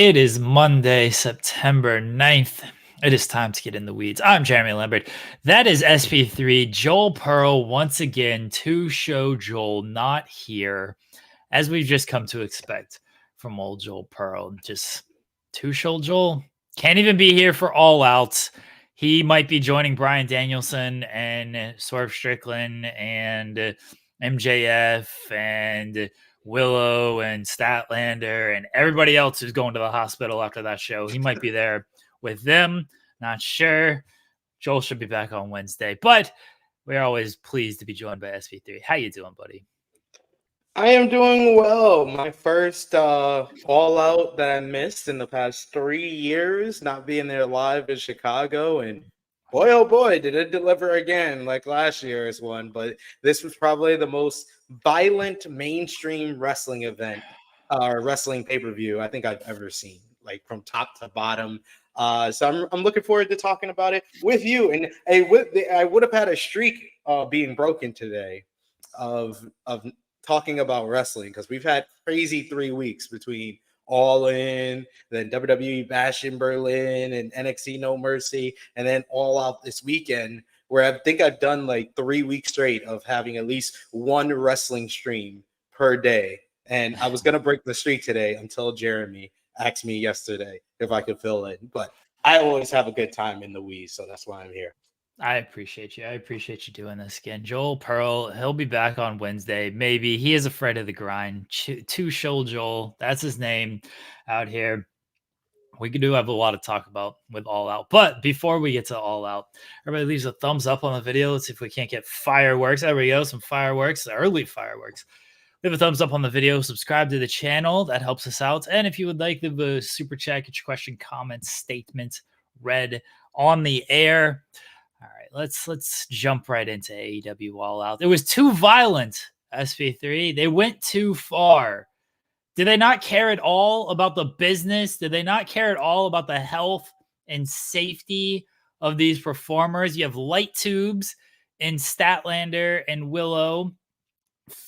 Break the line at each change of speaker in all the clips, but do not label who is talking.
It is Monday, September 9th. It is time to get in the weeds. I'm Jeremy Lambert. That is SP3. Joel Pearl once again. Two-show Joel not here, as we've just come to expect from old Joel Pearl. Just two-show Joel. Can't even be here for All Out. He might be joining Bryan Danielson and Swerve Strickland and MJF and Willow and Statlander and everybody else who's going to the hospital after that show. He might be there with them. Not sure. Joel should be back on Wednesday, but we're always pleased to be joined by SP3. How you doing, buddy?
I am doing well. My first All Out that I missed in the past 3 years, not being there live in Chicago, and boy, oh boy, did it deliver again like last year's one. But this was probably the most violent mainstream wrestling event or wrestling pay-per-view I think I've ever seen, like from top to bottom. So I'm looking forward to talking about it with you. And I would have had a streak being broken today of talking about wrestling, because we've had crazy 3 weeks between All In, then WWE Bash in Berlin, and NXT No Mercy, and then All Out this weekend, where I think I've done like 3 weeks straight of having at least one wrestling stream per day. And I was going to break the streak today until Jeremy asked me yesterday if I could fill in. But I always have a good time in the weeds, so that's why I'm here.
I appreciate you. I appreciate you doing this again. Joel Pearl, he'll be back on Wednesday. Maybe he is afraid of the grind. Two-show Joel, that's his name out here. We do have a lot to talk about with All Out. But before we get to All Out, everybody leaves a thumbs up on the video. Let's see if we can't get fireworks. There we go. Some fireworks, early fireworks. Leave a thumbs up on the video. Subscribe to the channel. That helps us out. And if you would like, leave a super chat, get your question, comment, statement read on the air. All right, let's jump right into AEW All Out. It was too violent, SP3. They went too far. Did they not care at all about the business? Did they not care at all about the health and safety of these performers? You have light tubes in Statlander and Willow,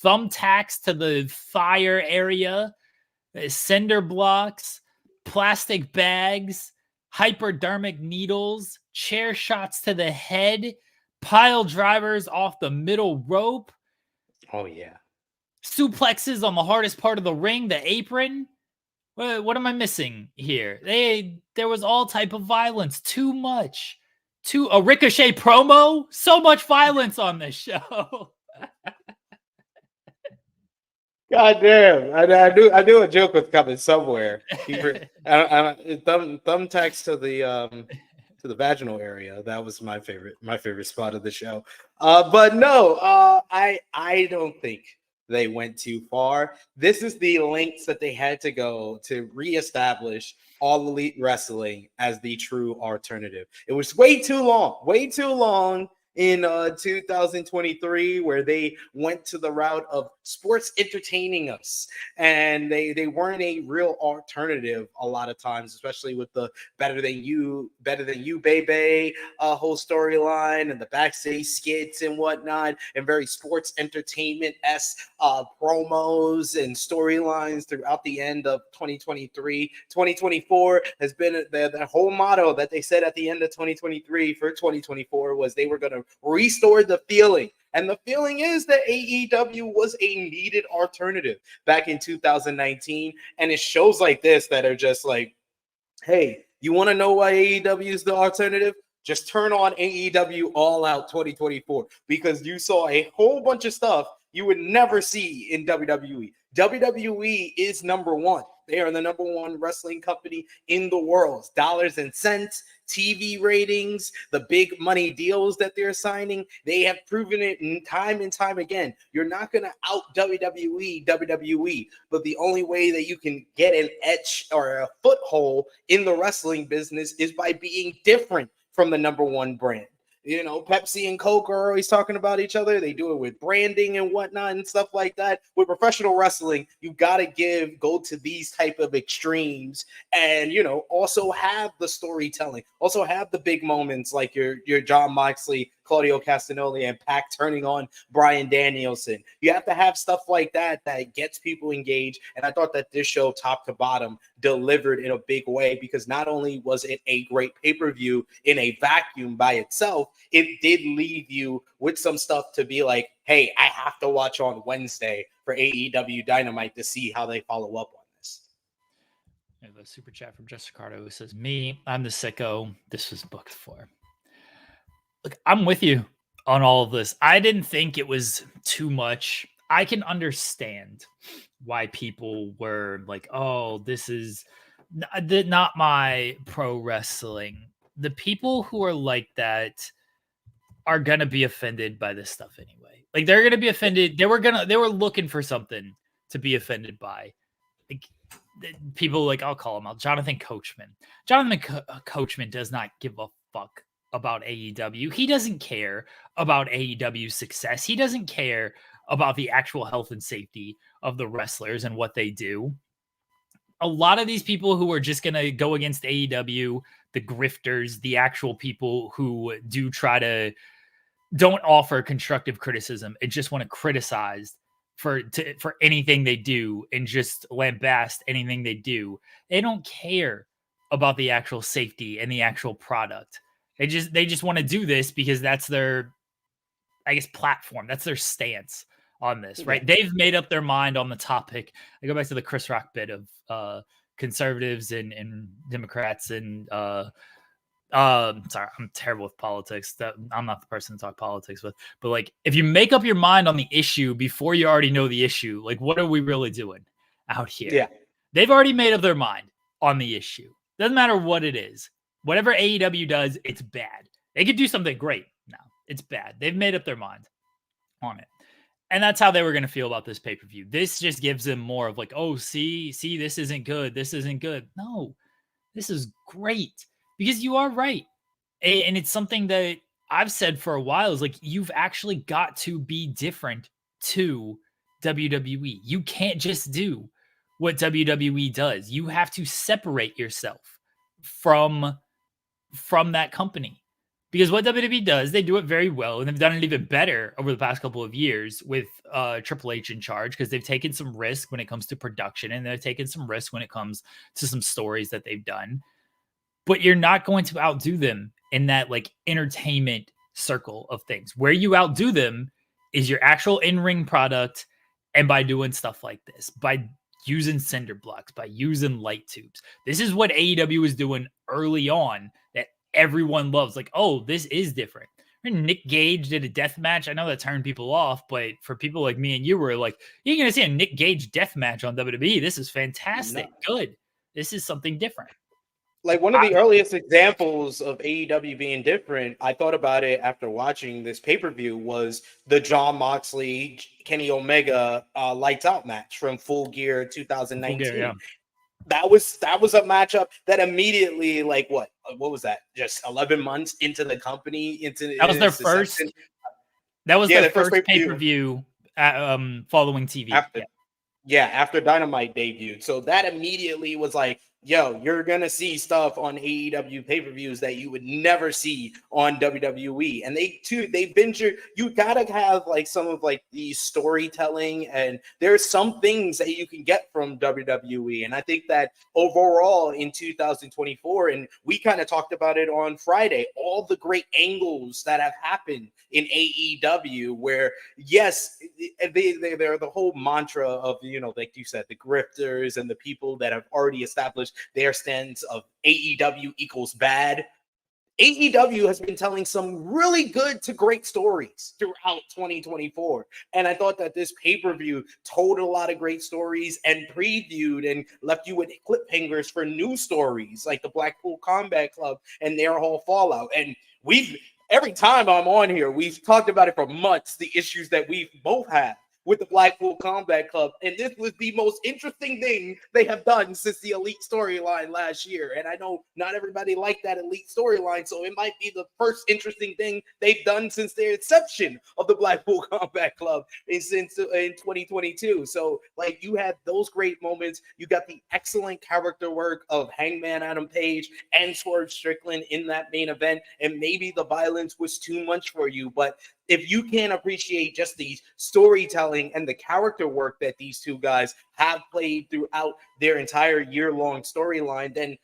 thumbtacks to the fire area, cinder blocks, plastic bags, hypodermic needles, chair shots to the head, pile drivers off the middle rope.
Oh, yeah.
Suplexes on the hardest part of the ring, the apron. What am I missing here? There was all type of violence. Too much. A Ricochet promo. So much violence on this show.
God damn! I knew a joke was coming somewhere. Thumbtacks to the vaginal area. That was my favorite spot of the show. But no, I don't think they went too far. This is the lengths that they had to go to reestablish All Elite Wrestling as the true alternative. It was way too long in 2023, where they went to the route of sports entertaining us, and they weren't a real alternative a lot of times, especially with the better than you baby whole storyline and the backstage skits and whatnot, and very sports entertainment-esque promos and storylines throughout the end of 2023. 2024 has been the whole motto that they said at the end of 2023 for 2024 was they were going to restore the feeling. And the feeling is that AEW was a needed alternative back in 2019. And it's shows like this that are just like, hey, you want to know why AEW is the alternative? Just turn on AEW All Out 2024, because you saw a whole bunch of stuff you would never see in WWE. WWE is number one. They are the number one wrestling company in the world. Dollars and cents, TV ratings, the big money deals that they're signing. They have proven it time and time again. You're not going to out WWE, but the only way that you can get an edge or a foothold in the wrestling business is by being different from the number one brand. You know, Pepsi and Coke are always talking about each other. They do it with branding and whatnot and stuff like that. With professional wrestling, you got to go to these type of extremes and, also have the storytelling, also have the big moments like your Jon Moxley Claudio Castagnoli and Pac turning on Bryan Danielson. You have to have stuff like that gets people engaged. And I thought that this show, top to bottom, delivered in a big way, because not only was it a great pay-per-view in a vacuum by itself, it did leave you with some stuff to be like, hey, I have to watch on Wednesday for AEW Dynamite to see how they follow up on this.
We have a super chat from Jessica Carter who says, "Me, I'm the sicko. This was booked for." Look, I'm with you on all of this. I didn't think it was too much. I can understand why people were like, "Oh, this is not my pro wrestling." The people who are like that are gonna be offended by this stuff anyway. Like, they're gonna be offended. They were looking for something to be offended by. Like, people, like, I'll call him out, Jonathan Coachman. Jonathan Coachman does not give a fuck about AEW. He doesn't care about AEW's success. He doesn't care about the actual health and safety of the wrestlers and what they do. A lot of these people who are just going to go against AEW, the grifters, the actual people who don't offer constructive criticism and just want to criticize for anything they do and just lambast anything they do. They don't care about the actual safety and the actual product. They just want to do this because that's their, I guess, platform. That's their stance on this, right? Yeah. They've made up their mind on the topic. I go back to the Chris Rock bit of conservatives and Democrats and sorry, I'm terrible with politics. I'm not the person to talk politics with. But like, if you make up your mind on the issue before you already know the issue, like, what are we really doing out here?
Yeah,
they've already made up their mind on the issue. Doesn't matter what it is. Whatever AEW does, it's bad. They could do something great. No, it's bad. They've made up their mind on it. And that's how they were going to feel about this pay-per-view. This just gives them more of like, oh, see, this isn't good. This isn't good. No, this is great. Because you are right. And it's something that I've said for a while, is like, you've actually got to be different to WWE. You can't just do what WWE does. You have to separate yourself from that company. Because what WWE does, they do it very well, and they've done it even better over the past couple of years with Triple H in charge, because they've taken some risk when it comes to production, and they've taken some risk when it comes to some stories that they've done. But you're not going to outdo them in that, like, entertainment circle of things. Where you outdo them is your actual in-ring product, and by doing stuff like this, by using cinder blocks, by using light tubes. This is what AEW was doing early on that everyone loves. Like, oh, this is different. When Nick Gage did a death match, I know that turned people off, but for people like me and you, were like, you're going to see a Nick Gage death match on WWE. This is fantastic. No. Good. This is something different.
Like, one of the earliest examples of AEW being different, I thought about it after watching this pay-per-view, was the Jon Moxley, Kenny Omega Lights Out match from Full Gear 2019. Full Gear, yeah. That was a matchup that immediately, like, what was that? Just 11 months into the company,
that was their first. That was their first pay-per-view following TV.
After Dynamite debuted. So that immediately was like, yo, you're going to see stuff on AEW pay-per-views that you would never see on WWE. And they venture, you got to have like some of like the storytelling, and there's some things that you can get from WWE. And I think that overall in 2024, and we kind of talked about it on Friday, all the great angles that have happened in AEW, where yes, they're the whole mantra of, you know, like you said, the grifters and the people that have already established their stance of AEW equals bad. AEW has been telling some really good to great stories throughout 2024. And I thought that this pay-per-view told a lot of great stories and previewed and left you with cliffhangers for new stories like the Blackpool Combat Club and their whole fallout. And every time I'm on here, we've talked about it for months, the issues that we've both had with the Blackpool Combat Club. And this was the most interesting thing they have done since the Elite storyline last year. And I know not everybody liked that Elite storyline, so it might be the first interesting thing they've done since their inception of the Blackpool Combat Club in 2022. So, like, you had those great moments. You got the excellent character work of Hangman Adam Page and Swerve Strickland in that main event. And maybe the violence was too much for you, but if you can't appreciate just the storytelling and the character work that these two guys have played throughout their entire year-long storyline, then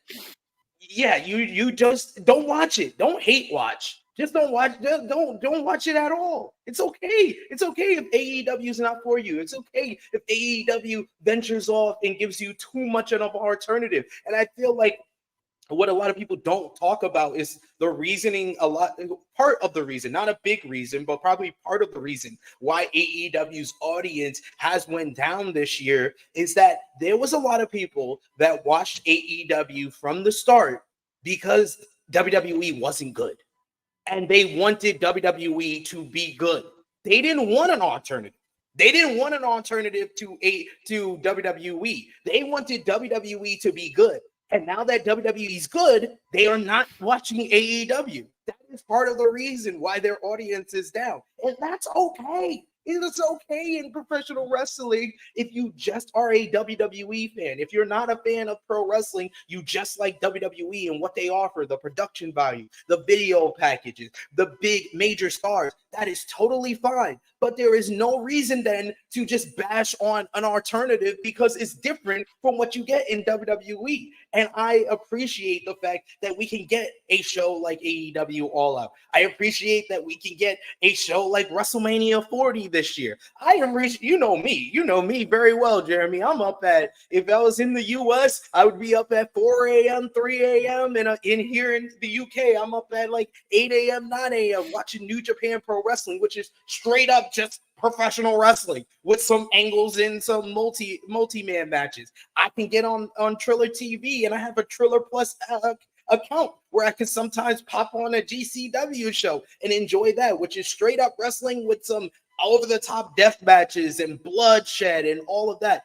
yeah, you just don't watch it. Don't hate watch. Just don't watch. Don't watch it at all. It's okay. It's okay if AEW is not for you. It's okay if AEW ventures off and gives you too much of an alternative. And I feel like what a lot of people don't talk about is the reasoning, part of the reason, not a big reason, but probably part of the reason why AEW's audience has went down this year is that there was a lot of people that watched AEW from the start because WWE wasn't good and they wanted WWE to be good. They didn't want an alternative. They didn't want an alternative to WWE. They wanted WWE to be good. And now that WWE is good, they are not watching AEW. That is part of the reason why their audience is down. And that's okay. It is okay in professional wrestling if you just are a WWE fan. If you're not a fan of pro wrestling, you just like WWE and what they offer, the production value, the video packages, the big major stars. That is totally fine. But there is no reason then to just bash on an alternative because it's different from what you get in WWE. And I appreciate the fact that we can get a show like AEW All Out. I appreciate that we can get a show like WrestleMania 40 this year. I appreciate, you know me very well, Jeremy. I'm up at, if I was in the US, I would be up at 4 a.m., 3 a.m. And in here in the UK, I'm up at like 8 a.m., 9 a.m. watching New Japan Pro Wrestling, which is straight up just professional wrestling with some angles and some multi-man matches. I can get on Triller TV and I have a Triller Plus account where I can sometimes pop on a GCW show and enjoy that, which is straight up wrestling with some over-the-top death matches and bloodshed and all of that.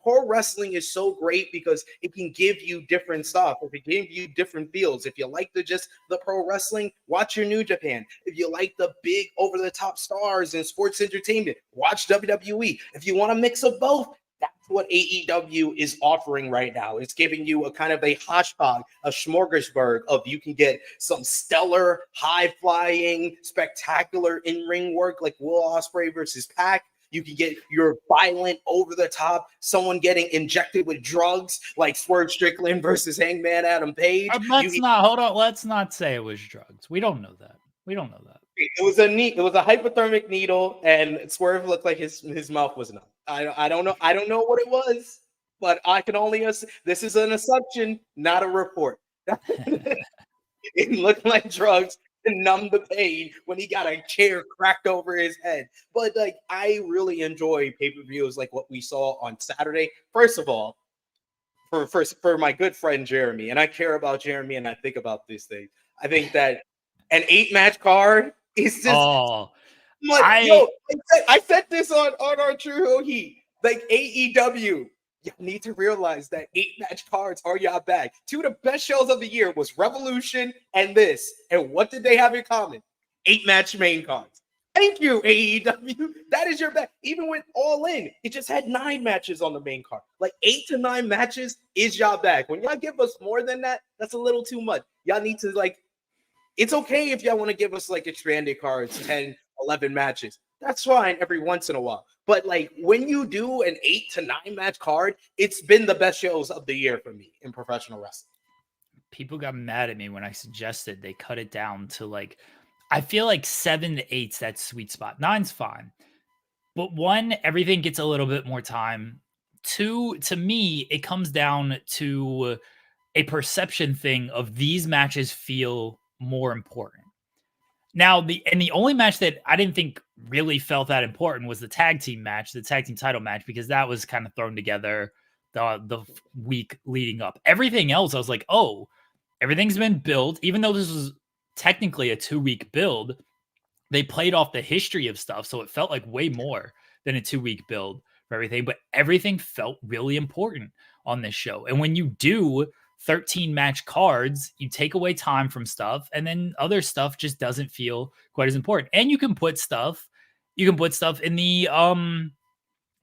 Pro wrestling is so great because it can give you different stuff. It can give you different feels. If you like the pro wrestling, watch your New Japan. If you like the big over-the-top stars and sports entertainment, watch WWE. If you want a mix of both, that's what AEW is offering right now. It's giving you a kind of a hodgepodge, a smorgasbord of you can get some stellar, high-flying, spectacular in-ring work like Will Ospreay versus Pac. You can get your violent, over-the-top, someone getting injected with drugs like Swerve Strickland versus Hangman Adam Page.
Hold on. Let's not say it was drugs. We don't know that.
It was a hypodermic needle, and Swerve looked like his mouth was numb. I don't know. I don't know what it was, but I can only this is an assumption, not a report. It looked like drugs to numb the pain when he got a chair cracked over his head. But like, I really enjoy pay-per-views like what we saw on Saturday. First of all, for my good friend Jeremy, and I care about Jeremy, and I think about these things. I think that an 8-match card is just I said this on our True Heat. Like AEW, you need to realize that 8-match cards are y'all back. Two of the best shows of the year was Revolution and this. And what did they have in common? 8-match main cards. Thank you, AEW. That is your back. Even with All In, it just had 9 matches on the main card. Like 8 to 9 matches is y'all back. When y'all give us more than that, that's a little too much. Y'all need to it's okay if y'all want to give us like expanded cards, 10, 11 matches. That's fine every once in a while. But like when you do an 8 to 9 match card, it's been the best shows of the year for me in professional wrestling.
People got mad at me when I suggested they cut it down to like, I feel like 7 to 8's that sweet spot. 9's fine. But 1, everything gets a little bit more time. 2, to me, it comes down to a perception thing of these matches feel more important. Now, the only match that I didn't think really felt that important was the tag team match, the tag team title match, because that was kind of thrown together the week leading up. Everything else, I was like, oh, everything's been built. Even though this was technically a 2-week build, they played off the history of stuff, so it felt like way more. than a 2-week build for everything, but everything felt really important on this show. And when you do 13 match cards, you take away time from stuff, and then other stuff just doesn't feel quite as important. And you can put stuff in the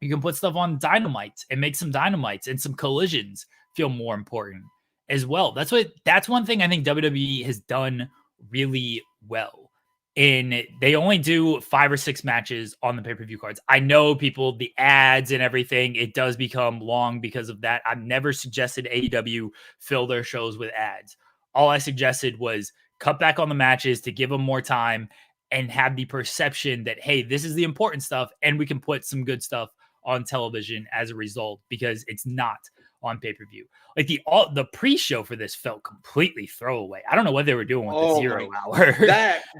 you can put stuff on Dynamite and make some Dynamites and some collisions feel more important as well. That's one thing I think WWE has done really well. And they only do 5 or 6 matches on the pay-per-view cards. I know people, the ads and everything, it does become long because of that. I've never suggested AEW fill their shows with ads. All I suggested was cut back on the matches to give them more time and have the perception that, hey, this is the important stuff, and we can put some good stuff on television as a result, because it's not on pay-per-view. Like the pre-show for this felt completely throwaway. I don't know what they were doing with the 0 hour.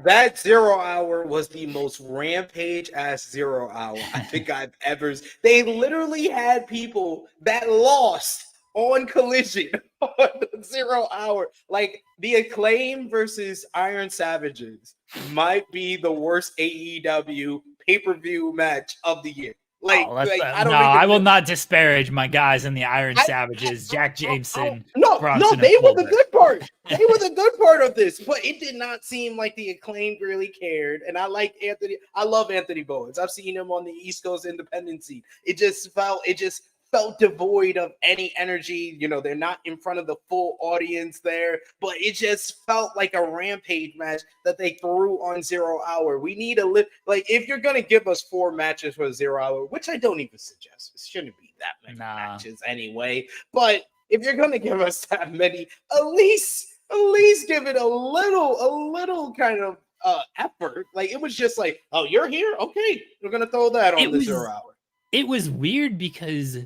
That 0 hour was the most rampage ass 0 hour I think I've ever. They literally had people that lost on Collision on the 0 hour. Like the Acclaim versus Iron Savages might be the worst AEW pay-per-view match of the year. I
will not disparage my guys in the Iron Savages, Jack Jameson.
No, they were the good part. They were the good part of this, but it did not seem like the Acclaimed really cared. And I like Anthony. I love Anthony Bowens. I've seen him on the East Coast independent scene. It just felt devoid of any energy. You know, they're not in front of the full audience there, but it just felt like a rampage match that they threw on 0 hour. We need if you're going to give us 4 matches for 0 hour, which I don't even suggest, it shouldn't be that many matches anyway. But if you're going to give us that many, at least give it a little kind of effort. Like, it was just like, oh, you're here? Okay, we're going to throw that on the 0 hour.
It was weird because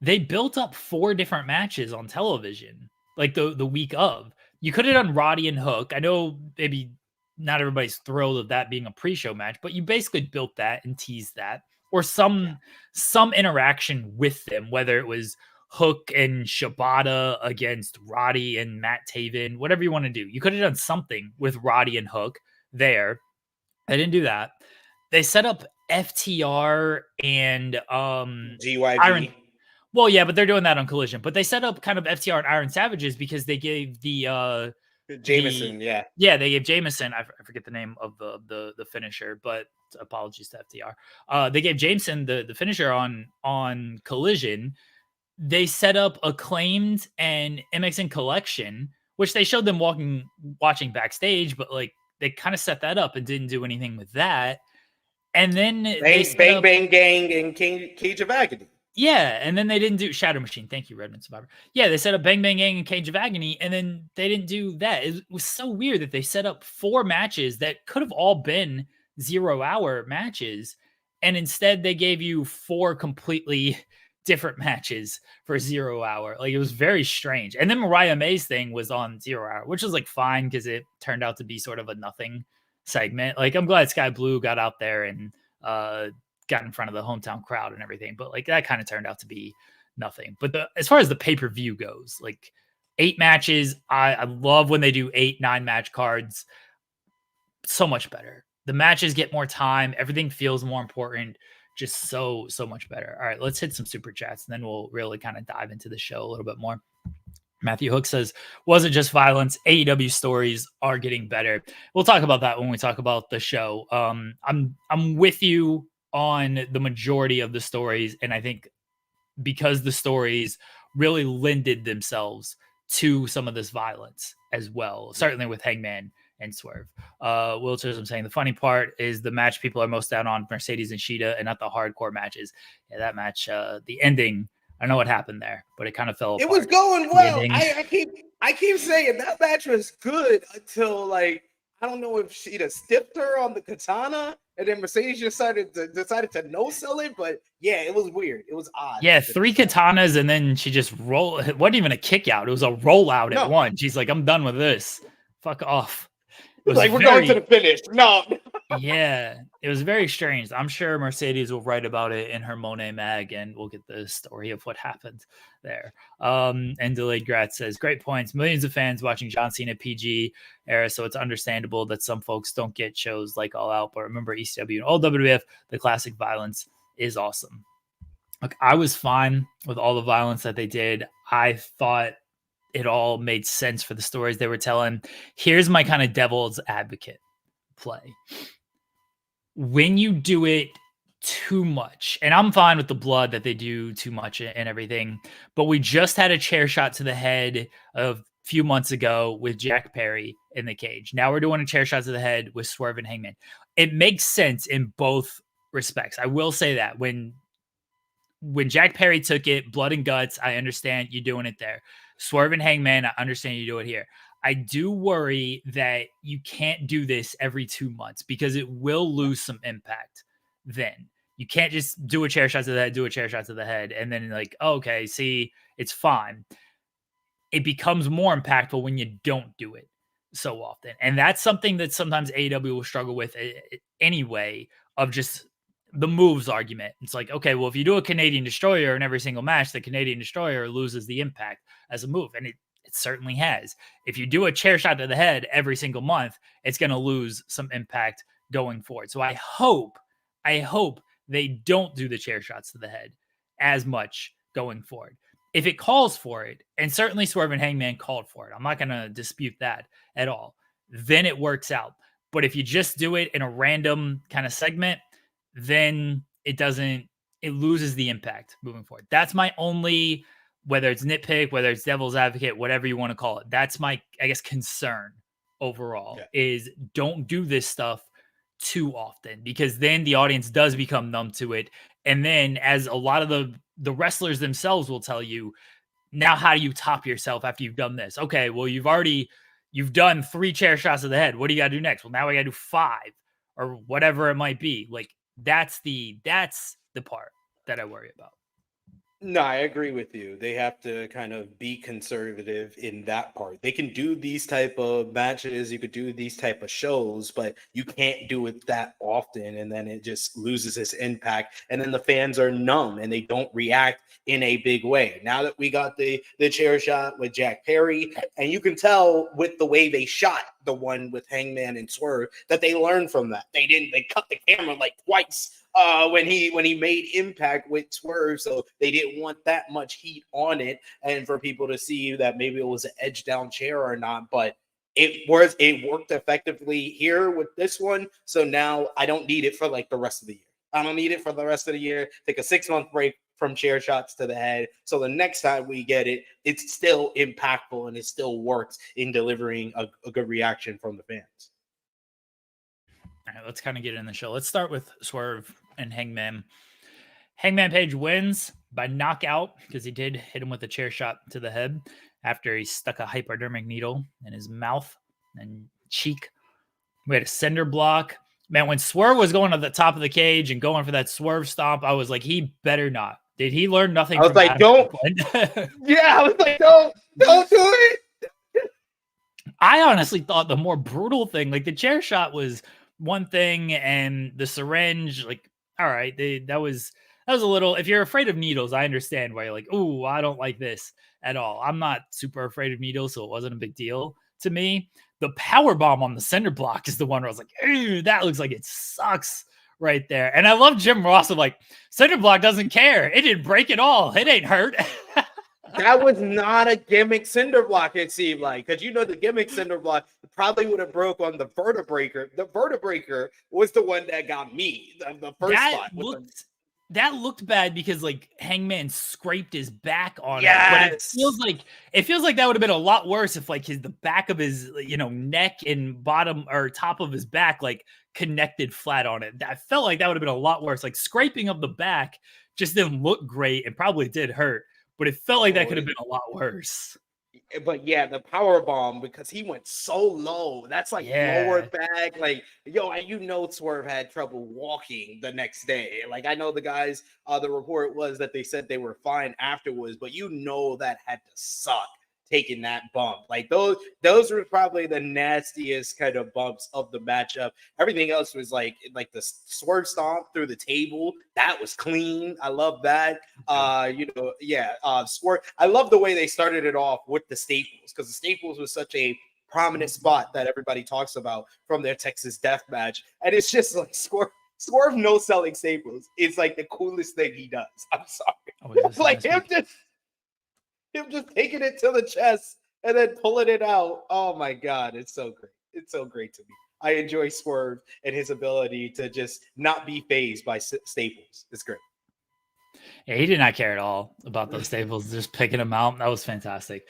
they built up 4 different matches on television, like the week of. You could have done Roddy and Hook. I know maybe not everybody's thrilled of that being a pre-show match, but you basically built that and teased that, or some interaction with them, whether it was Hook and Shibata against Roddy and Matt Taven, whatever you want to do. You could have done something with Roddy and Hook there. They didn't do that. They set up FTR and
GYV.
Well, yeah, but they're doing that on Collision. But they set up kind of FTR and Iron Savages because they gave the
Jameson,
they gave Jameson. I forget the name of the finisher, but apologies to FTR. They gave Jameson the finisher on Collision. They set up Acclaimed and MXN Collection, which they showed them watching backstage, but like they kind of set that up and didn't do anything with that. And then
Bang Gang and Cage of Agony.
Yeah, and then they didn't do Shadow Machine. Thank you, Redmond Survivor. Yeah, they set up Bang Bang Gang and Cage of Agony, and then they didn't do that. It was so weird that they set up 4 matches that could have all been 0 hour matches, and instead they gave you 4 completely different matches for 0 hour. Like, it was very strange. And then Mariah May's thing was on 0 hour, which was like fine because it turned out to be sort of a nothing segment. Like, I'm glad Sky Blue got out there and got in front of the hometown crowd and everything, but like that kind of turned out to be nothing. But as far as the pay-per-view goes, like 8 matches, I love when they do 8-9 match cards. So much better. The matches get more time. Everything feels more important. Just so much better. All right, let's hit some super chats and then we'll really kind of dive into the show a little bit more. Matthew Hook says, wasn't just violence. AEW stories are getting better. We'll talk about that when we talk about the show. I'm with you on the majority of the stories, and I think because the stories really lended themselves to some of this violence as well, certainly with Hangman and Swerve. Will Chisholm saying the funny part is the match people are most down on, Mercedes and Sheeta, and not the hardcore matches. Yeah, that match, the ending, I don't know what happened there, but it kind of fell apart.
It was going well. I keep saying that match was good until, like, I don't know if Sheeta stiffed her on the katana, and then Mercedes decided to no sell it. But yeah, it was weird. It was odd.
Yeah, 3 katanas, and then she just rolled. It wasn't even a kick out. It was a rollout at one. She's like, I'm done with this. Fuck off.
It was like, we're going to the finish. No.
Yeah, it was very strange. I'm sure Mercedes will write about it in her Monet mag, and we'll get the story of what happened there. And Delayed Grat says, great points. Millions of fans watching John Cena PG era, so it's understandable that some folks don't get shows like All Out. But remember ECW and all WWF, the classic violence is awesome. Look, I was fine with all the violence that they did. I thought it all made sense for the stories they were telling. Here's my kind of devil's advocate play. When you do it too much, and I'm fine with the blood that they do too much and everything, but we just had a chair shot to the head a few months ago with Jack Perry in the cage. Now we're doing a chair shot to the head with Swerve and Hangman. It makes sense in both respects. I will say that when Jack Perry took it, blood and guts, I understand you doing it there. Swerve and Hangman, I understand you do it here. I do worry that you can't do this every 2 months because it will lose some impact then. You can't just do a chair shot to the head, do a chair shot to the head, and then like, oh, okay, see, it's fine. It becomes more impactful when you don't do it so often. And that's something that sometimes AEW will struggle with anyway, of just the moves argument. It's like, okay, well, if you do a Canadian Destroyer in every single match, the Canadian Destroyer loses the impact as a move. And it certainly has. If you do a chair shot to the head every single month, it's going to lose some impact going forward. So I hope they don't do the chair shots to the head as much going forward. If it calls for it, and certainly Swerve and Hangman called for it, I'm not going to dispute that at all, then it works out. But if you just do it in a random kind of segment, then it loses the impact moving forward. That's my only, whether it's nitpick, whether it's devil's advocate, whatever you want to call it, that's my, I guess, concern overall is don't do this stuff too often, because then the audience does become numb to it. And then, as a lot of the wrestlers themselves will tell you, now how do you top yourself after you've done this? Okay, well, you've done 3 chair shots to the head. What do you got to do next? Well, now we got to do 5 or whatever it might be. Like that's the part that I worry about.
No, I agree with you. They have to kind of be conservative in that part. They can do these type of matches, you could do these type of shows, but you can't do it that often, and then it just loses its impact, and then the fans are numb and they don't react in a big way. Now that we got the chair shot with Jack Perry, and you can tell with the way they shot the one with Hangman and Swerve that they learned from that. They cut the camera like twice when he made impact with Swerve, so they didn't want that much heat on it, and for people to see that maybe it was an edge down chair or not, but it worked effectively here with this one. So now I don't need it for like the rest of the year. I don't need it for the rest of the year. Take a 6-month break from chair shots to the head, so the next time we get it, it's still impactful and it still works in delivering a good reaction from the fans.
All right, let's kind of get in the show. Let's start with Swerve and Hangman. Hangman Page wins by knockout because he did hit him with a chair shot to the head after he stuck a hypodermic needle in his mouth and cheek. We had a cinder block. Man, when Swerve was going to the top of the cage and going for that Swerve stomp, I was like, he better not. Did he learn nothing?
I was like, don't. Yeah, I was like, don't do it.
I honestly thought the more brutal thing, like the chair shot was one thing, and the syringe, like, all right, that was a little. If you're afraid of needles, I understand why you're like, oh, I don't like this at all. I'm not super afraid of needles, so it wasn't a big deal to me. The power bomb on the cinder block is the one where I was like, ew, that looks like it sucks right there. And I love Jim Ross of like, cinder block doesn't care. It didn't break at all. It ain't hurt.
That was not a gimmick cinder block, it seemed like, because the gimmick cinder block probably would have broke on the vertebraker. The vertebraker was the one that got me the first spot.
That looked bad because like Hangman scraped his back on it. But it feels like that would have been a lot worse if like the back of his neck and bottom or top of his back like connected flat on it. I felt like that would have been a lot worse. Like scraping of the back just didn't look great and probably did hurt. But it felt like that could have been a lot worse.
But yeah, the power bomb, because he went so low. That's like lower back. Like, Swerve had trouble walking the next day. Like, I know the guys, the report was that they said they were fine afterwards, but that had to suck taking that bump. Like those were probably the nastiest kind of bumps of the matchup. Everything else was like the Swerve stomp through the table. That was clean. I love that. Swerve. I love the way they started it off with the staples, because the staples was such a prominent spot that everybody talks about from their Texas death match. And it's just like Swerve no selling staples is like the coolest thing he does. I'm sorry. Like him just taking it to the chest and then pulling it out. Oh my God, it's so great. It's so great to me. I enjoy Swerve and his ability to just not be fazed by staples. It's great.
Yeah, he did not care at all about those staples, just picking them out. That was fantastic.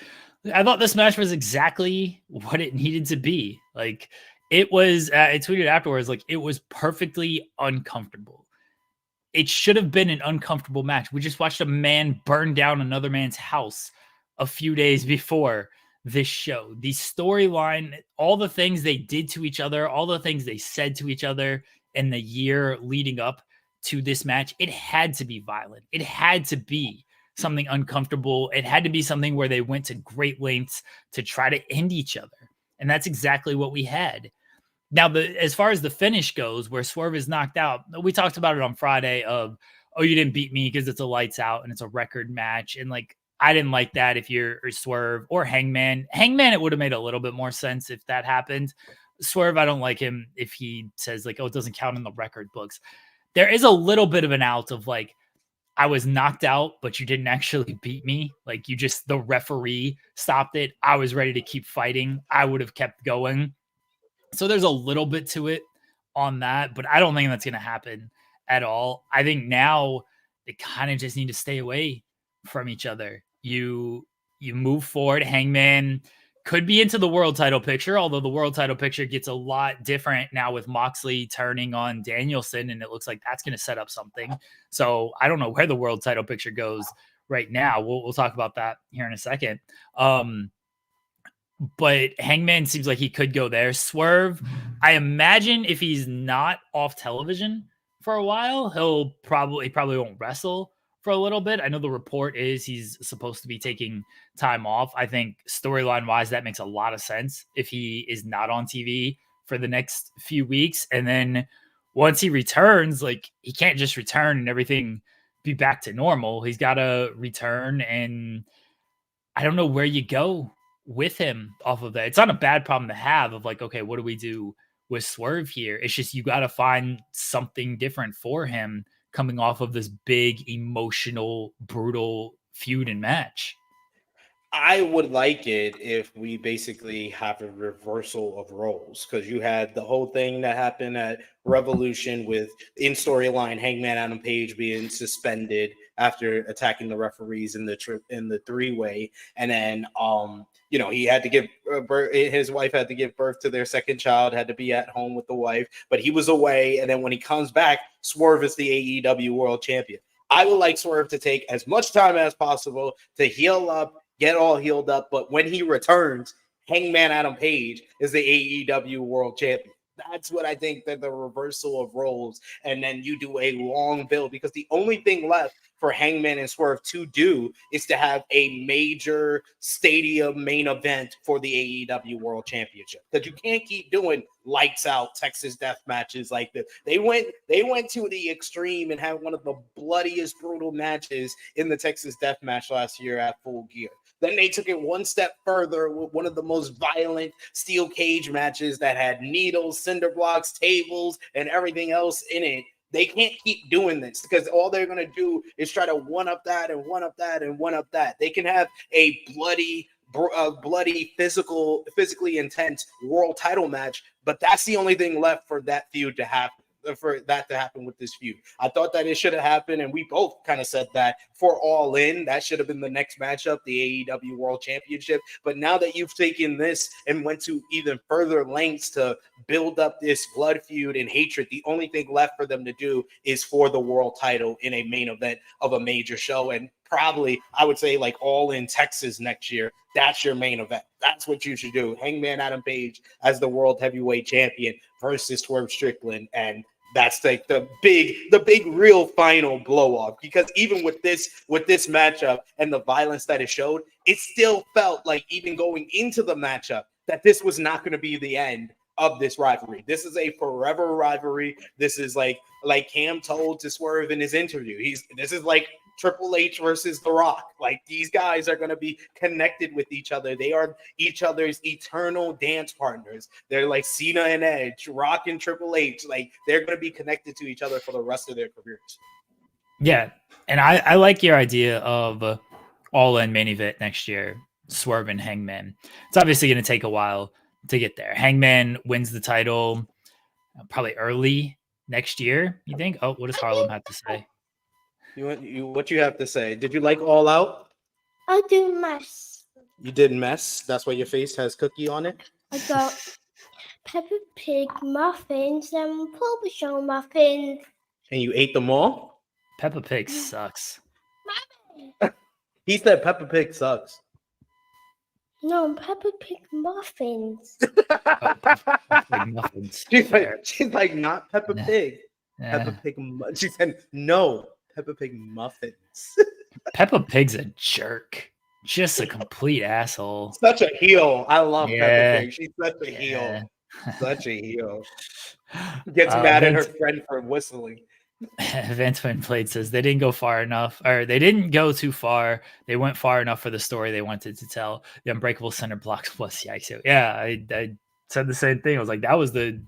I thought this match was exactly what it needed to be. Like it was, I tweeted afterwards, like it was perfectly uncomfortable. It should have been an uncomfortable match. We just watched a man burn down another man's house a few days before this show. The storyline, all the things they did to each other, all the things they said to each other in the year leading up to this match, it had to be violent. It had to be something uncomfortable. It had to be something where they went to great lengths to try to end each other. And that's exactly what we had. Now, as far as the finish goes, where Swerve is knocked out, we talked about it on Friday of, oh, you didn't beat me because it's a lights out and it's a record match. And like, I didn't like that if you're Swerve or Hangman. Hangman, it would have made a little bit more sense if that happened. Swerve, I don't like him if he says like, oh, it doesn't count in the record books. There is a little bit of an out of like, I was knocked out, but you didn't actually beat me. Like you just, the referee stopped it. I was ready to keep fighting. I would have kept going. So there's a little bit to it on that, but I don't think that's going to happen at all. I think now they kind of just need to stay away from each other. You move forward. Hangman could be into the world title picture, although the world title picture gets a lot different now with Moxley turning on Danielson, and it looks like that's going to set up something. So I don't know where the world title picture goes right now. We'll talk about that here in a second. But Hangman seems like he could go there. Swerve, I imagine if he's not off television for a while, he probably won't wrestle for a little bit. I know the report is he's supposed to be taking time off. I think storyline wise, that makes a lot of sense if he is not on TV for the next few weeks. And then once he returns, like he can't just return and everything be back to normal. He's got to return, and I don't know where you go with him off of that. It's not a bad problem to have of like, okay, what do we do with Swerve here? It's just you got to find something different for him coming off of this big, emotional, brutal feud and match.
I would like it if we basically have a reversal of roles, because you had the whole thing that happened at Revolution with in storyline Hangman Adam Page being suspended after attacking the referees in the three-way, and then he had to give birth, his wife had to give birth to their second child, had to be at home with the wife, but he was away, and then when he comes back, Swerve is the AEW World Champion. I would like Swerve to take as much time as possible to heal up, get all healed up, but when he returns, Hangman Adam Page is the AEW World Champion. That's what I think, that the reversal of roles, and then you do a long build, because the only thing left for Hangman and Swerve to do is to have a major stadium main event for the AEW World Championship. Because you can't keep doing lights out Texas death matches like this. They went to the extreme and had one of the bloodiest, brutal matches in the Texas death match last year at Full Gear. Then they took it one step further with one of the most violent steel cage matches that had needles, cinder blocks, tables, and everything else in it. They can't keep doing this, because all they're going to do is try to one up that and one up that and one up that. They can have a bloody, physically intense world title match, but that's the only thing left for that feud to happen. For that to happen with this feud, I thought that it should have happened, and we both kind of said that for All In, that should have been the next matchup, the AEW World Championship. But now that you've taken this and went to even further lengths to build up this blood feud and hatred, the only thing left for them to do is for the world title in a main event of a major show. And probably, I would say, like All In Texas next year, that's your main event. That's what you should do. Hangman Adam Page as the world heavyweight champion versus Swerve Strickland, and that's like the big real final blow off. Because even with this matchup and the violence that it showed, it still felt like, even going into the matchup, that this was not going to be the end of this rivalry. This is a forever rivalry. This is like Cam told to Swerve in his interview. This is like Triple H versus The Rock. Like, these guys are going to be connected with each other. They are each other's eternal dance partners. They're like Cena and Edge, Rock and Triple H. Like, they're going to be connected to each other for the rest of their careers.
Yeah, and I like your idea of All In main event next year, Swerve and Hangman. It's obviously going to take a while to get there. Hangman wins the title probably early next year, you think? Oh, what does Harlem have to say?
What you have to say? Did you like All Out?
I do mess.
You did mess. That's why your face has cookie on it.
I got Peppa Pig muffins and Paw Patrol muffins.
And you ate them all?
Peppa Pig sucks.
He said Peppa Pig sucks.
No, Peppa Pig muffins.
Pig muffins.
She's like, not Peppa Pig.
Yeah.
Peppa Pig. She said, no, Peppa Pig muffins.
Peppa Pig's a jerk. Just a complete asshole.
Such a heel. I love Peppa Pig. She's such a heel. Such a heel. Gets mad at her friend for whistling.
Vince Plate says they didn't go far enough, or they didn't go too far. They went far enough for the story they wanted to tell. The Unbreakable Center Blocks plus yikes. Yeah, I said the same thing. I was like, that was the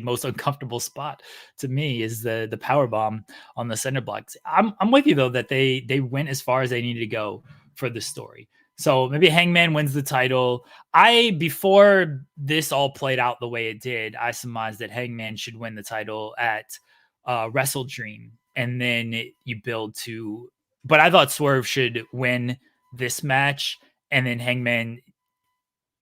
most uncomfortable spot to me is the power bomb on the center blocks. I'm with you though that they went as far as they needed to go for the story. So maybe Hangman wins the title. Before this all played out the way it did, I surmised that Hangman should win the title at Wrestle Dream, and then you build to. But I thought Swerve should win this match, and then Hangman.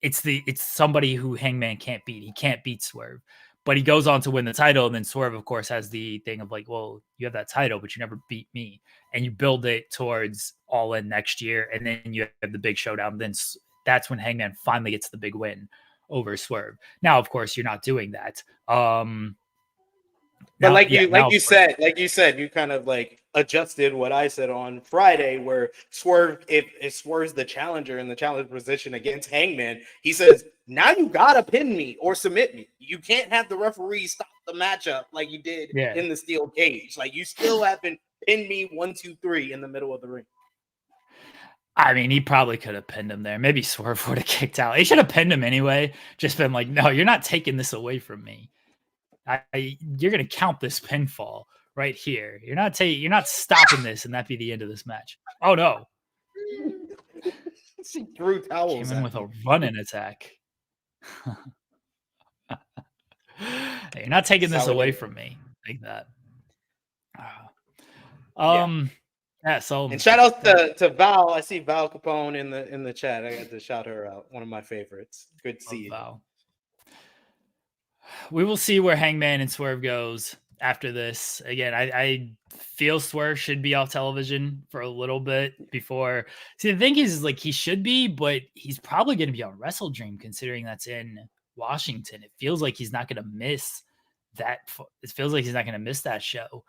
It's somebody who Hangman can't beat. He can't beat Swerve, but he goes on to win the title, and then Swerve, of course, has the thing of like, well, you have that title, but you never beat me, and you build it towards All In next year, and then you have the big showdown. Then that's when Hangman finally gets the big win over Swerve. Now, of course, you're not doing that.
But you said, you kind of like adjusted what I said on Friday, where Swerve, if Swerve's the challenger in the challenge position against Hangman, he says, now you gotta pin me or submit me. You can't have the referee stop the matchup like you did in the steel cage. Like, you still haven't pinned me 1, 2, 3 in the middle of the ring.
I mean, he probably could have pinned him there. Maybe Swerve would have kicked out. He should have pinned him anyway. Just been like, no, you're not taking this away from me. You're gonna count this pinfall right here. You're not stopping this, and that be the end of this match. Oh no!
She threw towels.
Came in with a running attack. You're not taking this away from me like that. Yeah. So
and shout out to Val. I see Val Capone in the chat. I got to shout her out. One of my favorites. Good to see you.
Val. We will see where Hangman and Swerve goes after this. Again, I feel Swerve should be off television for a little bit before. See, the thing is like, he should be, but he's probably going to be on Wrestle Dream considering that's in Washington. It feels like he's not going to miss that. It feels like he's not going to miss that show,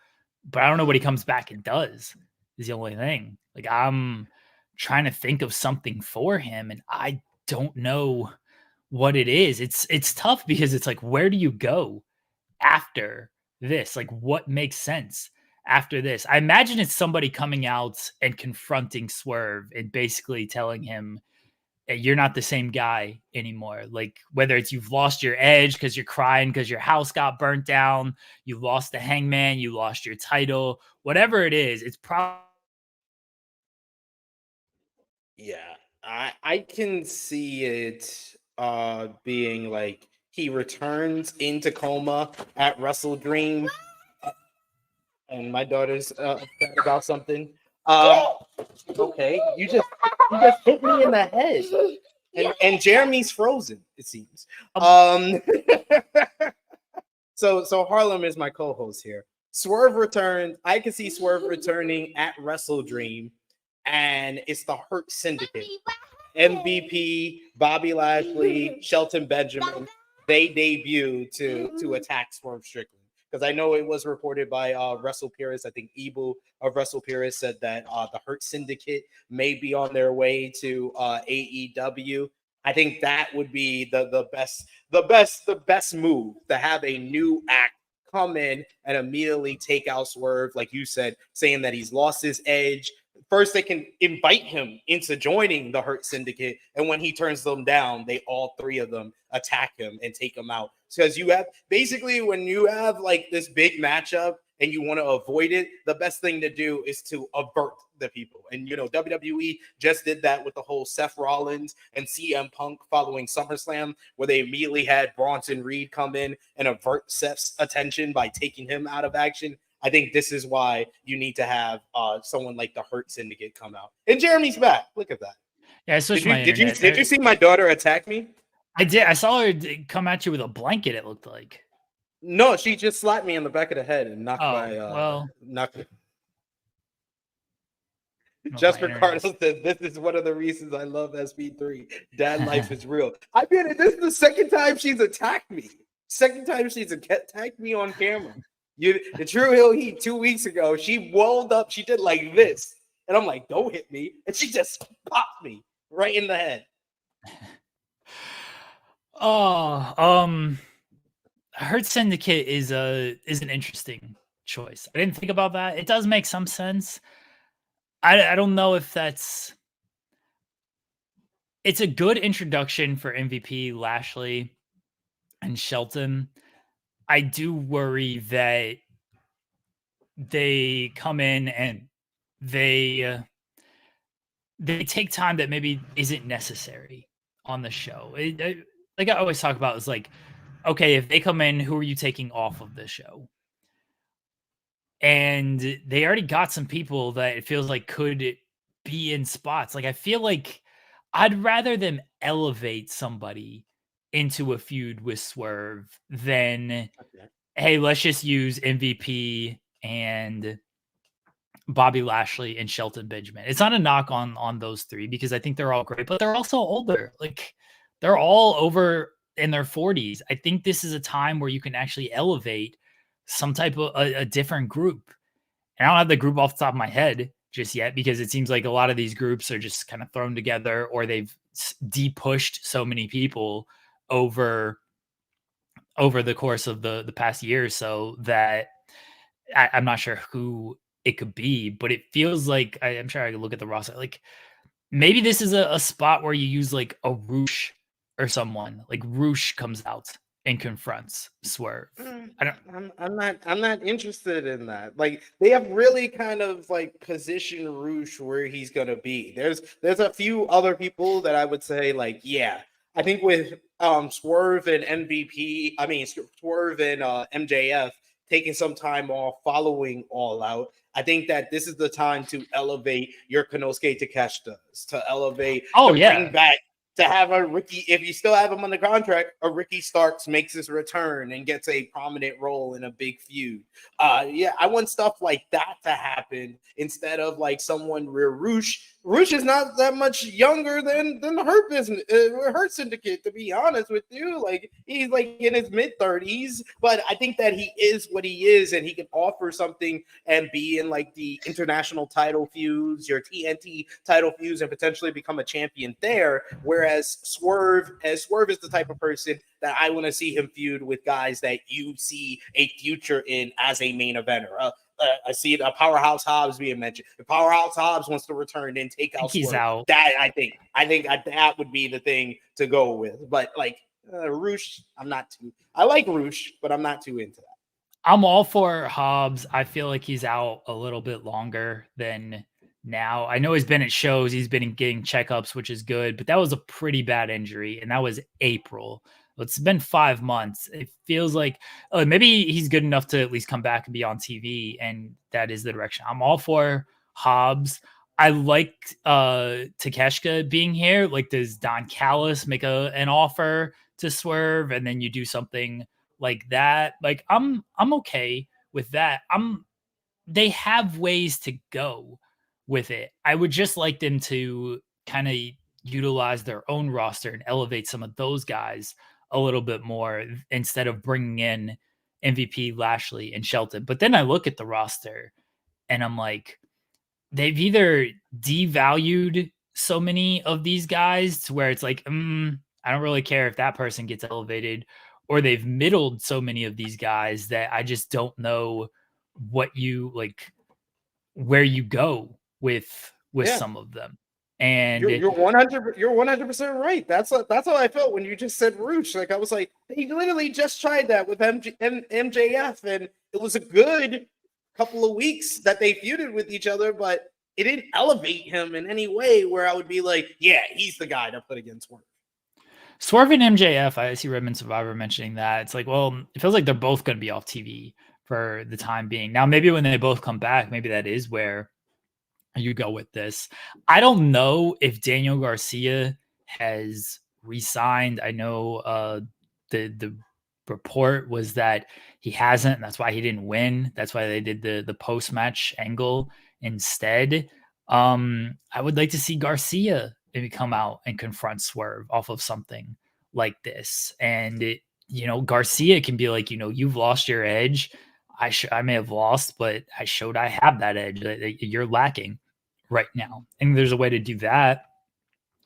but I don't know what he comes back and does is the only thing. Like, I'm trying to think of something for him, and I don't know what it is. It's tough because it's like, where do you go after this? Like, what makes sense after this? I imagine it's somebody coming out and confronting Swerve and basically telling him, hey, you're not the same guy anymore. Like, whether it's you've lost your edge because you're crying because your house got burnt down, you lost the Hangman, you lost your title, whatever it is, it's probably.
Yeah, I can see it being like he returns in Tacoma at Wrestle Dream, and my daughter's upset about something. Okay, you just hit me in the head, and Jeremy's frozen. It seems. So Harlem is my co-host here. Swerve returned. I can see Swerve returning at Wrestle Dream, and it's the Hurt Syndicate. MVP, Bobby Lashley, Shelton Benjamin, they debut to attack Swerve Strickland. Because I know it was reported by Russell Pierce. I think Ibu of Russell Pierce said that the Hurt Syndicate may be on their way to AEW. I think that would be the best move, to have a new act come in and immediately take out Swerve, like you said, saying that he's lost his edge. First, they can invite him into joining the Hurt Syndicate, and when he turns them down, they all three of them attack him and take him out. Because you have basically when you have like this big matchup and you want to avoid it, the best thing to do is to avert the people. And WWE just did that with the whole Seth Rollins and CM Punk following SummerSlam, where they immediately had Bronson Reed come in and avert Seth's attention by taking him out of action. I think this is why you need to have someone like the Hurt Syndicate come out. And Jeremy's back. Look at that.
Yeah,
Did you see my daughter attack me?
I did. I saw her come at you with a blanket, it looked like.
No, she just slapped me in the back of the head and knocked knocked me. Just Ricardo says, this is one of the reasons I love SP3. Dad life is real. I mean, this is the second time she's attacked me. Second time she's attacked me on camera. The True Hill Heat 2 weeks ago, she walled up. She did like this. And I'm like, don't hit me. And she just popped me right in the head.
Hurt Syndicate is an interesting choice. I didn't think about that. It does make some sense. I don't know if it's a good introduction for MVP, Lashley, and Shelton. I do worry that they come in and they take time that maybe isn't necessary on the show. Like I always talk about, is like, okay, if they come in, who are you taking off of the show? And they already got some people that it feels like could be in spots. Like I feel like I'd rather them elevate somebody into a feud with Swerve than, hey, let's just use MVP and Bobby Lashley and Shelton Benjamin. It's not a knock on those three because I think they're all great, but they're also older. Like they're all over in their 40s. I think this is a time where you can actually elevate some type of a different group. And I don't have the group off the top of my head just yet because it seems like a lot of these groups are just kind of thrown together, or they've de-pushed so many people over the course of the past year or so that I'm not sure who it could be, but it feels like I'm sure I could look at the roster. Like maybe this is a spot where you use like a Roosh or someone. Like Roosh comes out and confronts Swerve.
I'm not interested in that. Like they have really kind of like positioned Roosh where he's gonna be. There's a few other people that I would say like, yeah, I think with Swerve and Swerve and MJF taking some time off following All Out, I think that this is the time to elevate your Konosuke Takeshita's, to elevate, bring back, to have a Ricky, if you still have him on the contract, a Ricky Starks makes his return and gets a prominent role in a big feud. I want stuff like that to happen instead of like someone where Roosh is not that much younger than the Hurt Syndicate, to be honest with you. Like he's like in his mid-30s, but I think that he is what he is, and he can offer something and be in like the international title feuds, your TNT title feuds, and potentially become a champion there. Whereas Swerve is the type of person that I want to see him feud with guys that you see a future in as a main eventer. I see a Powerhouse Hobbs being mentioned. If Powerhouse Hobbs wants to return and take out
he's
Swerve,
out.
That I think that would be the thing to go with. But like Roosh, I like Roosh, but I'm not too into that.
I'm all for Hobbs. I feel like he's out a little bit longer than now. I know he's been at shows. He's been getting checkups, which is good, but that was a pretty bad injury, and that was April. It's been 5 months. It feels like maybe he's good enough to at least come back and be on TV, and that is the direction. I'm all for Hobbs. I like Takeshita being here. Like, does Don Callis make an offer to Swerve, and then you do something like that? Like, I'm okay with that. They have ways to go with it. I would just like them to kind of utilize their own roster and elevate some of those guys a little bit more instead of bringing in MVP, Lashley, and Shelton. But then I look at the roster and I'm like, they've either devalued so many of these guys to where it's like, I don't really care if that person gets elevated, or they've middled so many of these guys that I just don't know what you like, where you go with
Yeah.
some of them. And
You're 100% right. That's how I felt when you just said Rooch. Like I was like, they literally just tried that with MJF, and it was a good couple of weeks that they feuded with each other, but it didn't elevate him in any way where I would be like, yeah, he's the guy to put against Swerve.
Swerve and MJF, I see Redmond Survivor mentioning that. It's like, well, it feels like they're both going to be off TV for the time being. Now, maybe when they both come back, maybe that is where you go with this. I don't know if Daniel Garcia has re-signed. I know the report was that he hasn't, and that's why he didn't win. That's why they did the post-match angle instead. I would like to see Garcia maybe come out and confront Swerve off of something like this. And Garcia can be like, you've lost your edge. I may have lost, but I showed I have that edge that you're lacking right now. And there's a way to do that.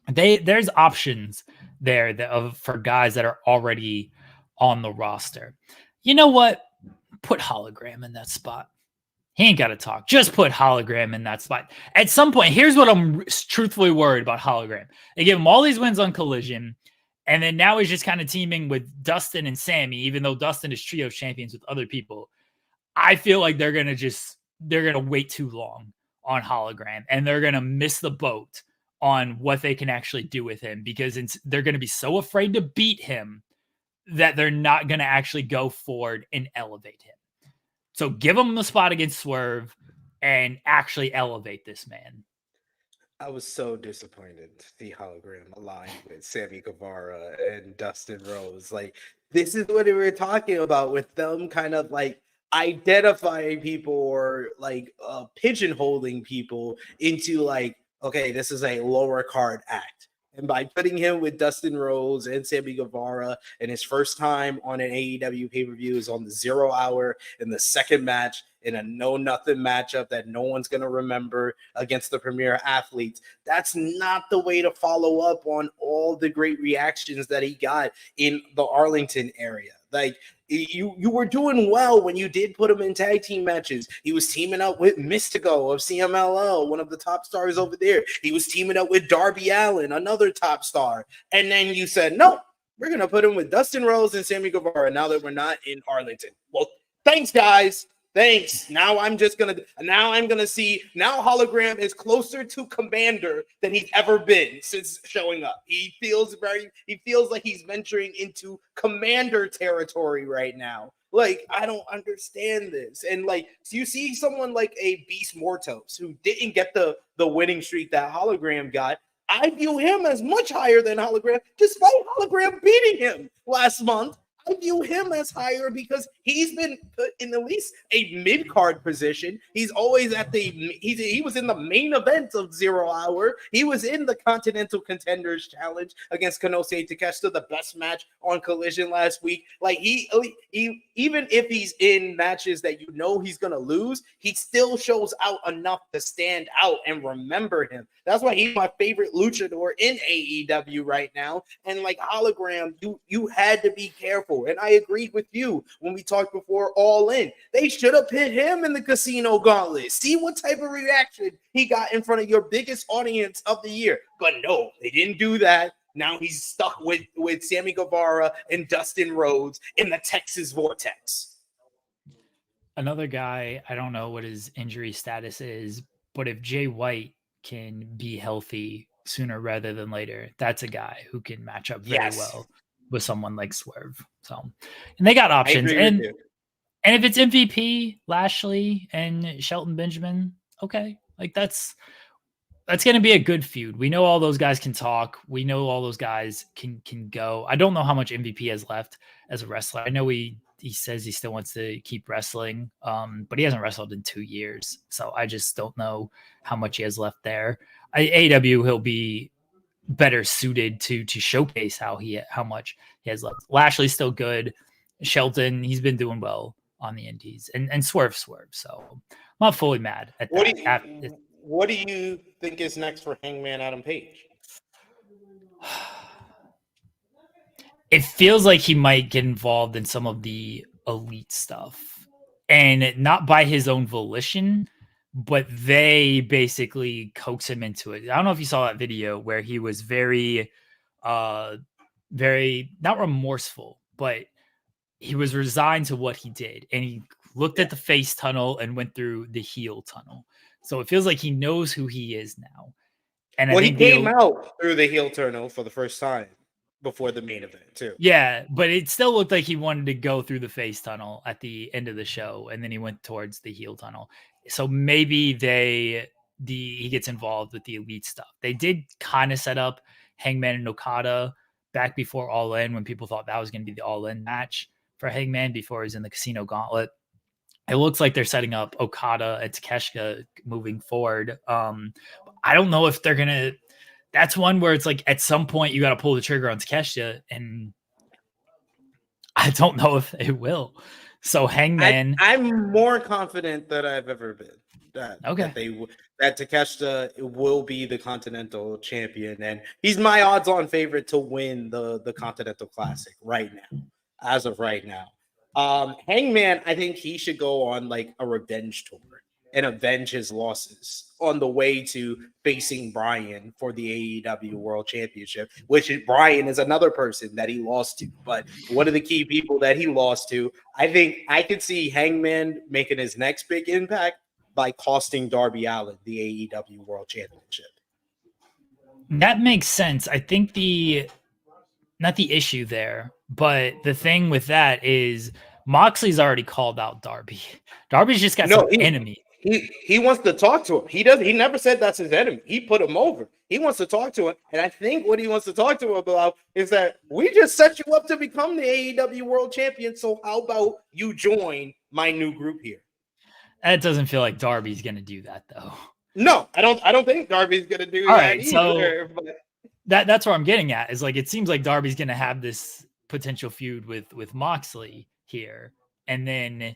There's options there for guys that are already on the roster. You know what? Put Hologram in that spot. He ain't got to talk. Just put Hologram in that spot. At some point, here's what I'm truthfully worried about Hologram. They give him all these wins on Collision, and then now he's just kind of teaming with Dustin and Sammy, even though Dustin is trio champions with other people. I feel like they're going to wait too long on Hologram, and they're going to miss the boat on what they can actually do with him, because they're going to be so afraid to beat him that they're not going to actually go forward and elevate him. So give him the spot against Swerve and actually elevate this man.
I was so disappointed to see Hologram aligned with Sammy Guevara and Dustin Rose. Like, this is what we were talking about with them kind of like identifying people or like pigeonholing people into like, okay, this is a lower card act. And by putting him with Dustin Rose and Sammy Guevara, and his first time on an AEW pay-per-view is on the 0 hour in the second match in a no-nothing matchup that no one's going to remember against the premier athletes. That's not the way to follow up on all the great reactions that he got in the Arlington area. Like, you were doing well when you did put him in tag team matches. He was teaming up with Mystico of CMLL, one of the top stars over there. He was teaming up with Darby Allin, another top star. And then you said, no, we're going to put him with Dustin Rose and Sammy Guevara now that we're not in Arlington. Well, thanks, guys. Thanks. Now I'm gonna see. Now Hologram is closer to Commander than he's ever been since showing up. He feels like he's venturing into Commander territory right now. Like, I don't understand this. And like, so you see someone like a Beast Mortos who didn't get the winning streak that Hologram got. I view him as much higher than Hologram, despite Hologram beating him last month. I view him as higher because he's been put in at least a mid-card position. He's always at he was in the main event of 0 hour. He was in the Continental Contenders Challenge against Konosuke Takeshita, the best match on Collision last week. Like, he even if he's in matches that he's going to lose, he still shows out enough to stand out and remember him. That's why he's my favorite luchador in AEW right now. And like Hologram, you had to be careful. And I agreed with you when we talked before All In. They should have put him in the Casino Gauntlet. See what type of reaction he got in front of your biggest audience of the year. But no, they didn't do that. Now he's stuck with Sammy Guevara and Dustin Rhodes in the Texas Vortex.
Another guy, I don't know what his injury status is, but if Jay White can be healthy sooner rather than later, that's a guy who can match up very well with someone like Swerve. So, and they got options. And if it's MVP, Lashley and Shelton Benjamin, okay. Like, that's going to be a good feud. We know all those guys can talk. We know all those guys can go. I don't know how much MVP has left as a wrestler. I know he says he still wants to keep wrestling, but he hasn't wrestled in 2 years. So I just don't know how much he has left there. AEW, he'll be better suited to showcase how much he has left. Lashley's still good. Shelton, he's been doing well on the indies, and Swerve. So I'm not fully mad at that.
What do you think is next for Hangman Adam Page?
it feels like he might get involved in some of the elite stuff, and not by his own volition, but they basically coax him into it. I don't know if you saw that video where he was very very not remorseful, but he was resigned to what he did, and he looked at the face tunnel and went through the heel tunnel. So it feels like he knows who he is now. And
Well,
I
he
think
came out through the heel tunnel for the first time before the main event too.
yeah, but it still looked like he wanted to go through the face tunnel at the end of the show, and then he went towards the heel tunnel. So maybe he gets involved with the elite stuff. They did kind of set up Hangman and Okada back before All In, when people thought that was going to be the All In match for Hangman before he's in the Casino Gauntlet. It looks like they're setting up Okada and Takeshita moving forward. I don't know if they're gonna. That's one where it's like at some point you got to pull the trigger on Takeshita, and I don't know if they will. So Hangman,
I'm more confident than I've ever been that
okay,
that Takeshita will be the Continental Champion, and he's my odds-on favorite to win the Continental Classic right now, as of right now. Hangman, I think he should go on like a revenge tour and avenge his losses on the way to facing Bryan for the AEW World Championship, which Bryan is another person that he lost to, but one of the key people that he lost to. I think I could see Hangman making his next big impact by costing Darby Allin the AEW World Championship.
that makes sense. I think not the issue there, but the thing with that is Moxley's already called out Darby. Darby's just got some enemy.
He wants to talk to him. He never said that's his enemy. He put him over. He wants to talk to him. And I think what he wants to talk to him about is that we just set you up to become the AEW World Champion. So how about you join my new group here?
That doesn't feel like Darby's going to do that, though.
No, I don't think Darby's going to do that either.
So that's where I'm getting at, is like, it seems like Darby's going to have this potential feud with Moxley here. And then,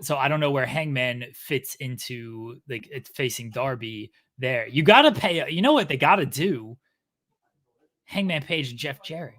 so I don't know where Hangman fits into like it's facing Darby there. You got to pay, you know what they got to do? Hangman Page and Jeff Jarrett.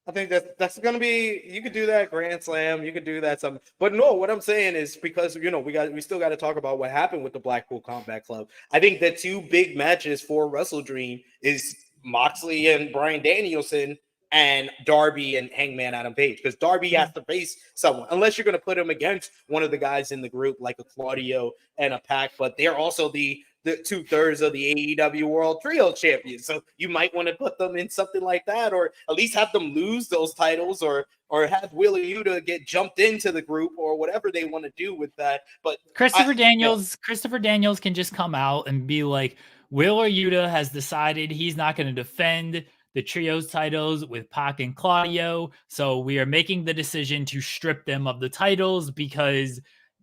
I think that's gonna be, you could do that Grand Slam, you could do that some, but no, what I'm saying is, because we still got to talk about what happened with the Blackpool Combat Club. I think the two big matches for Wrestle Dream is Moxley and Bryan Danielson and Darby and Hangman Adam Page, because Darby has to face someone, unless you're going to put him against one of the guys in the group like a Claudio and a Pac, but they're also the 2/3 of the AEW World Trio Champions. So you might want to put them in something like that, or at least have them lose those titles, or have Wheeler Yuta get jumped into the group, or whatever they want to do with that. But
Christopher Daniels can just come out and be like, Wheeler Yuta has decided he's not going to defend the trios titles with Pac and Claudio. So we are making the decision to strip them of the titles because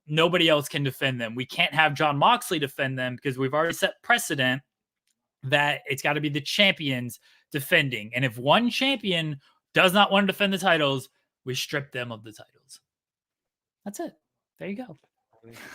nobody else can defend them. We can't have John Moxley defend them because we've already set precedent that it's got to be the champions defending. And if one champion does not want to defend the titles, we strip them of the titles. That's it. There you go.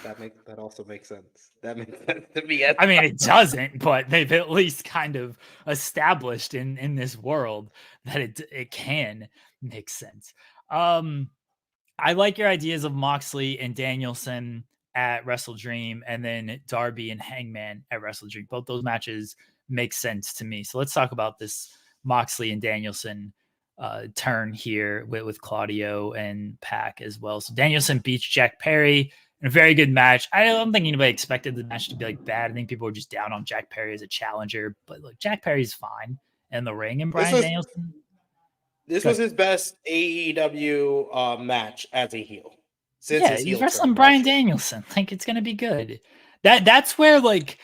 That also makes sense. That makes sense to me.
I mean, it doesn't, but they've at least kind of established in this world that it can make sense. I like your ideas of Moxley and Danielson at Wrestle Dream, and then Darby and Hangman at Wrestle Dream. Both those matches make sense to me. So let's talk about this Moxley and Danielson turn here with Claudio and Pac as well. So Danielson beats Jack Perry in a very good match. I don't think anybody expected the match to be like bad. I think people were just down on Jack Perry as a challenger, but look, Jack Perry's fine in the ring, and Bryan Danielson.
This was his best AEW match as a heel.
He's wrestling Bryan Danielson. Like, it's gonna be good. That's where, like,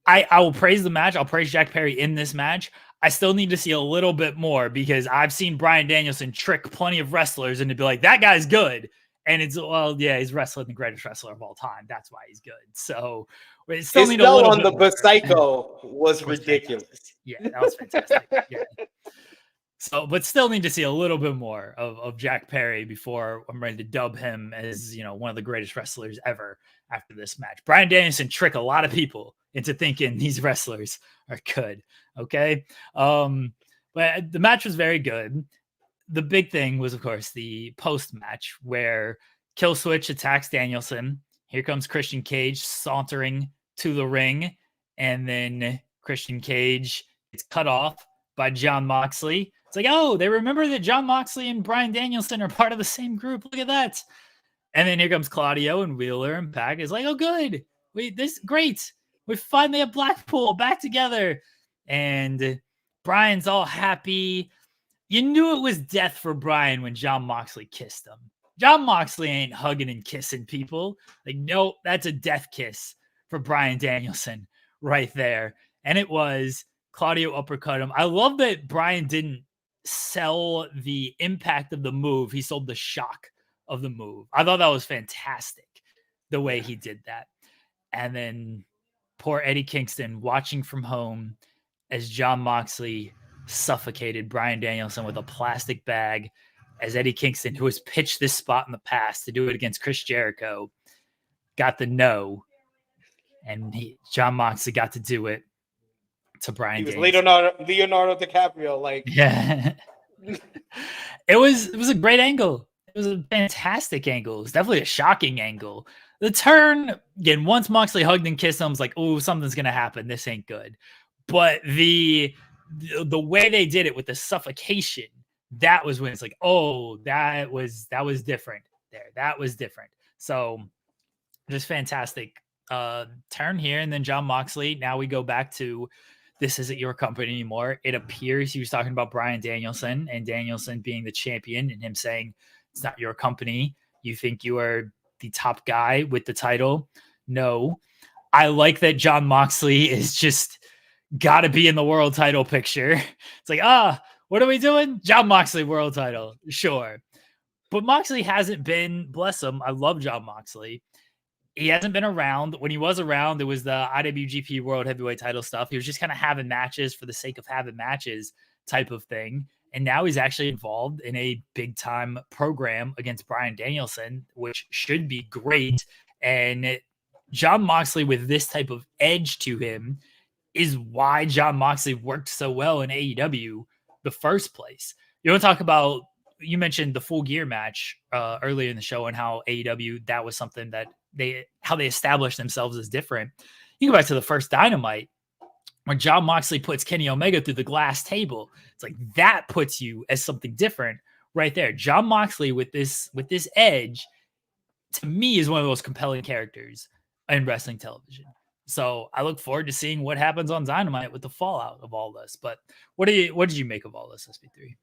I will praise the match. I'll praise Jack Perry in this match. I still need to see a little bit more, because I've seen Bryan Danielson trick plenty of wrestlers and to be like, that guy's good. And it's, well, yeah, he's wrestling the greatest wrestler of all time. That's why he's good. So we still need a little
bit on the Psycho was ridiculous.
Yeah, that was fantastic. Yeah. So, but still need to see a little bit more of Jack Perry before I'm ready to dub him as, one of the greatest wrestlers ever after this match. Bryan Danielson tricked a lot of people into thinking these wrestlers are good. Okay. But the match was very good. the big thing was, of course, the post match where Killswitch attacks Danielson. Here comes Christian Cage sauntering to the ring, and then Christian Cage gets cut off by Jon Moxley. It's like, oh, they remember that Jon Moxley and Bryan Danielson are part of the same group. Look at that. And then here comes Claudio and Wheeler, and Pac is like, oh, good. This great. We finally have Blackpool back together. And Bryan's all happy. You knew it was death for Bryan when Jon Moxley kissed him. Jon Moxley ain't hugging and kissing people. Like, no, that's a death kiss for Bryan Danielson right there. And it was. Claudio uppercut him. I love that Bryan didn't sell the impact of the move. He sold the shock of the move. I thought that was fantastic, the way he did that. And then poor Eddie Kingston watching from home as Jon Moxley suffocated Bryan Danielson with a plastic bag, as Eddie Kingston, who has pitched this spot in the past to do it against Chris Jericho, got the no. And Jon Moxley got to do it to Bryan
He was
Danielson.
Leonardo DiCaprio, like,
yeah. It was a great angle. It was a fantastic angle. It was definitely a shocking angle. The turn, again, once Moxley hugged and kissed him, I was like, oh, something's gonna happen. This ain't good. But the way they did it with the suffocation, that was when it's like, oh, that was different there. That was different. So just fantastic turn here. And then Jon Moxley, now we go back to, this isn't your company anymore. It appears he was talking about Bryan Danielson and Danielson being the champion and him saying, it's not your company. You think you are the top guy with the title? No. I like that Jon Moxley is just got to be in the world title picture. It's like, what are we doing? Jon Moxley world title. Sure. But Moxley hasn't been, bless him, I love Jon Moxley. He hasn't been around. When he was around, it was the IWGP World Heavyweight title stuff. He was just kind of having matches for the sake of having matches type of thing. And now he's actually involved in a big time program against Bryan Danielson, which should be great. And Jon Moxley with this type of edge to him is why Jon Moxley worked so well in AEW the first place. You want to talk about, you mentioned the Full Gear match earlier in the show and how AEW, that was something that how they established themselves as different. You go back to the first Dynamite when Jon Moxley puts Kenny Omega through the glass table. It's like that puts you as something different right there. Jon Moxley with this edge, to me, is one of the most compelling characters in wrestling television. So I look forward to seeing what happens on Dynamite with the fallout of all this. But what did you make of all this, SP3?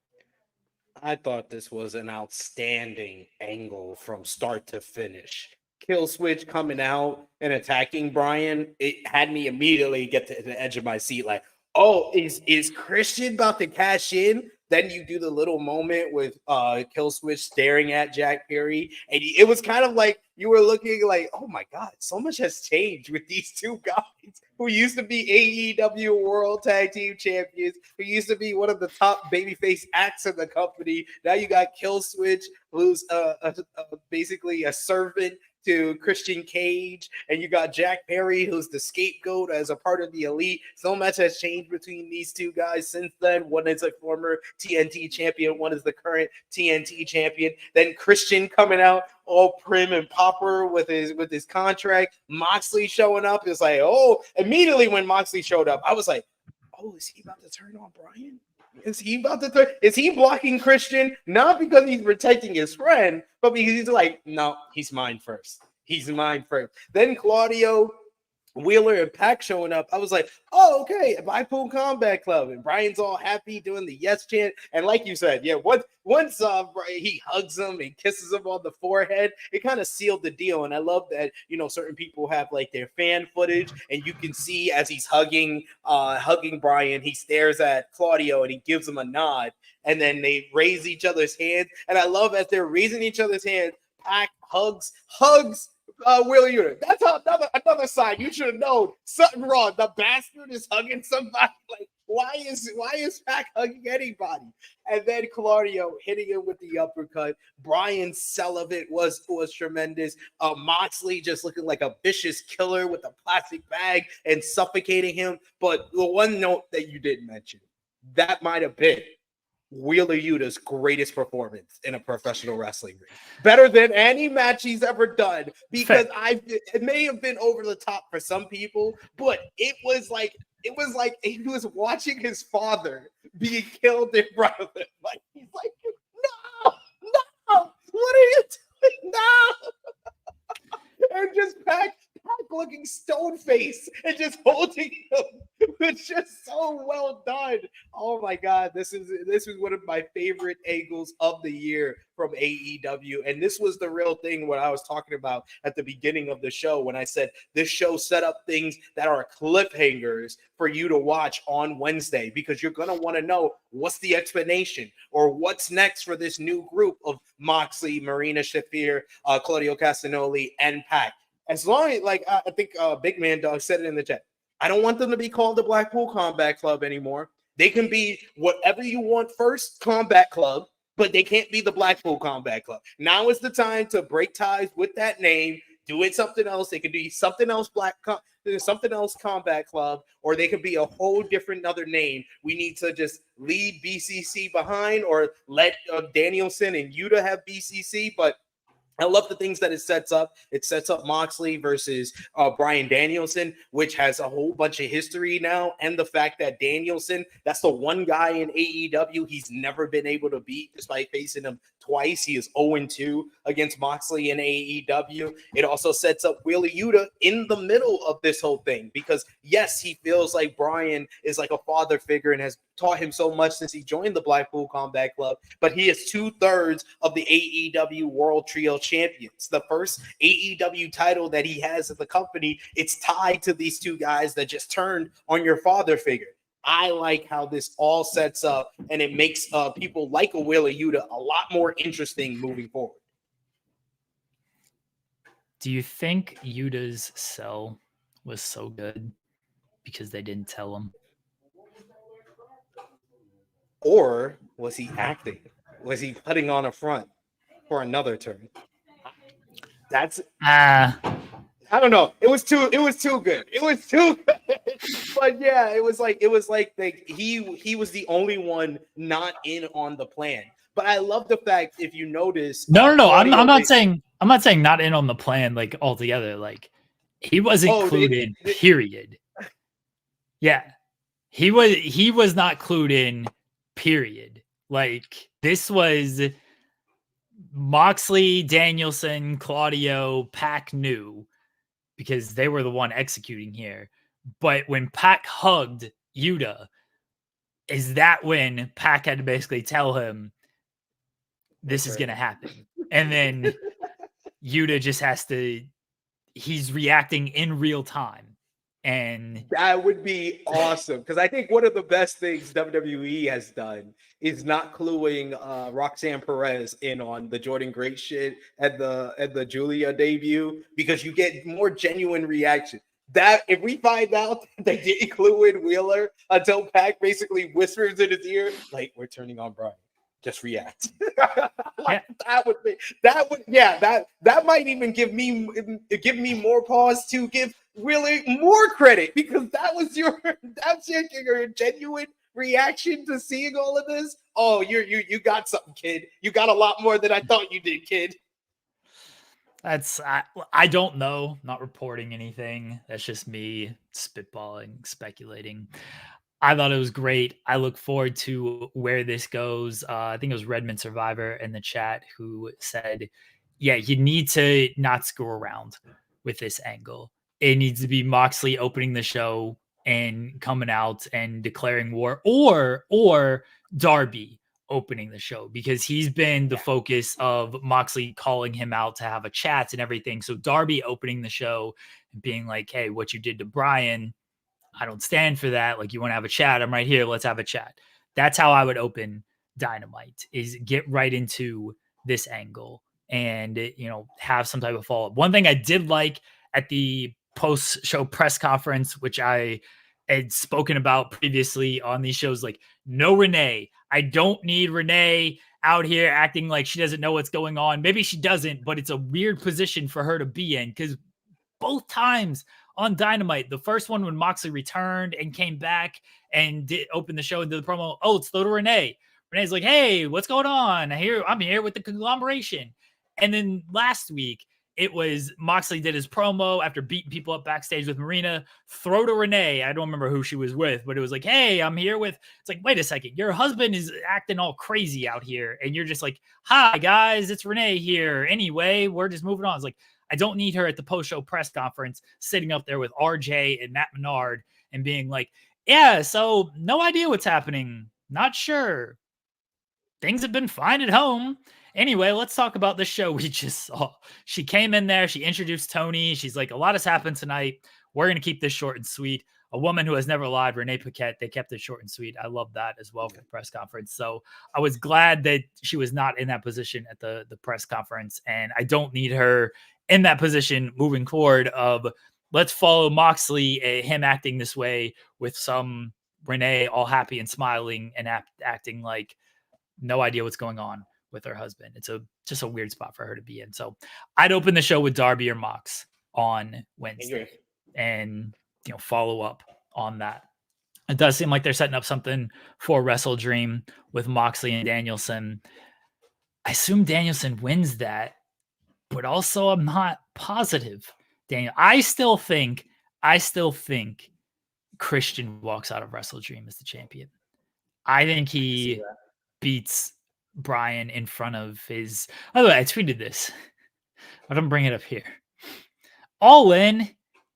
I thought this was an outstanding angle from start to finish. Killswitch coming out and attacking Bryan, it had me immediately get to the edge of my seat, like, oh, is Christian about to cash in? Then you do the little moment with Killswitch staring at Jack Perry, and it was kind of like you were looking like, oh my God, so much has changed with these two guys who used to be AEW World Tag Team Champions, who used to be one of the top babyface acts in the company. Now you got Killswitch, who's basically a servant to Christian Cage, and you got Jack Perry, who's the scapegoat as a part of the Elite. So much has changed between these two guys since then. One is a former TNT champion, one is the current TNT champion. Then Christian coming out all prim and proper with his contract. Moxley showing up is like, oh, immediately when Moxley showed up, I was like, oh, is he about to turn on Bryan? Is he about to turn? Is he blocking Christian? Not because he's protecting his friend, but because he's like, no, he's mine first. He's mine first. Then Claudio, Wheeler, and Pac showing up. I was like, oh, okay, Blackpool Combat Club. And Bryan's all happy doing the yes chant. And like you said, yeah, once he hugs him and kisses him on the forehead, it kind of sealed the deal. And I love that, certain people have like their fan footage, and you can see as he's hugging Bryan, he stares at Claudio and he gives him a nod. And then they raise each other's hands. And I love as they're raising each other's hands, Pac hugs Wheeler Unit. That's another sign. You should have known something wrong. The bastard is hugging somebody. Like, why is Pac hugging anybody? And then Claudio hitting him with the uppercut. Bryan's sell of it was tremendous. Moxley just looking like a vicious killer with a plastic bag and suffocating him. But the one note that you didn't mention, that might have been Wheeler Yuta's greatest performance in a professional wrestling ring. Better than any match he's ever done, because it may have been over the top for some people, but it was like he was watching his father being killed in front of him. Like, he's like, no, what are you doing? No. And just Pac looking stone face and just holding him. It's just so well done. Oh my God, this is one of my favorite angles of the year from AEW. And this was the real thing what I was talking about at the beginning of the show when I said this show set up things that are cliffhangers for you to watch on Wednesday, because you're going to want to know what's the explanation or what's next for this new group of Moxley, Marina Shafir, Claudio Castagnoli, and Pac. As long as, like, I think Big Man Dog said it in the chat, I don't want them to be called the Blackpool Combat Club anymore. They can be whatever you want first, Combat Club, but they can't be the Blackpool Combat Club. Now is the time to break ties with that name, do it something else. They could do something else, something else Combat Club, or they could be a whole different other name. We need to just leave BCC behind, or let Danielson and Yuta have BCC, but I love the things that it sets up. It sets up Moxley versus Bryan Danielson, which has a whole bunch of history now. And the fact that Danielson, that's the one guy in AEW he's never been able to beat despite facing him twice. He is 0-2 against Moxley in AEW. It also sets up Wheeler Yuta in the middle of this whole thing, because yes, he feels like Bryan is like a father figure and has taught him so much since he joined the Blackpool Combat Club, but he is 2/3 of the AEW World Trio Champions. The first AEW title that he has at the company, it's tied to these two guys that just turned on your father figure. I like how this all sets up, and it makes people like a Wheeler Yuta a lot more interesting moving forward.
Do you think Yuta's sell was so good because they didn't tell him?
Or was he acting? Was he putting on a front for another turn? That's I don't know. It was too good. It was too good. But yeah, it was like he was the only one not in on the plan. But I love the fact, if you notice,
no. I'm not saying not in on the plan like altogether. Like, he wasn't clued in. Period. Yeah, he was not clued in. Period. Like, this was Moxley, Danielson, Claudio, Pac knew, because they were the one executing here. But when Pac hugged Yuta, is that when Pac had to basically tell him this is going to happen? And then Yuta just he's reacting in real time. And
that would be awesome, because I think one of the best things WWE has done is not cluing Roxanne Perez in on the Jordan Great shit at the Julia debut, because you get more genuine reaction. That if we find out they didn't clue in Wheeler until Pac basically whispers in his ear, like, we're turning on Bryan, just react. That might even give me more pause to give Wheeler more credit, because that's your genuine reaction to seeing all of this. Oh, you got something, kid. You got a lot more than I thought you did, kid.
I don't know, not reporting anything. That's just me spitballing, speculating. I thought it was great. I look forward to where this goes. I think it was Redmond Survivor in the chat who said, yeah, you need to not screw around with this angle. It needs to be Moxley opening the show and coming out and declaring war, or Darby opening the show, because he's been the focus of Moxley calling him out to have a chat and everything. So Darby opening the show and being like, hey, what you did to Bryan, I don't stand for that. Like, you want to have a chat? I'm right here. Let's have a chat. That's how I would open Dynamite, is get right into this angle and, have some type of follow-up. One thing I did like at the post-show press conference, which I had spoken about previously on these shows, like, no Renee. I don't need Renee out here acting like she doesn't know what's going on. Maybe she doesn't, but it's a weird position for her to be in, because both times on Dynamite, the first one when Moxley returned and came back and did open the show and did the promo, oh, it's Little Renee. Renee's like, hey, what's going on? I'm here with the conglomeration. And then last week, it was Moxley did his promo after beating people up backstage with Marina, throw to Renee. I don't remember who she was with, but it was like, hey, I'm here with, it's like, wait a second. Your husband is acting all crazy out here. And you're just like, hi guys, it's Renee here. Anyway, we're just moving on. It's like, I don't need her at the post-show press conference sitting up there with RJ and Matt Menard and being like, yeah, so no idea what's happening. Not sure. Things have been fine at home. Anyway, let's talk about the show we just saw. She came in there. She introduced Tony. She's like, a lot has happened tonight. We're going to keep this short and sweet. A woman who has never lied, Renee Paquette, they kept it short and sweet. I love that as well for the press conference. So I was glad that she was not in that position at the press conference. And I don't need her in that position moving forward of let's follow Moxley, him acting this way with some Renee all happy and smiling and acting like no idea what's going on with her husband. It's just a weird spot for her to be in. So I'd open the show with Darby or Mox on Wednesday and follow up on that. It does seem like they're setting up something for Wrestle Dream with Moxley and Danielson. I assume Danielson wins that, but also I'm not positive. I still think Christian walks out of Wrestle Dream as the champion. I think he beats Brian in front of his. By the way, I tweeted this. I don't bring it up here. All In,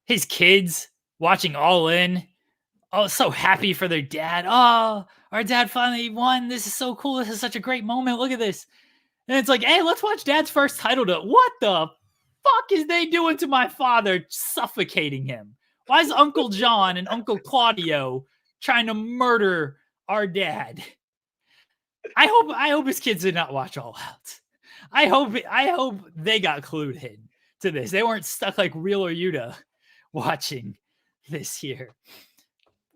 his kids watching All In. Oh, so happy for their dad. Oh, our dad finally won. This is so cool. This is such a great moment. Look at this. And it's like, hey, let's watch Dad's first title. What the fuck is they doing to my father, suffocating him? Why is Uncle John and Uncle Claudio trying to murder our dad? I hope his kids did not watch All Out. I hope they got clued in to this. They weren't stuck like Real or Yuta watching this here.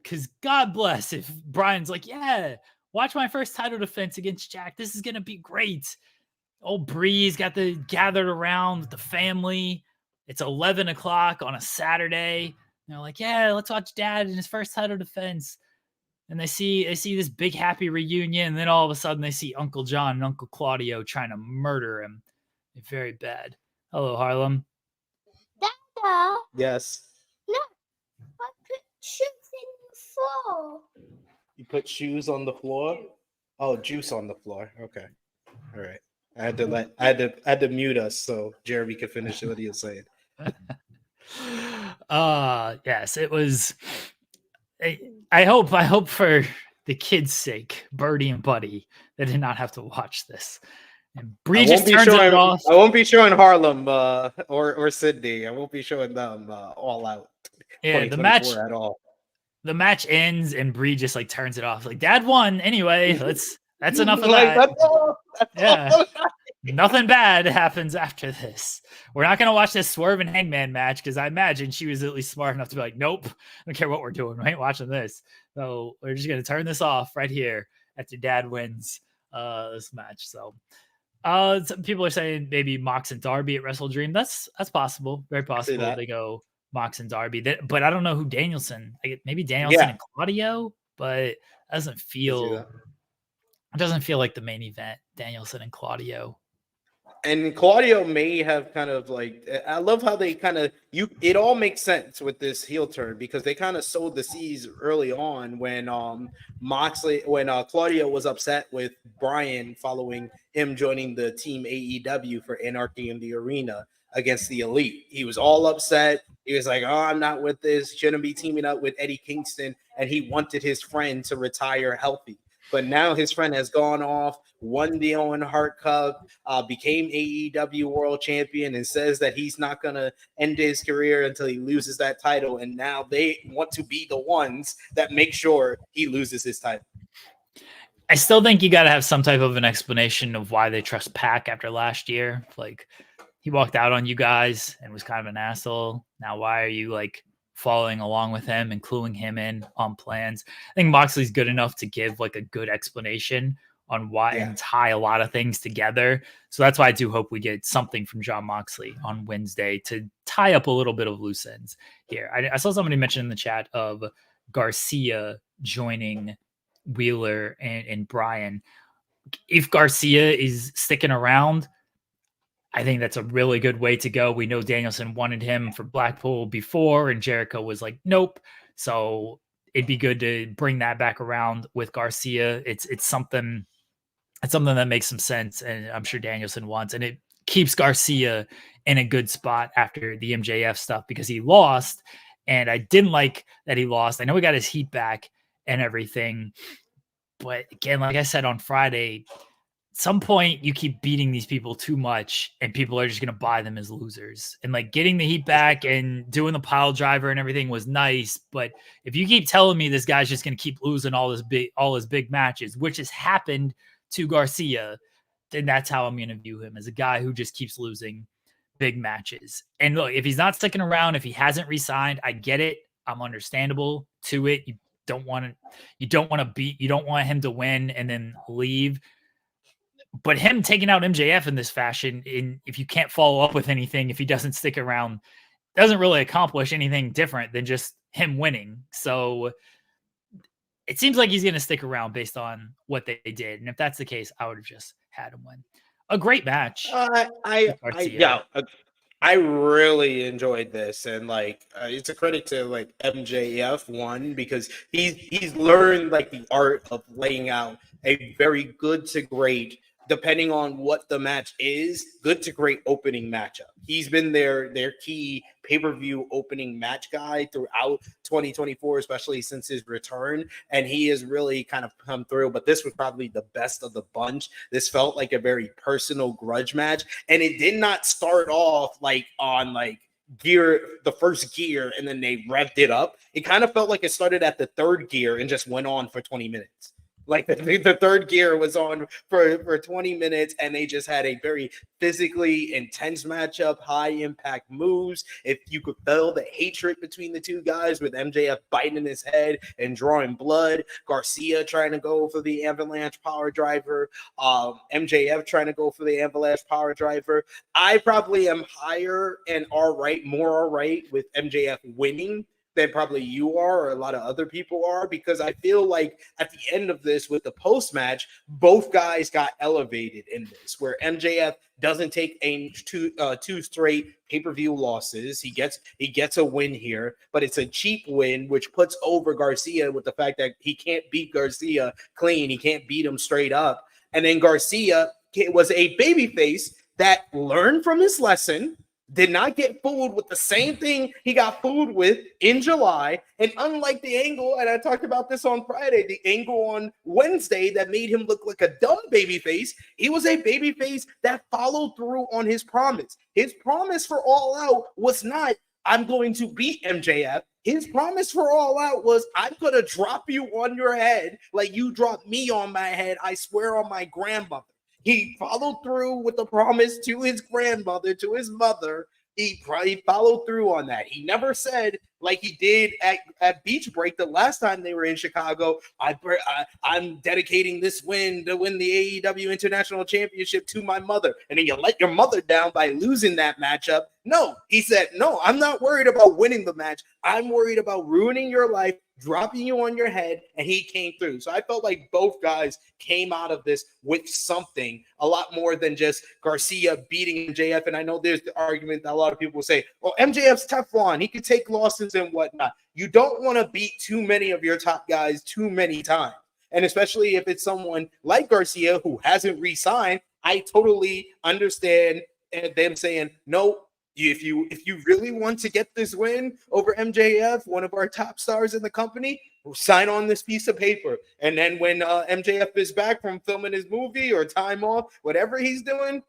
Because God bless if Brian's like, yeah, watch my first title defense against Jack. This is going to be great. Old Bree's got the gathered around with the family. It's 11 o'clock on a Saturday. And they're like, yeah, let's watch Dad in his first title defense. And they see this big happy reunion, and then all of a sudden they see Uncle John and Uncle Claudio trying to murder him. Very bad. Hello, Harlem.
Dada.
Yes.
No, I put shoes in the floor.
You put shoes on the floor? Oh, juice on the floor. Okay. All right. I had to mute us so Jeremy could finish what he was saying.
Yes, it was. I hope for the kids' sake, Birdie and Buddy, they did not have to watch this. And Bree just turns it off.
I won't be showing Harlem or Sydney. I won't be showing them All Out.
Yeah, the match at all. The match ends and Bree just like turns it off. Like, Dad won anyway. That's enough of that. That's all. Nothing bad happens after this. We're not going to watch this Swerve and Hangman match because I imagine she was at least smart enough to be like, nope, I don't care what we're doing. We ain't watching this. So we're just going to turn this off right here after Dad wins this match. So some people are saying maybe Mox and Darby at Wrestle Dream. That's possible. Very possible. They go Mox and Darby. But I don't know who Danielson. Maybe Danielson and Claudio, but it doesn't feel like the main event, Danielson and Claudio.
And Claudio may have kind of like, I love how they kind of, it all makes sense with this heel turn because they kind of sowed the seeds early on when Claudio was upset with Brian following him joining the team AEW for Anarchy in the Arena against the Elite. He was all upset. He was like, oh, I'm not with this. Shouldn't be teaming up with Eddie Kingston. And he wanted his friend to retire healthy. But now his friend has gone off, won the Owen Hart Cup, became AEW World Champion, and says that he's not going to end his career until he loses that title. And now they want to be the ones that make sure he loses his title.
I still think you got to have some type of an explanation of why they trust Pac after last year. Like, he walked out on you guys and was kind of an asshole. Now, why are you like following along with him and cluing him in on plans? I think Moxley's good enough to give like a good explanation on why and tie a lot of things together. So that's why I do hope we get something from Jon Moxley on Wednesday to tie up a little bit of loose ends here. I saw somebody mention in the chat of Garcia joining Wheeler and Brian. if Garcia is sticking around, I think that's a really good way to go. We know Danielson wanted him for Blackpool before, and Jericho was like, nope. So it'd be good to bring that back around with Garcia. It's something that makes some sense, and I'm sure Danielson wants, and it keeps Garcia in a good spot after the MJF stuff because he lost, and I didn't like that he lost. I know he got his heat back and everything, but again, like I said on Friday, some point you keep beating these people too much and people are just going to buy them as losers. And like getting the heat back and doing the pile driver and everything was nice, but if you keep telling me this guy's just going to keep losing all his big matches, which has happened to Garcia, then that's how I'm going to view him, as a guy who just keeps losing big matches. And look, if he's not sticking around, if he hasn't re-signed, I get it. I'm understandable to it. You don't want him to win and then leave. But him taking out MJF in this fashion, if you can't follow up with anything, if he doesn't stick around, doesn't really accomplish anything different than just him winning. So it seems like he's going to stick around based on what they did. And if that's the case, I would have just had him win. A great match.
I really enjoyed this, and like it's a credit to like MJF one, because he's learned like the art of laying out a very good to great, depending on what the match is, good to great opening matchup. He's been their key pay-per-view opening match guy throughout 2024, especially since his return, and he has really kind of come through. But this was probably the best of the bunch. This felt like a very personal grudge match, and it did not start off like on like the first gear and then they revved it up. It kind of felt like it started at the third gear and just went on for 20 minutes. Like the third gear was on for 20 minutes, and they just had a very physically intense matchup, high impact moves. If you could feel the hatred between the two guys, with MJF biting his head and drawing blood, Garcia trying to go for the avalanche power driver, MJF trying to go for the avalanche power driver. I probably am higher and more all right with MJF winning than probably you are or a lot of other people are, because I feel like at the end of this, with the post-match, both guys got elevated in this, where MJF doesn't take two straight pay-per-view losses. He gets a win here, but it's a cheap win, which puts over Garcia with the fact that he can't beat Garcia clean. He can't beat him straight up. And then Garcia was a babyface that learned from his lesson, did not get fooled with the same thing he got fooled with in July. And unlike the angle, and I talked about this on Friday, the angle on Wednesday that made him look like a dumb babyface, he was a babyface that followed through on his promise. His promise for All Out was not, I'm going to beat MJF. His promise for All Out was, I'm going to drop you on your head like you dropped me on my head. I swear on my grandmother. He followed through with the promise to his grandmother, to his mother. He followed through on that. He never said, like he did at Beach Break the last time they were in Chicago, I'm dedicating this win to win the AEW International Championship to my mother. And then you let your mother down by losing that matchup. No, he said, no, I'm not worried about winning the match. I'm worried about ruining your life, dropping you on your head, and he came through. So I felt like both guys came out of this with something, a lot more than just Garcia beating MJF. And I know there's the argument that a lot of people say, well, MJF's Teflon. He could take losses and whatnot. You don't want to beat too many of your top guys too many times. And especially if it's someone like Garcia who hasn't re-signed, I totally understand them saying, no, if you really want to get this win over MJF, one of our top stars in the company, sign on this piece of paper. And then when MJF is back from filming his movie or time off, whatever he's doing,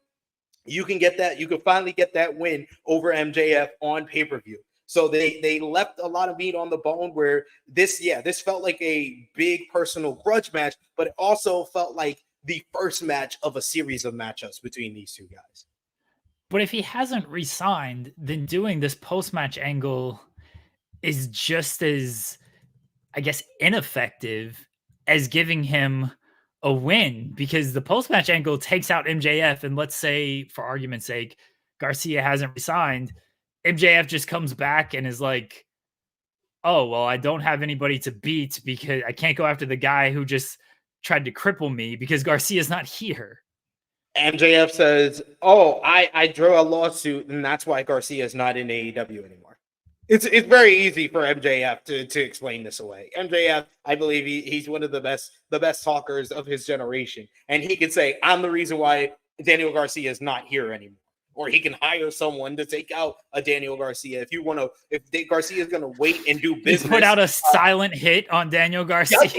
you can get that. You can finally get that win over MJF on pay-per-view. So they left a lot of meat on the bone, where this felt like a big personal grudge match, but it also felt like the first match of a series of matchups between these two guys.
But if he hasn't re-signed, then doing this post-match angle is just as, I guess, ineffective as giving him a win, because the post-match angle takes out MJF. And let's say, for argument's sake, Garcia hasn't re-signed. MJF just comes back and is like, oh, well, I don't have anybody to beat because I can't go after the guy who just tried to cripple me because Garcia's not here.
MJF says, "Oh, I drew a lawsuit, and that's why Garcia is not in AEW anymore." It's very easy for MJF to explain this away. MJF, I believe he's one of the best talkers of his generation, and he can say, "I'm the reason why Daniel Garcia is not here anymore." Or he can hire someone to take out a Daniel Garcia. If Garcia is going to wait and do business,
he put out a silent hit on Daniel Garcia.
He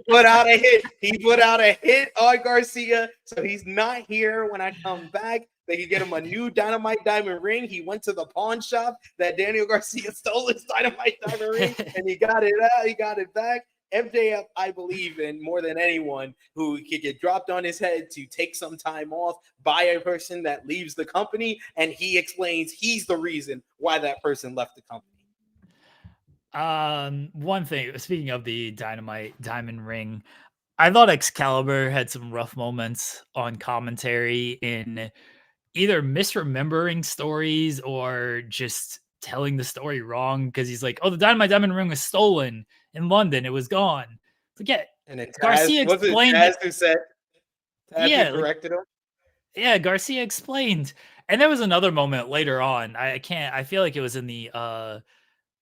put out a hit. He put out a hit on Garcia, so he's not here when I come back. They can get him a new Dynamite diamond ring. He went to the pawn shop that Daniel Garcia stole his Dynamite diamond ring, and he got it out. He got it back. MJF, I believe in more than anyone who could get dropped on his head to take some time off by a person that leaves the company, and he explains he's the reason why that person left the company.
One thing, speaking of the Dynamite diamond ring, I thought Excalibur had some rough moments on commentary in either misremembering stories or just telling the story wrong, because he's like, "Oh, the Dynamite diamond ring was stolen in London. It was gone." Forget.
And
Garcia explained.
Taz who said,
yeah,
corrected him.
Yeah, Garcia explained. And there was another moment later on. I feel like it was in the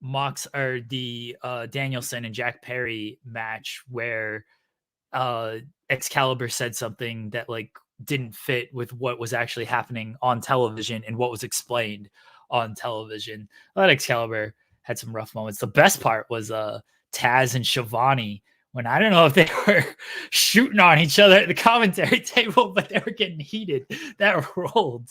Mox or the Danielson and Jack Perry match where Excalibur said something that like didn't fit with what was actually happening on television and what was explained on television. I thought Excalibur had some rough moments. The best part was Taz and Shivani, when I don't know if they were shooting on each other at the commentary table, but they were getting heated. That rolled.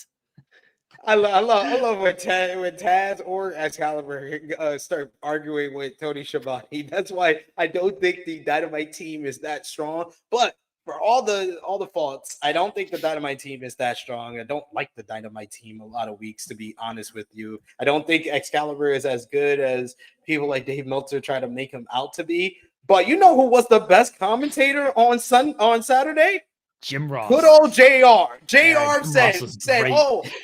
I love when Taz or Excalibur start arguing with Tony Schiavone. That's why I don't think the Dynamite team is that strong. But for all the faults, I don't think the Dynamite team is that strong. I don't like the Dynamite team a lot of weeks, to be honest with you. I don't think Excalibur is as good as people like Dave Meltzer try to make him out to be. But you know who was the best commentator on Saturday?
Jim Ross.
Good old JR. JR said,
great.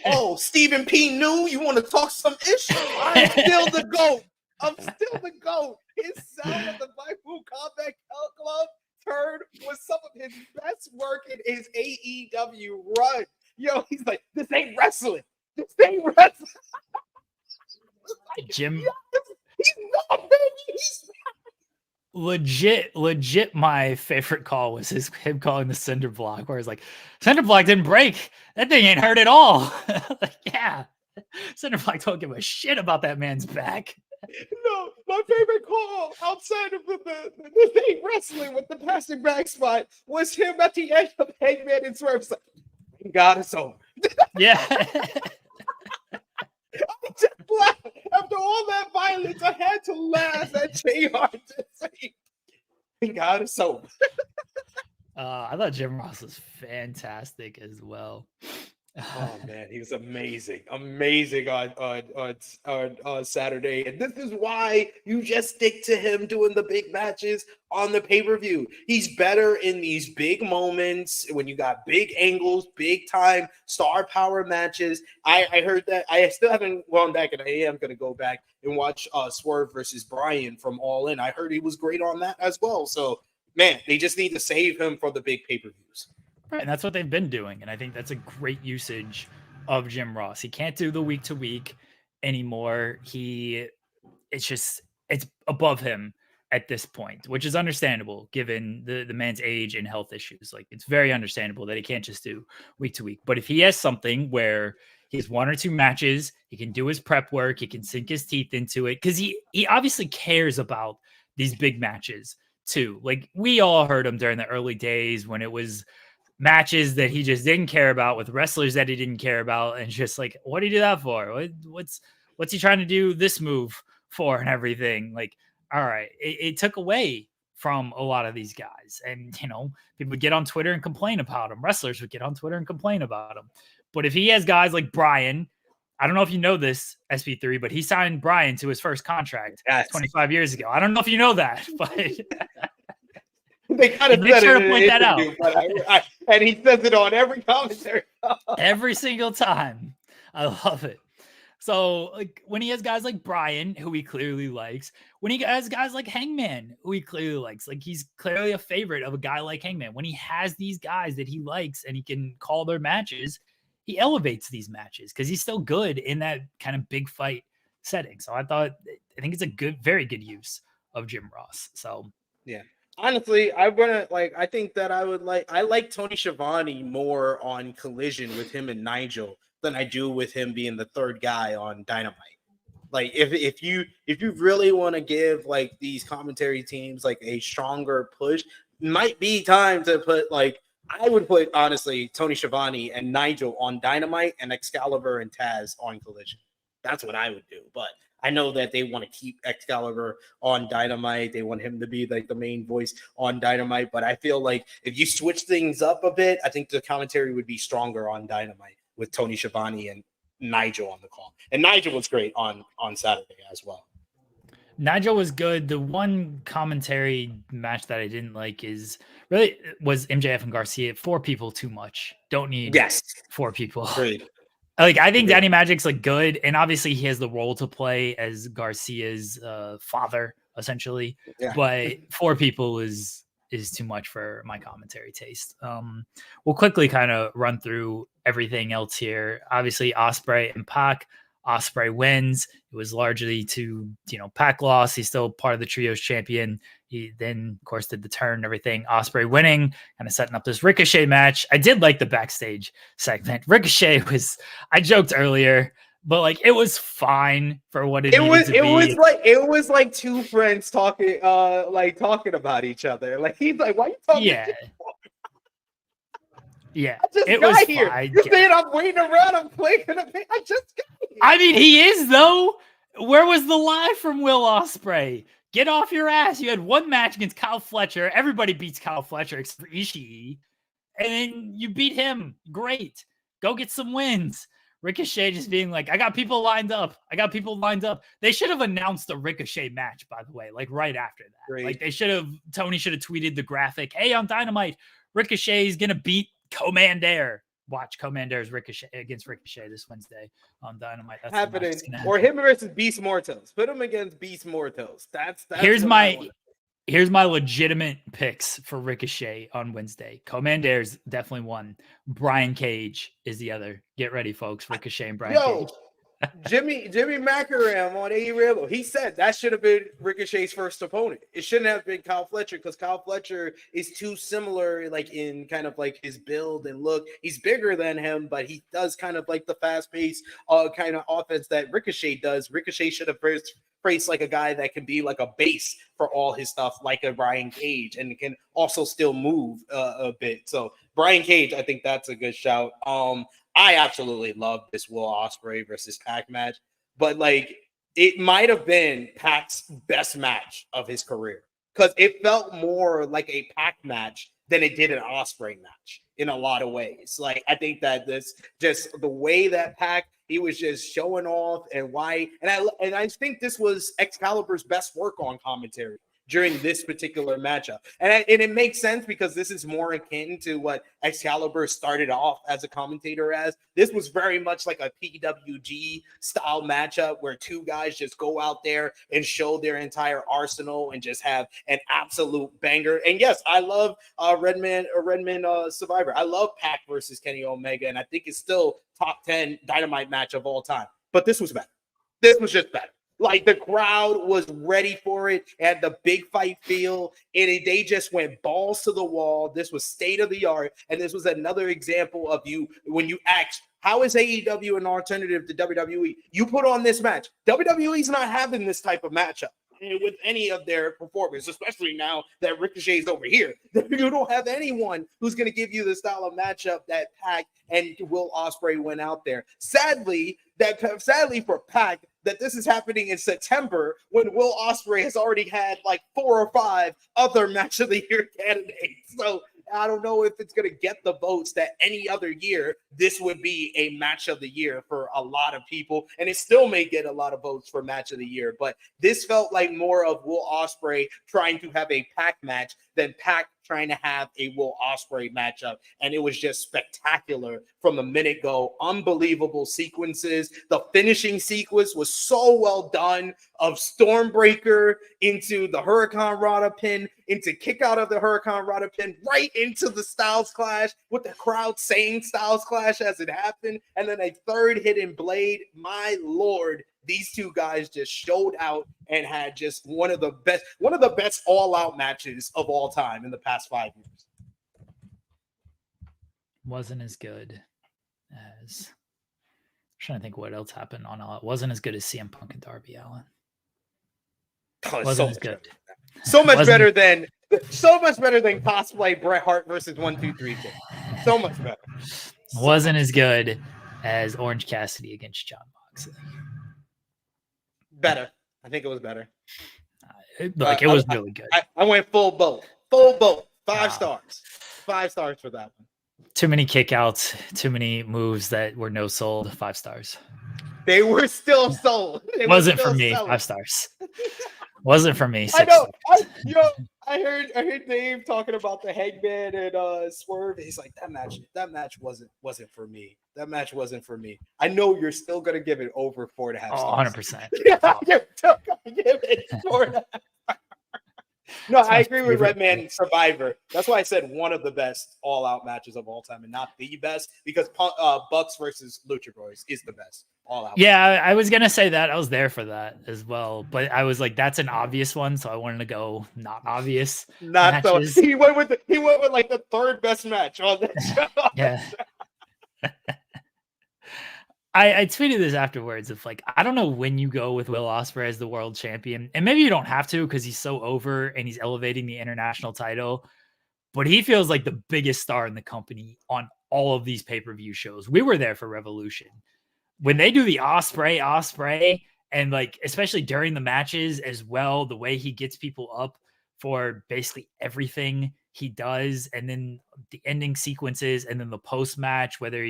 oh, Stephen P. New, you want to talk some issue? I'm still the GOAT. I'm still the GOAT. His sound of the Blackpool Combat Club turn was some of his best work in his AEW run. Yo, he's like, this ain't wrestling. This ain't wrestling.
Jim.
He's not, baby. He's
legit my favorite call was him calling the cinder block, where he's like, cinder block didn't break, that thing ain't hurt at all. Like, yeah, cinder block don't give a shit about that man's back.
No, my favorite call outside of the thing wrestling with the passing back spot was him at the end of Hangman and Swerve. Like, thank God it's over.
Yeah.
I just laughed. After all that violence, I had to laugh at JR just saying, thank God it's over.
I thought Jim Ross was fantastic as well.
Oh man, he was amazing on Saturday, and this is why you just stick to him doing the big matches on the pay-per-view. He's better in these big moments when you got big angles, big time star power matches. I heard that. I still haven't gone back, and I am going to go back and watch Swerve versus Bryan from All In. I heard he was great on that as well. So man, they just need to save him for the big pay-per-views.
Right, and that's what they've been doing, and I think that's a great usage of Jim Ross. He can't do the week to week anymore. It's above him at this point, which is understandable given the man's age and health issues. Like, it's very understandable that he can't just do week to week. But if he has something where he has one or two matches, he can do his prep work, he can sink his teeth into it, because he obviously cares about these big matches too. Like, we all heard him during the early days when it was matches that he just didn't care about with wrestlers that he didn't care about, and just like, what do you do that for? What's he trying to do this move for and everything? Like, all right, it took away from a lot of these guys, and people would get on Twitter and complain about him. Wrestlers would get on Twitter and complain about him. But if he has guys like Bryan, I don't know if you know this, SP3, but he signed Bryan to his first contract 25 years ago. I don't know if you know that, but
they kind of
make sure to point that out.
And he says it on every commentary.
Every single time. I love it. So like when he has guys like Brian, who he clearly likes, when he has guys like Hangman, who he clearly likes, like he's clearly a favorite of a guy like Hangman. When he has these guys that he likes and he can call their matches, he elevates these matches because he's still good in that kind of big fight setting. So I think it's a good, very good use of Jim Ross. So
yeah. Honestly, I think that I like Tony Schiavone more on Collision with him and Nigel than I do with him being the third guy on Dynamite. Like if you really want to give like these commentary teams like a stronger push, might be time to put like I would put honestly Tony Schiavone and Nigel on Dynamite and Excalibur and Taz on Collision. That's what I would do. But I know that they want to keep Excalibur on Dynamite. They want him to be like the main voice on Dynamite. But I feel like if you switch things up a bit, I think the commentary would be stronger on Dynamite with Tony Schiavone and Nigel on the call. And Nigel was great on Saturday as well.
Nigel was good. The one commentary match that I didn't like was MJF and Garcia. 4 people too much. Don't need 4 people.
Great.
Like I think Danny Magic's like good, and obviously he has the role to play as Garcia's father, essentially.
Yeah.
But 4 people is too much for my commentary taste. We'll quickly kind of run through everything else here. Obviously, Ospreay and Pac. Ospreay wins. It was largely to, Pac loss. He's still part of the trios champion. He then, of course, did the turn and everything. Ospreay winning, kind of setting up this Ricochet match. I did like the backstage segment. Ricochet I joked earlier, but like it was fine for what it needed to be.
It was like 2 friends talking about each other. Like he's like, why are you talking?
Yeah. Yeah,
I just got here. You're saying I'm waiting around. I'm clicking. I just got here.
I mean, he is though. Where was the lie from Will Ospreay? Get off your ass. You had 1 match against Kyle Fletcher. Everybody beats Kyle Fletcher except for Ishii, and then you beat him. Great. Go get some wins. Ricochet just being like, I got people lined up. They should have announced a Ricochet match, by the way, like right after that.
Great.
Like Tony should have tweeted the graphic. Hey, on Dynamite, Ricochet's going to beat Commander. Watch Commander's Ricochet against Ricochet this Wednesday on Dynamite. That's
happening. Or him versus Beast Mortos. Put him against Beast Mortos. That's
here's my legitimate picks for Ricochet on Wednesday. Commander's definitely one. Brian Cage is the other. Get ready, folks. Ricochet and Brian Cage.
Jimmy Macaram on AEW, he said that should have been Ricochet's first opponent. It shouldn't have been Kyle Fletcher because Kyle Fletcher is too similar, like in kind of like his build and look. He's bigger than him, but he does kind of like the fast-paced kind of offense that Ricochet does. Ricochet should have faced like a guy that can be like a base for all his stuff, like a Brian Cage, and can also still move a bit. So Brian Cage, I think that's a good shout. I absolutely love this Will Ospreay versus Pac match, but like it might have been Pac's best match of his career because it felt more like a Pac match than it did an Ospreay match in a lot of ways. Like I think that this just the way that Pac he was just showing off and why, and I think this was Excalibur's best work on commentary during this particular matchup. And it makes sense because this is more akin to what Excalibur started off as a commentator as. This was very much like a PWG style matchup where 2 guys just go out there and show their entire arsenal and just have an absolute banger. And yes, I love Redman Survivor. I love Pac versus Kenny Omega, and I think it's still top 10 Dynamite match of all time. But this was better. This was just better. Like the crowd was ready for it, and the big fight feel, and they just went balls to the wall. This was state of the art, and this was another example of when you ask, how is AEW an alternative to WWE? You put on this match. WWE's not having this type of matchup with any of their performers, especially now that Ricochet's over here. You don't have anyone who's going to give you the style of matchup that Pac and Will Ospreay went out there. Sadly for Pac, that this is happening in September when Will Ospreay has already had like 4 or 5 other match of the year candidates. So I don't know if it's going to get the votes that any other year this would be a match of the year for a lot of people. And it still may get a lot of votes for match of the year. But this felt like more of Will Ospreay trying to have a Pac match than Pac trying to have a Will Ospreay matchup, and it was just spectacular from the minute go. Unbelievable sequences. The finishing sequence was so well done, of Stormbreaker into the Hurricane Rana pin, into kick out of the Hurricane Rana pin, right into the Styles Clash, with the crowd saying Styles Clash as it happened, and then a third hidden blade. My Lord, these two guys just showed out and had just one of the best all-out matches of all time in the past 5 years.
Wasn't as good as, I'm trying to think what else happened on All Out. Wasn't as good as CM Punk and Darby Allin. Wasn't as good.
So much better than cosplay Bret Hart versus 1-2-3 Kid. So much better.
Wasn't as good as Orange Cassidy against John Moxley.
Better. I think it was better.
It was really good.
I went full boat. 5 stars. 5 stars for that one.
Too many kickouts, too many moves that were no sold. 5 stars.
They were still sold.
Wasn't for me. 5 stars. Wasn't for me. 6
I know.
stars.
I heard Dave talking about the Hangman and Swerve. He's like, that match wasn't for me. That match wasn't for me. I know you're still gonna give it over 4.5 stars.
100%.
Yeah, I'm still gonna give it 4.5. No, I agree with Redman Survivor. That's why I said one of the best all-out matches of all time, and not the best, because Bucks versus Lucha Bros is the best all-out.
Yeah, I was gonna say that. I was there for that as well, but I was like, that's an obvious one, so I wanted to go not obvious.
Not matches. So. He went with like the third best match on that show.
Yeah. I tweeted this afterwards of like, I don't know when you go with Will Ospreay as the world champion, and maybe you don't have to because he's so over and he's elevating the international title, but he feels like the biggest star in the company on all of these pay-per-view shows. We were there for Revolution. When they do the Ospreay, and like, especially during the matches as well, the way he gets people up for basically everything he does, and then the ending sequences, and then the post-match, whether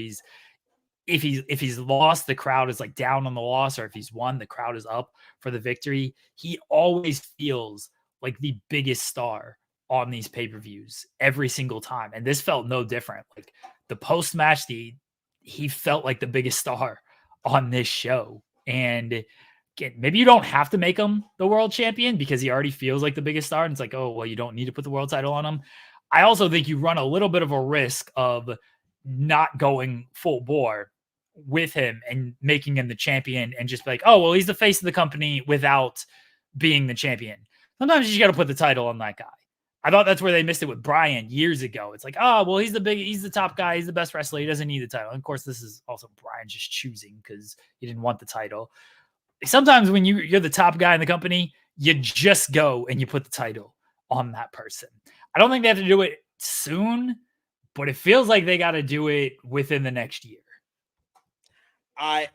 if he's lost, the crowd is like down on the loss, or if he's won, the crowd is up for the victory. He always feels like the biggest star on these pay-per-views every single time. And this felt no different. Like the post-match, he felt like the biggest star on this show. And again, maybe you don't have to make him the world champion because he already feels like the biggest star. And it's like, oh, well, you don't need to put the world title on him. I also think you run a little bit of a risk of not going full bore with him and making him the champion and just be like, oh, well, he's the face of the company without being the champion. Sometimes you just got to put the title on that guy. I thought that's where they missed it with Bryan years ago. It's like, oh, well, he's the top guy. He's the best wrestler. He doesn't need the title. And of course, this is also Bryan just choosing because he didn't want the title. Sometimes when you're the top guy in the company, you just go and you put the title on that person. I don't think they have to do it soon, but it feels like they got to do it within the next year.
I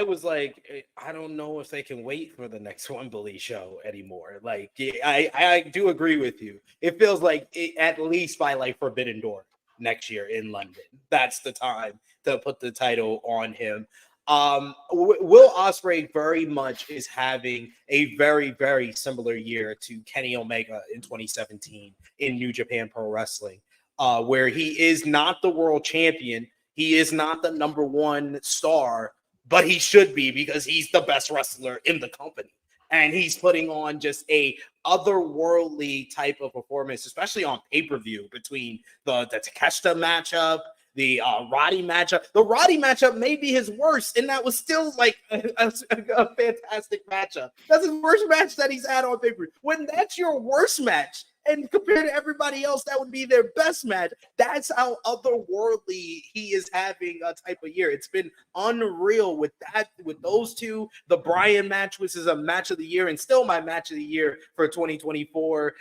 was like, I don't know if they can wait for the next Wembley show anymore. Like, I do agree with you. It feels like at least by like Forbidden Door next year in London, that's the time to put the title on him. Will Ospreay very much is having a very, very similar year to Kenny Omega in 2017 in New Japan Pro Wrestling, where he is not the world champion. He is not the number one star, but he should be because he's the best wrestler in the company. And he's putting on just a otherworldly type of performance, especially on pay-per-view, between the Takeshita matchup, the Roddy matchup. The Roddy matchup may be his worst, and that was still like a fantastic matchup. That's his worst match that he's had on pay-per-view. When that's your worst match, and compared to everybody else, that would be their best match. That's how otherworldly he is having a type of year. It's been unreal with those two. The Bryan match, which is a match of the year and still my match of the year for 2024.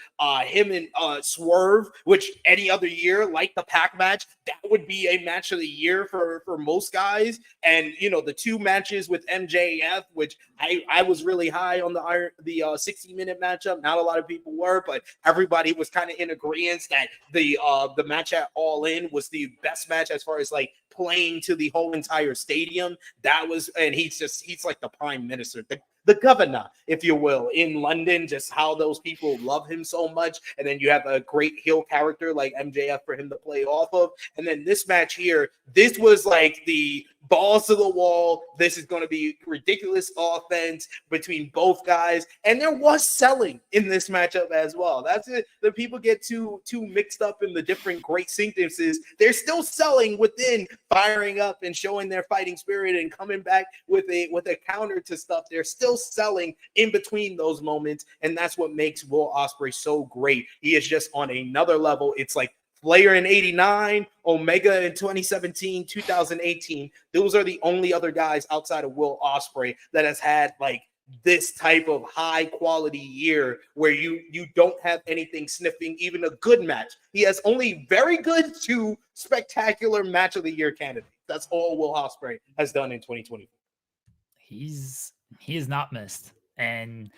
Him and Swerve, which any other year, like the Pac match, that would be a match of the year for most guys. And, you know, the 2 matches with MJF, which I was really high on the 60-minute matchup. Not a lot of people were, but everybody was kind of in agreement that the match at All In was the best match as far as like playing to the whole entire stadium. That was, and he's like the prime minister. the governor, if you will, in London, just how those people love him so much. And then you have a great heel character like MJF for him to play off of. And then this match here, this was like the balls to the wall. This is going to be ridiculous offense between both guys. And there was selling in this matchup as well. That's it. The people get too mixed up in the different great sequences. They're still selling within firing up and showing their fighting spirit and coming back with a counter to stuff. They're still selling in between those moments. And that's what makes Will Ospreay so great. He is just on another level. It's like Flair in 89, Omega in 2017, 2018. Those are the only other guys outside of Will Ospreay that has had like this type of high quality year where you don't have anything sniffing even a good match. He has only very good to spectacular match of the year candidates. That's all Will Ospreay has done in 2024.
He has not missed. And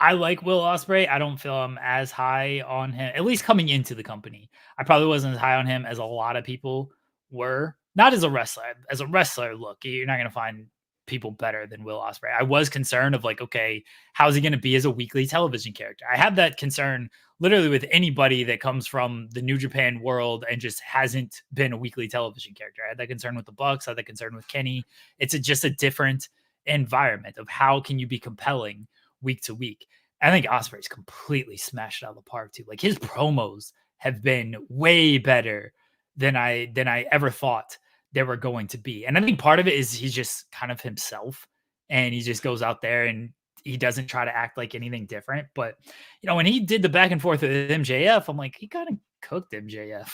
I like Will Ospreay. I don't feel I'm as high on him, at least coming into the company. I probably wasn't as high on him as a lot of people were. Not as a wrestler. As a wrestler, look, you're not going to find people better than Will Ospreay. I was concerned of like, okay, how's he going to be as a weekly television character? I have that concern literally with anybody that comes from the New Japan world and just hasn't been a weekly television character. I had that concern with the Bucks. I had that concern with Kenny. It's just a different environment of how can you be compelling week to week. I think Ospreay's completely smashed out of the park too. Like his promos have been way better than I ever thought they were going to be. And I think part of it is he's just kind of himself and he just goes out there and he doesn't try to act like anything different. But when he did the back and forth with MJF, I'm like, he kind of cooked MJF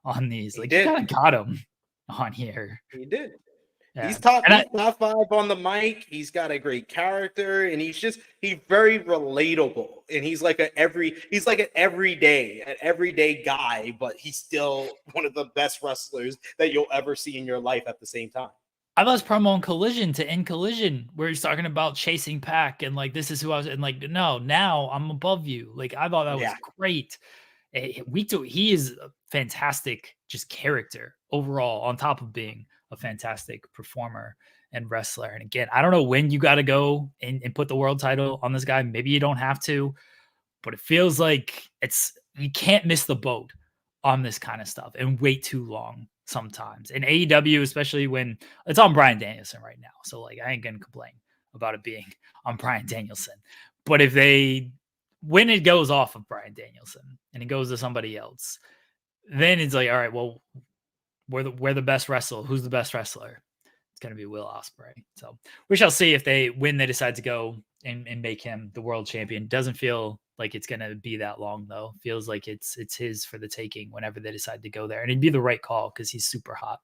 on these. He kind of got him on here.
He did.
Yeah.
He's top 5 on the mic. He's got a great character, and he's very relatable. And he's like an everyday guy, but he's still one of the best wrestlers that you'll ever see in your life at the same time.
I love his promo on Collision to end Collision, where he's talking about chasing Pac and like this is who I was, and like no, now I'm above you. Like I thought that was great. He is a fantastic just character overall, on top of being a fantastic performer and wrestler. And again, I don't know when you got to go and put the world title on this guy. Maybe you don't have to, but it feels like you can't miss the boat on this kind of stuff and wait too long sometimes. In AEW, especially when it's on Bryan Danielson right now. So like, I ain't going to complain about it being on Bryan Danielson, but when it goes off of Bryan Danielson and it goes to somebody else, then it's like, all right, well, we're the best wrestler. Who's the best wrestler? It's going to be Will Ospreay. So we shall see if they decide to go and make him the world champion. Doesn't feel like it's going to be that long though. Feels like it's his for the taking whenever they decide to go there. And it'd be the right call because he's super hot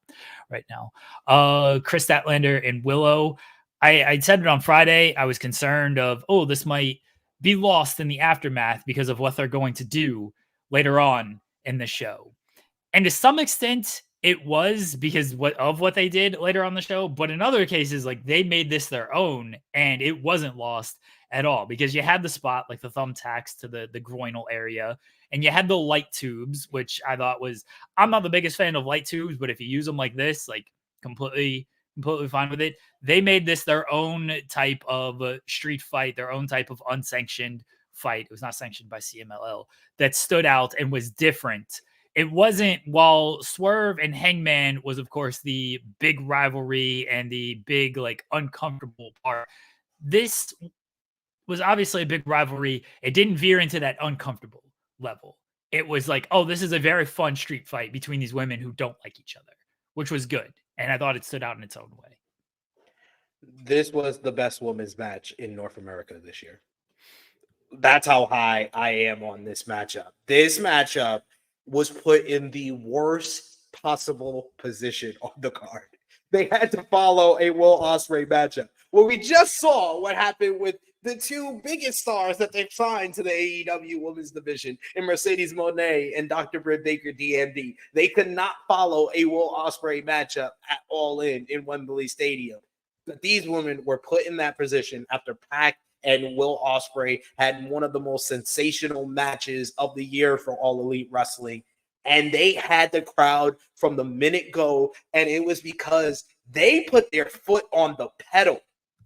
right now. Chris Statlander and Willow. I said it on Friday. I was concerned of, this might be lost in the aftermath because of what they're going to do later on in the show. And to some extent, it was because of what they did later on the show. But in other cases, like they made this their own and it wasn't lost at all because you had the spot, like the thumbtacks to the groinal area, and you had the light tubes, which I thought I'm not the biggest fan of light tubes, but if you use them like this, like completely fine with it. They made this their own type of street fight, their own type of unsanctioned fight. It was not sanctioned by CMLL that stood out and was different. It wasn't, while Swerve and Hangman was, of course, the big rivalry and the big, like, uncomfortable part. This was obviously a big rivalry. It didn't veer into that uncomfortable level. It was like, this is a very fun street fight between these women who don't like each other, which was good. And I thought it stood out in its own way.
This was the best women's match in North America this year. That's how high I am on this matchup. This matchup was put in the worst possible position on the card. They had to follow a Will Ospreay matchup. Well, we just saw what happened with the two biggest stars that they've signed to the AEW Women's Division in Mercedes Moné and Dr. Britt Baker DMD. They could not follow a Will Ospreay matchup at All In Wembley Stadium. But these women were put in that position after Pac and Will Ospreay had one of the most sensational matches of the year for All Elite Wrestling. And they had the crowd from the minute go. And it was because they put their foot on the pedal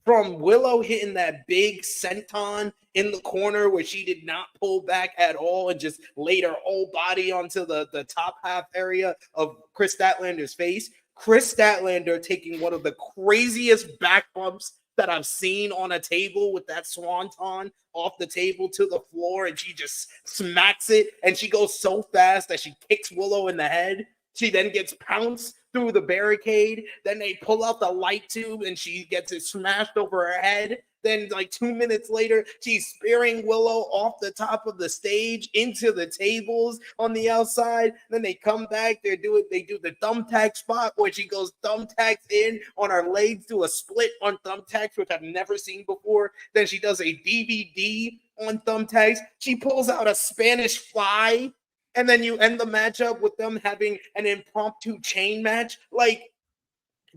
from Willow hitting that big senton in the corner where she did not pull back at all and just laid her whole body onto the top half area of Chris Statlander's face. Chris Statlander taking one of the craziest back bumps that I've seen on a table with that swanton off the table to the floor, and she just smacks it, and she goes so fast that she kicks Willow in the head. She then gets pounced through the barricade. Then they pull out the light tube and she gets it smashed over her head. Then, like 2 minutes later, she's spearing Willow off the top of the stage into the tables on the outside. Then they come back. They do the thumbtack spot where she goes thumbtacks in on her legs, do a split on thumbtacks, which I've never seen before. Then she does a DVD on thumbtacks. She pulls out a Spanish fly. And then you end the matchup with them having an impromptu chain match. Like,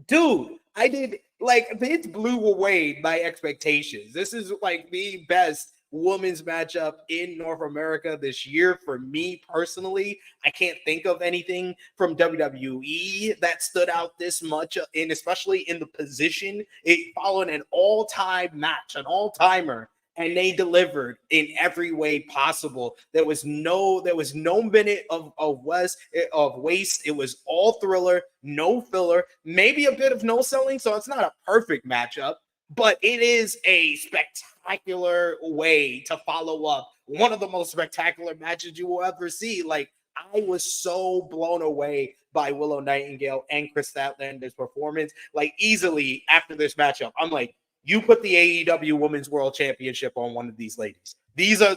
dude, this blew away my expectations. This is like the best women's matchup in North America this year for me personally. I can't think of anything from WWE that stood out this much, and especially in the position. It followed an all-time match, an all-timer. And they delivered in every way possible. There was no minute of waste. It was all thriller, no filler, maybe a bit of no selling. So it's not a perfect matchup, but it is a spectacular way to follow up one of the most spectacular matches you will ever see. Like, I was so blown away by Willow Nightingale and Chris Statlander's performance. Like, easily after this matchup, I'm like, you put the AEW Women's World Championship on one of these ladies.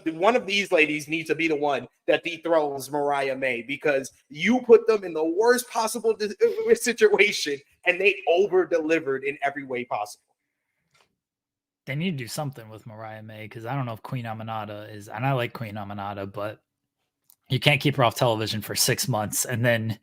One of these ladies needs to be the one that dethrones Mariah May, because you put them in the worst possible situation and they over-delivered in every way possible.
They need to do something with Mariah May, because I don't know if Queen Aminata is, and I like Queen Aminata, but you can't keep her off television for 6 months and then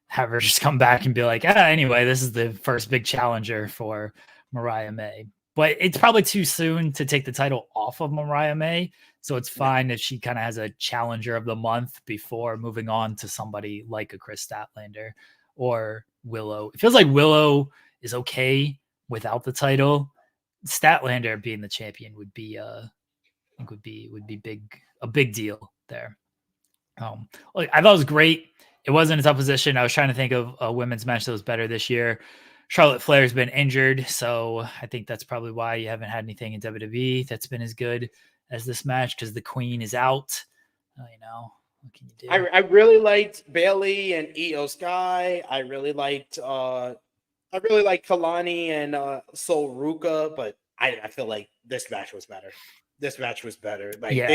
have her just come back and be like, anyway, this is the first big challenger for Mariah May. But it's probably too soon to take the title off of Mariah May. So it's fine if she kind of has a challenger of the month before moving on to somebody like a Chris Statlander or Willow. It feels like Willow is okay without the title. Statlander being the champion would be a big deal there. I thought it was great. It wasn't a tough position. I was trying to think of a women's match that was better this year. Charlotte Flair's been injured, so I think that's probably why you haven't had anything in WWE that's been as good as this match, because the Queen is out. What can you do?
I really liked Bayley and Io Sky. I really liked Kalani and Sol Ruka, but I feel like this match was better. Like, yeah.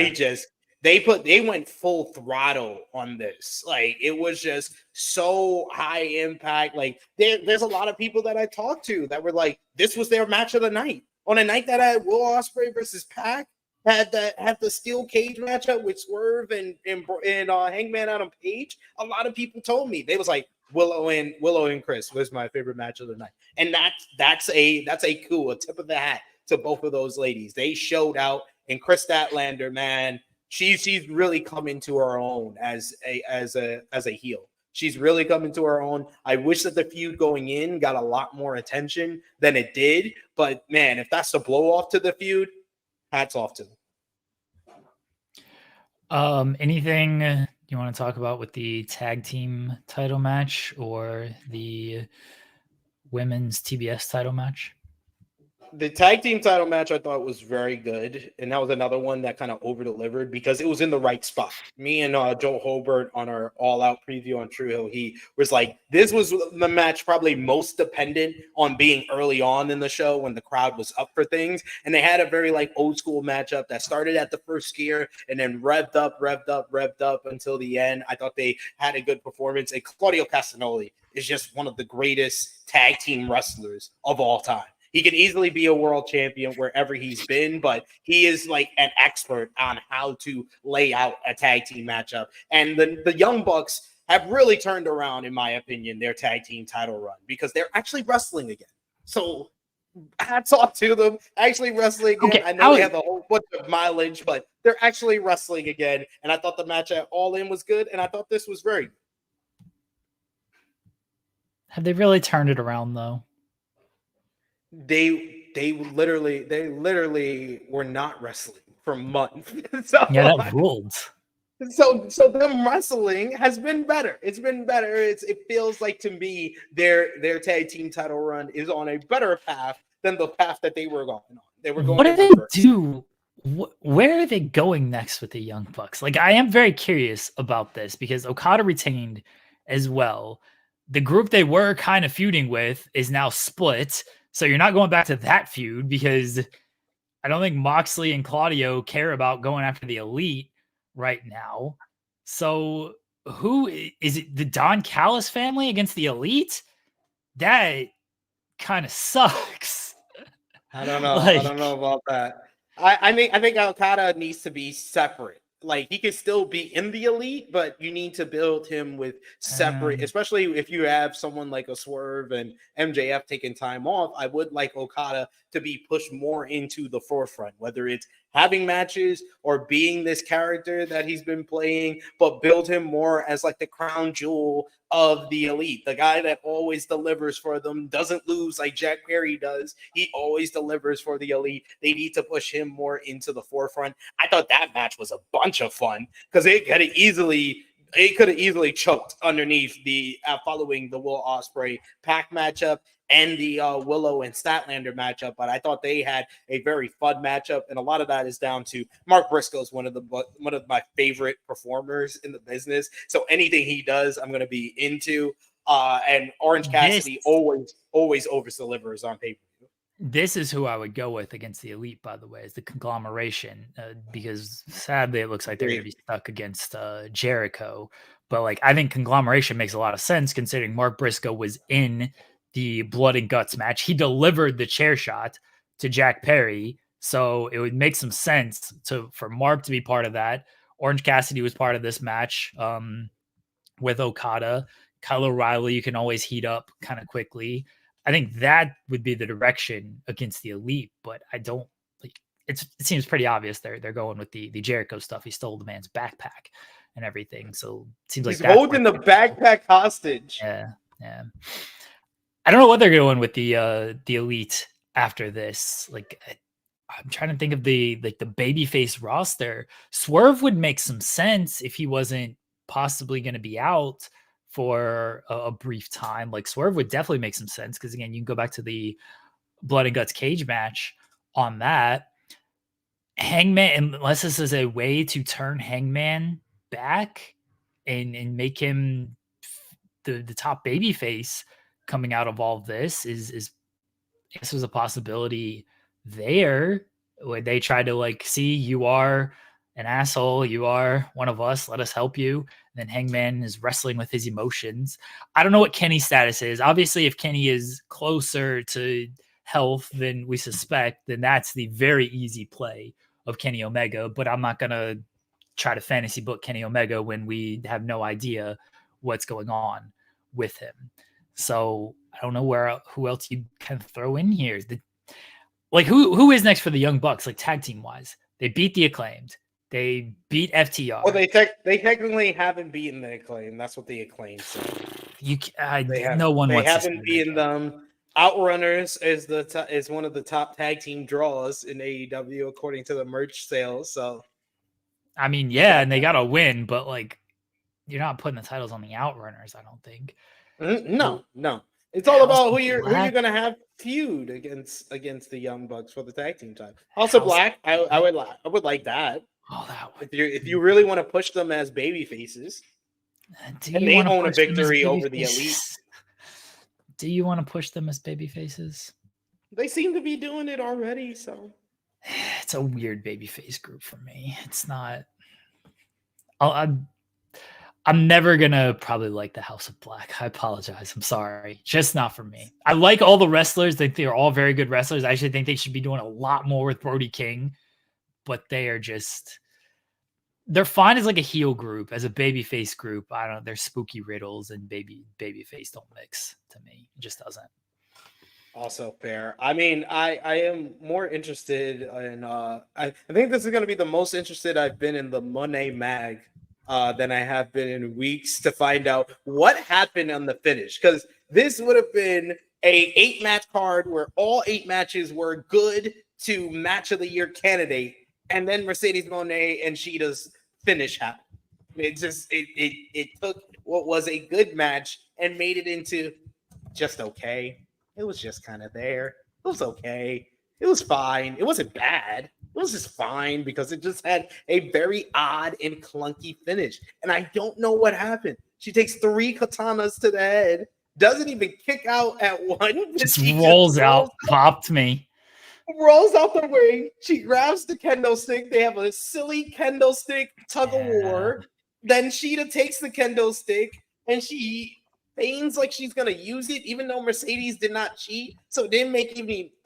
They went full throttle on this. Like, it was just so high impact. Like, there's a lot of people that I talked to that were like, this was their match of the night. On a night that I had Will Ospreay versus Pac, had the steel cage matchup with Swerve and Hangman Adam Page. A lot of people told me, they was like, Willow and Chris was my favorite match of the night. And that's a tip of the hat to both of those ladies. They showed out, and Chris Statlander, man, she's really come into her own as a heel. She's really come into her own. I wish that the feud going in got a lot more attention than it did, but man, if that's the blow off to the feud, hats off to them.
Anything you want to talk about with the tag team title match or the women's TBS title match?
The tag team title match I thought was very good, and that was another one that kind of over-delivered because it was in the right spot. Me and Joe Hobart on our All Out preview on True Hill, he was like, this was the match probably most dependent on being early on in the show when the crowd was up for things, and they had a very like old school matchup that started at the first gear and then revved up until the end. I thought they had a good performance, and Claudio Castagnoli is just one of the greatest tag team wrestlers of all time. He can easily be a world champion wherever he's been, but he is like an expert on how to lay out a tag team matchup. And the Young Bucks have really turned around, in my opinion, their tag team title run because they're actually wrestling again. So hats off to them. Actually wrestling again. Okay, I know they have a whole bunch of mileage, but they're actually wrestling again. And I thought the match at All In was good, and I thought this was very good.
Have they really turned it around, though?
They they literally were not wrestling for months. So
Yeah, that ruled.
so them wrestling has been better. It's been better. It feels like to me their tag team title run is on a better path than the path that they were going on. They were going
What do
in
they
reverse.
do? Where are they going next with the Young Bucks? Like, I am very curious about this because Okada retained as well. The group they were kind of feuding with is now split. So you're not going back to that feud because I don't think Moxley and Claudio care about going after the Elite right now. So who is it? The Don Callis family against the Elite? That kind of sucks.
I don't know. I
Like,
don't know about that. I think Okada needs to be separate. Like he could still be in the elite, but you need to build him with separate, especially if you have someone like a Swerve and MJF taking time off. I would like Okada to be pushed more into the forefront, whether it's having matches or being this character that he's been playing, but build him more as like the crown jewel of the elite, the guy that always delivers for them, doesn't lose like Jack Perry does. He always delivers for the elite. They need to push him more into the forefront. I thought that match was a bunch of fun because it could have easily choked underneath the following the Will Ospreay Pac matchup and the Willow and Statlander matchup, but I thought they had a very fun matchup, and a lot of that is down to Mark Briscoe's one of my favorite performers in the business. So anything he does, I'm going to be into. And Orange Cassidy always over delivers on pay-per-view.
This is who I would go with against the Elite, by the way, is the conglomeration, because sadly it looks like they're going to be stuck against Jericho. But like, I think conglomeration makes a lot of sense considering Mark Briscoe was in the Blood and Guts match. He delivered the chair shot to Jack Perry, so it would make some sense for Mark to be part of that. Orange Cassidy was part of this match with Okada. Kyle O'Reilly, you can always heat up kind of quickly. I think that would be the direction against the Elite, but I don't like it seems pretty obvious they're going with the Jericho stuff. He stole the man's backpack and everything. So it seems
he's
like
holding the backpack hostage.
Yeah. I don't know what they're going with the Elite after this. Like I'm trying to think of the babyface roster. Swerve would make some sense if he wasn't possibly going to be out for a brief time. Like Swerve would definitely make some sense because again, you can go back to the Blood and Guts cage match on that. Hangman, unless this is a way to turn Hangman back and make him the top baby face coming out of all of this is this was a possibility there where they try to like, see, you are an asshole, you are one of us, let us help you. And then Hangman is wrestling with his emotions. I don't know what Kenny's status is. Obviously, if Kenny is closer to health than we suspect, then that's the very easy play of Kenny Omega. But I'm not going to try to fantasy book Kenny Omega when we have no idea what's going on with him. So I don't know who else you kind of throw in here. Who is next for the Young Bucks, like tag team wise? They beat the Acclaimed. They beat FTR.
Well, they technically haven't beaten the Acclaim. That's what the Acclaim said.
They
haven't beaten them. Outrunners is one of the top tag team draws in AEW according to the merch sales. So,
I mean, yeah, and they got to win, but like, you're not putting the titles on the Outrunners. I don't think.
No. It's all about who you're going to have feud against the Young Bucks for the tag team title. House of Black, I would like that.
Oh, that would,
if you really want to push them as baby faces, and they own a victory over the Elite.
Do you want to push them as baby faces?
They seem to be doing it already, so
it's a weird babyface group for me. It's not. I'm never gonna probably like the House of Black. I apologize. I'm sorry. Just not for me. I like all the wrestlers. They're all very good wrestlers. I actually think they should be doing a lot more with Brody King, but they're fine as like a heel group, as a babyface group. I don't know. They're Spooky Riddles and babyface don't mix to me. It just doesn't.
Also fair. I mean, I am more interested in I think this is going to be the most interested I've been in the Money Mag than I have been in weeks to find out what happened on the finish, because this would have been a 8-match card where all 8 matches were good to match of the year candidate, and then Mercedes Moné and Shida's finish happened. It took what was a good match and made it into just okay. It was just kind of there. It was okay. It was fine. It wasn't bad. It was just fine because it just had a very odd and clunky finish. And I don't know what happened. She takes 3 katanas to the head, doesn't even kick out at one.
Just rolls out, popped me.
Rolls out the ring. She grabs the kendo stick. They have a silly kendo stick tug of war. Then Shida takes the kendo stick and she feigns like she's gonna use it, even though Mercedes did not cheat. So it didn't make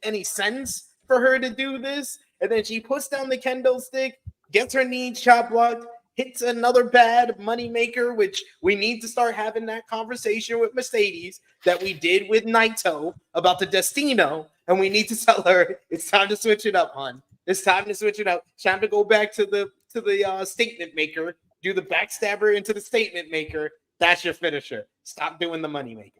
any sense for her to do this. And then she puts down the kendo stick, gets her knee chop blocked, hits another bad moneymaker, which we need to start having that conversation with Mercedes that we did with Naito about the Destino. And we need to tell her it's time to switch it up, hon. It's time to switch it up. It's time to go back to the statement maker, do the backstabber into the statement maker. That's your finisher. Stop doing the moneymaker.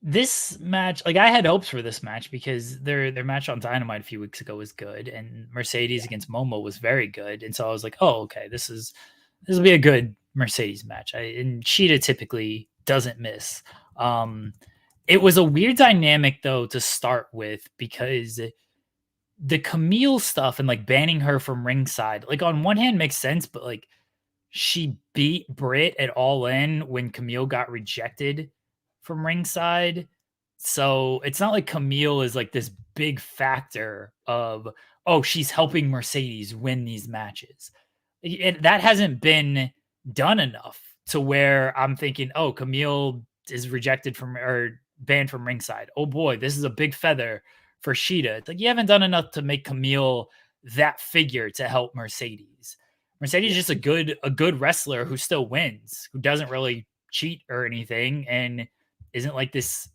This match, like I had hopes for this match because their match on Dynamite a few weeks ago was good, and Mercedes against Momo was very good, and so I was like, oh, okay, this will be a good Mercedes match. And Shida typically doesn't miss. It was a weird dynamic though to start with because the Camille stuff and like banning her from ringside, like on one hand makes sense, but like she beat Britt at All In when Camille got rejected from ringside. So it's not like Camille is like this big factor of, oh, she's helping Mercedes win these matches. That hasn't been done enough to where I'm thinking, oh, Camille is rejected from or banned from ringside. Oh boy, this is a big feather for Shida. It's like you haven't done enough to make Camille that figure to help Mercedes. Mercedes is just a good wrestler who still wins, who doesn't really cheat or anything, and isn't like this.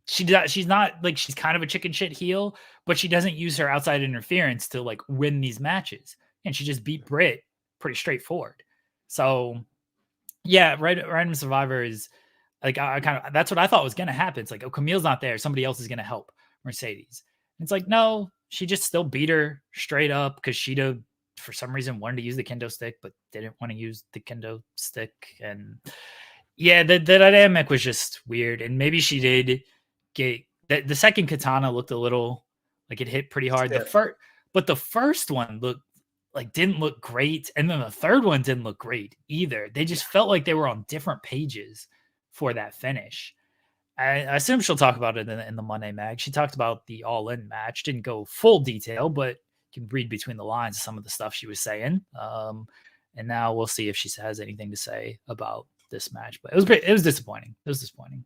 She's not like she's kind of a chicken shit heel, but she doesn't use her outside interference to like win these matches. And she just beat Britt pretty straightforward. So yeah, Random Survivor is like I kind of that's what I thought was gonna happen. It's like, oh, Camille's not there, somebody else is gonna help Mercedes. And it's like, no, she just still beat her straight up because Shida for some reason wanted to use the kendo stick, but didn't want to use the kendo stick. And yeah, the dynamic was just weird. And maybe she did get the second katana looked a little like it hit pretty hard. The first one didn't look great, and then the third one didn't look great either. They just felt like they were on different pages for that finish. I assume she'll talk about it in the Monday mag. She talked about the All In match, didn't go full detail, but you can read between the lines some of the stuff she was saying. And now we'll see if she has anything to say about this match. But it was disappointing. It was disappointing.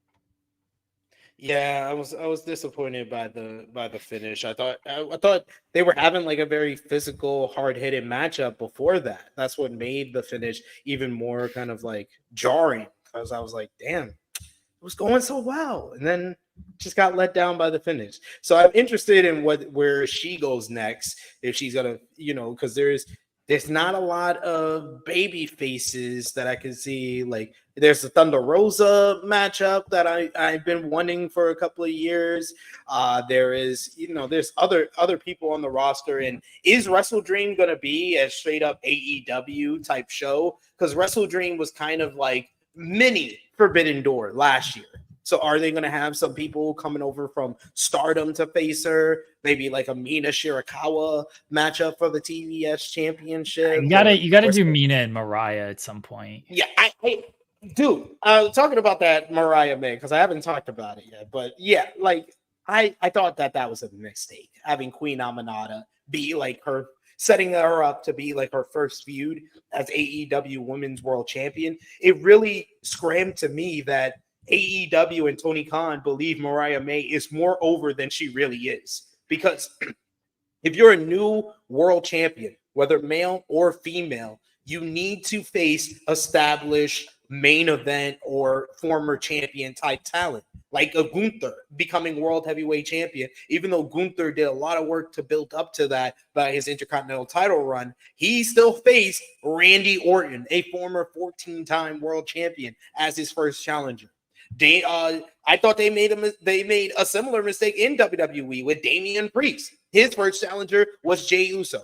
Yeah, I was disappointed by the finish. I thought they were having like a very physical, hard-hitting matchup before that. That's what made the finish even more kind of like jarring because I was like, damn, it was going so well, and then just got let down by the finish. So I'm interested in where she goes next, if she's gonna, because there's not a lot of baby faces that I can see. Like there's the Thunder Rosa matchup that I've been wanting for a couple of years. There is, there's other people on the roster. And is Wrestle Dream going to be a straight up AEW type show? Because Wrestle Dream was kind of like mini Forbidden Door last year. So are they going to have some people coming over from Stardom to face her? Maybe like a Mina Shirakawa matchup for the TBS championship.
You gotta do Mina and Mariah at some point.
Yeah, dude, talking about that Mariah May, because I haven't talked about it yet. But yeah, like I thought that was a mistake, having Queen Aminata be like her, setting her up to be like her first feud as AEW Women's World Champion. It really screamed to me that AEW and Tony Khan believe Mariah May is more over than she really is. Because if you're a new world champion, whether male or female, you need to face established main event or former champion type talent, like a Gunther becoming world heavyweight champion. Even though Gunther did a lot of work to build up to that by his Intercontinental title run, he still faced Randy Orton, a former 14-time world champion, as his first challenger. I thought they made a similar mistake in WWE with Damian Priest. His first challenger was Jey Uso.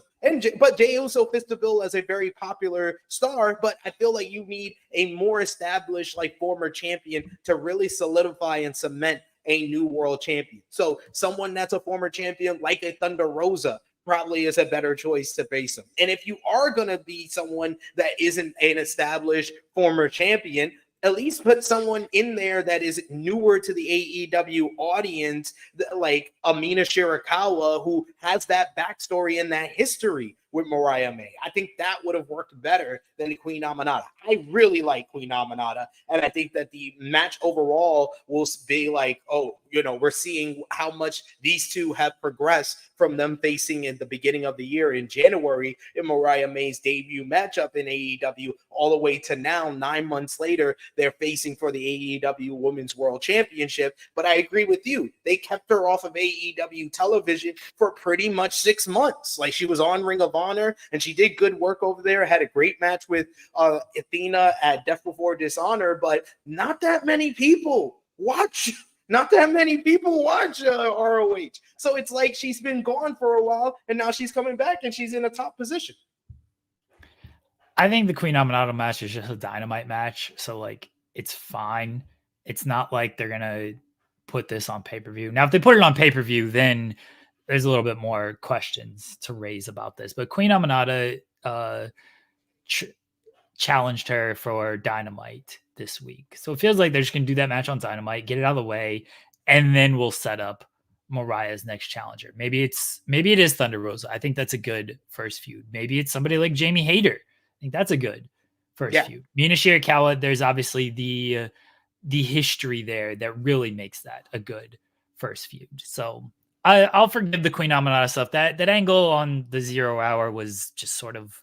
But Jey Uso fits the bill as a very popular star, but I feel like you need a more established, like, former champion to really solidify and cement a new world champion. So someone that's a former champion like a Thunder Rosa probably is a better choice to face him. And if you are going to be someone that isn't an established former champion, at least put someone in there that is newer to the AEW audience, like Amina Shirakawa, who has that backstory and that history with Mariah May. I think that would have worked better than Queen Aminata. I really like Queen Aminata, and I think that the match overall will be like, oh, we're seeing how much these two have progressed from them facing in the beginning of the year in January in Mariah May's debut matchup in AEW, all the way to now, 9 months later, they're facing for the AEW Women's World Championship. But I agree with you. They kept her off of AEW television for pretty much 6 months. Like, she was on Ring of Honor, and she did good work over there, had a great match with Athena at Death Before Dishonor, but not that many people watch ROH. So it's like she's been gone for a while, and now she's coming back, and she's in a top position.
I think the Queen Aminata match is just a Dynamite match, so like it's fine. It's not like they're gonna put this on pay-per-view. Now, if they put it on pay-per-view, then there's a little bit more questions to raise about this. But Queen Aminata challenged her for Dynamite this week, so it feels like they're just gonna do that match on Dynamite, get it out of the way, and then we'll set up Mariah's next challenger. Maybe it is Thunder Rosa. I think that's a good first feud. Maybe it's somebody like Jamie Hayter. I think that's a good first feud. Mina Shirakawa, there's obviously the history there that really makes that a good first feud. So I'll forgive the Queen Aminata stuff. That angle on the 0 hour was just sort of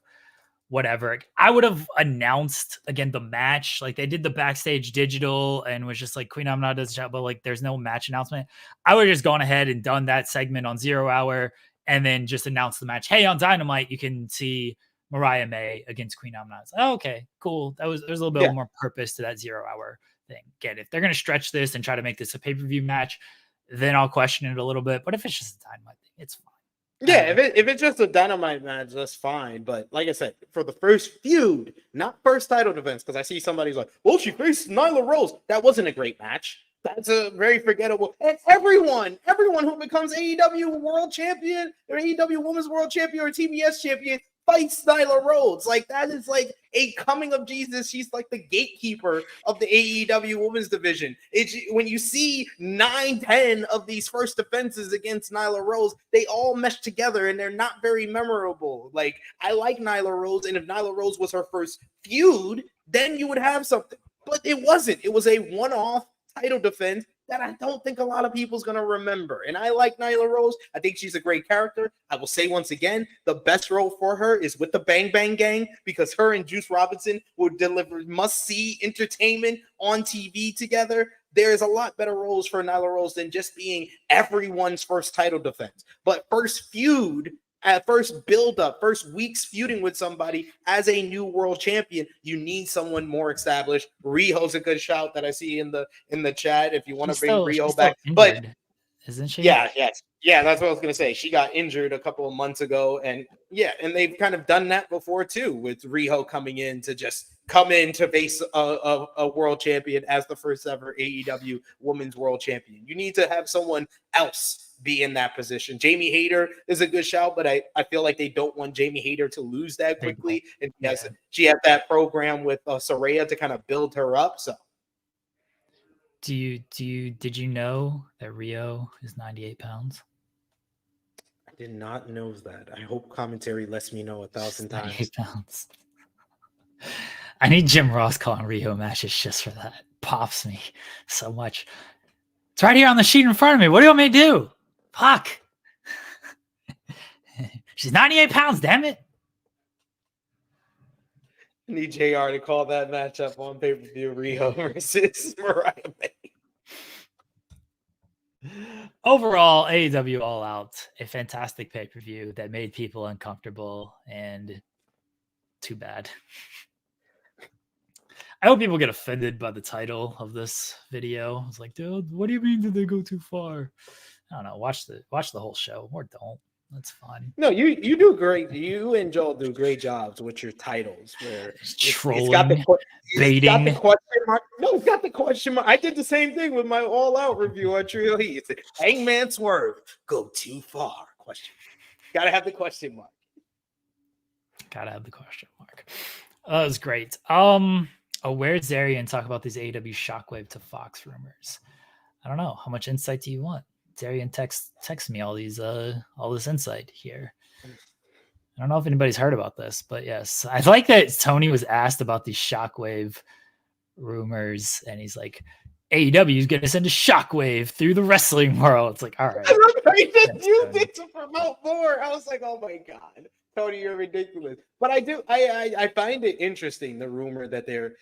whatever. I would have announced again the match, like they did the backstage digital and was just like Queen Aminata does chat, but like there's no match announcement. I would have just gone ahead and done that segment on 0 hour and then just announced the match. Hey, on Dynamite, you can see Mariah May against Queen Aminata. Oh, okay, cool. There's a little bit more purpose to that 0 hour thing. Again, if they're going to stretch this and try to make this a pay-per-view match, then I'll question it a little bit. But if it's just a Dynamite thing, it's fine.
Yeah, if it's just a Dynamite match, that's fine. But like I said, for the first feud, not first title defense, because I see somebody's like, well, she faced Nyla Rose. That wasn't a great match. That's a very forgettable. And everyone who becomes AEW World Champion or AEW Women's World Champion or TBS Champion fights Nyla Rose. Like, that is like a coming of Jesus. She's like the gatekeeper of the AEW Women's Division. When you see 9-10 of these first defenses against Nyla Rose, they all mesh together and they're not very memorable. Like, I like Nyla Rose, and if Nyla Rose was her first feud, then you would have something. But it wasn't. It was a one-off title defense that I don't think a lot of people's going to remember. And I like Nyla Rose. I think she's a great character. I will say once again, the best role for her is with the Bang Bang Gang, because her and Juice Robinson will deliver must-see entertainment on TV together. There is a lot better roles for Nyla Rose than just being everyone's first title defense. But first feud, at first build-up, first weeks feuding with somebody as a new world champion, you need someone more established. Riho's a good shout that I see in the chat if you want to bring Riho back. But
isn't she?
Yeah, that's what I was gonna say. She got injured a couple of months ago, and they've kind of done that before too, with Riho coming in to face a world champion as the first ever AEW Women's World Champion. You need to have someone else be in that position. Jamie Hayter is a good shout, but I feel like they don't want Jamie Hayter to lose that quickly. And she has that program with Saraya to kind of build her up. So
did you know that Rio is 98 pounds?
I did not know that. I hope commentary lets me know 1,000 times.
98 pounds. I need Jim Ross calling Rio matches just for that. Pops me so much. It's right here on the sheet in front of me. What do you want me to do? Fuck. She's 98 pounds, damn it.
I need JR to call that matchup on pay-per-view, Riho versus Mariah May.
Overall, AEW All Out, a fantastic pay-per-view that made people uncomfortable, and too bad. I hope people get offended by the title of this video. It's like, dude, what do you mean did they go too far? I don't know. Watch the whole show or don't. That's fine.
No, you do great. You and Joel do great jobs with your titles. Where
Trolling,
it's got the
baiting.
question mark. No, it's got the question mark. I did the same thing with my All Out review on Trio Heat. It said, Hangman Swerve go too far? Question. Gotta have the question mark.
Gotta have the question mark. That was great. Where's Zarian talk about these AEW Shockwave to Fox rumors? I don't know. How much insight do you want? Zarian text me all this insight here. I don't know if anybody's heard about this, but yes, I like that Tony was asked about these Shockwave rumors, and he's like, AEW is going to send a Shockwave through the wrestling world. It's like, all right.
You did to promote more. I was like, oh my God, Tony, you're ridiculous. But I find it interesting, the rumor that they're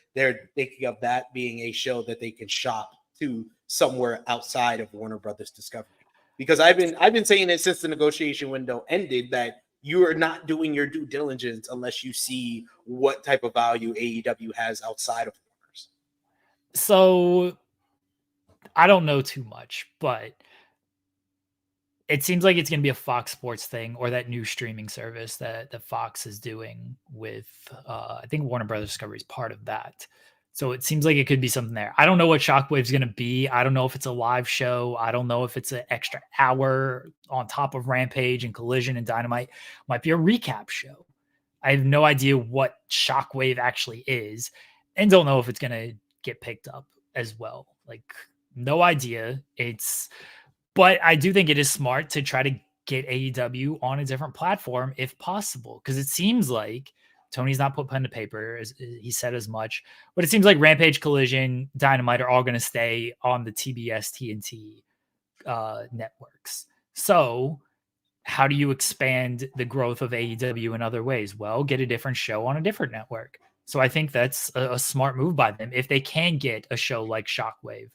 thinking of that being a show that they can shop to somewhere outside of Warner Brothers Discovery. Because I've been saying it since the negotiation window ended that you are not doing your due diligence unless you see what type of value AEW has outside of Warner's.
So I don't know too much, but it seems like it's going to be a Fox Sports thing or that new streaming service that Fox is doing with, I think Warner Brothers Discovery is part of that. So it seems like it could be something there. I don't know what Shockwave's going to be. I don't know if it's a live show. I don't know if it's an extra hour on top of Rampage and Collision and Dynamite. Might be a recap show. I have no idea what Shockwave actually is and don't know if it's going to get picked up as well. Like, no idea. But I do think it is smart to try to get AEW on a different platform if possible, because it seems like Tony's not put pen to paper, as he said as much, but it seems like Rampage, Collision, Dynamite are all going to stay on the TBS, TNT networks. So how do you expand the growth of AEW in other ways? Well, get a different show on a different network. So I think that's a smart move by them if they can get a show like Shockwave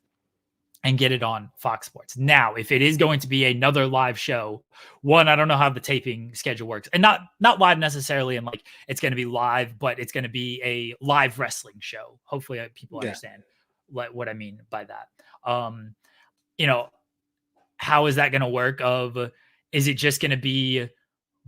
and get it on Fox Sports. Now, if it is going to be another live show, one, I don't know how the taping schedule works, and not live necessarily, and like it's going to be live, but it's going to be a live wrestling show. Hopefully, people understand what I mean by that. How is that going to work? Is it just going to be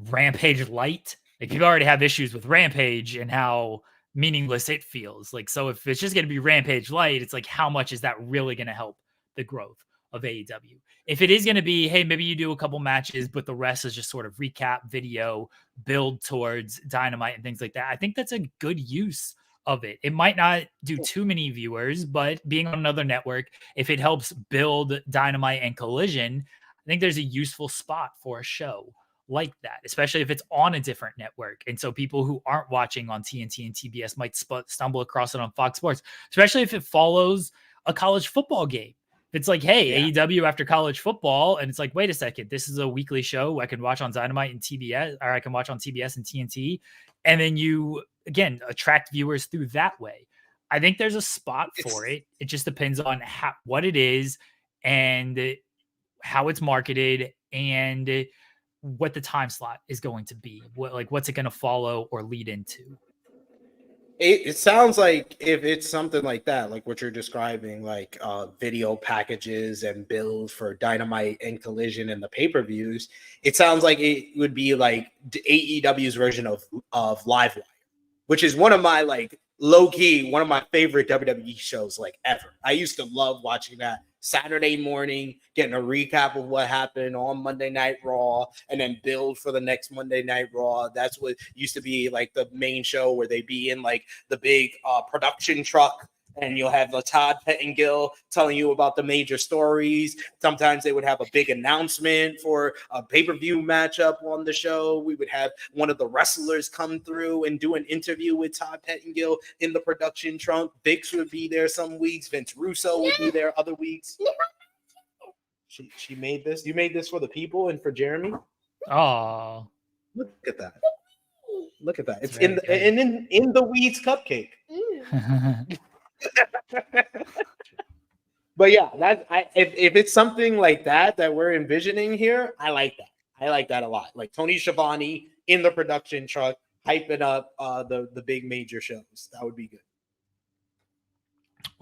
Rampage light? Like, people already have issues with Rampage and how meaningless it feels. Like, so if it's just going to be Rampage light, it's like, how much is that really going to help the growth of AEW? If it is going to be, hey, maybe you do a couple matches, but the rest is just sort of recap video, build towards Dynamite and things like that, I think that's a good use of it. It might not do too many viewers, but being on another network, if it helps build Dynamite and Collision, I think there's a useful spot for a show like that, especially if it's on a different network. And so people who aren't watching on TNT and TBS might stumble across it on Fox Sports, especially if it follows a college football game. It's like, hey, AEW after college football, and it's like, wait a second, this is a weekly show I can watch on Dynamite and TBS, or I can watch on TBS and TNT, and then you again attract viewers through that way. I think there's a spot for it. It just depends on what it is and how it's marketed and what the time slot is going to be. What's it going to follow or lead into?
It sounds like if it's something like that, like what you're describing, like video packages and build for Dynamite and Collision and the pay-per-views, it sounds like it would be like AEW's version of Live Wire, which is one of my low-key, one of my favorite WWE shows ever. I used to love watching that Saturday morning, getting a recap of what happened on Monday Night Raw, and then build for the next Monday Night Raw. That's what used to be the main show, where they be in the big production truck, and you'll have Todd Pettengill telling you about the major stories. Sometimes they would have a big announcement for a pay-per-view matchup on the show. We would have one of the wrestlers come through and do an interview with Todd Pettengill in the production trunk. Vix would be there some weeks. Vince Russo would be there other weeks. She made this. You made this for the people and for Jeremy?
Oh,
look at that. Look at that. It's in the Weeds cupcake. But yeah, if it's something like that we're envisioning here, I like that. I like that a lot. Like Tony Schiavone in the production truck, hyping up the big major shows. That would be good.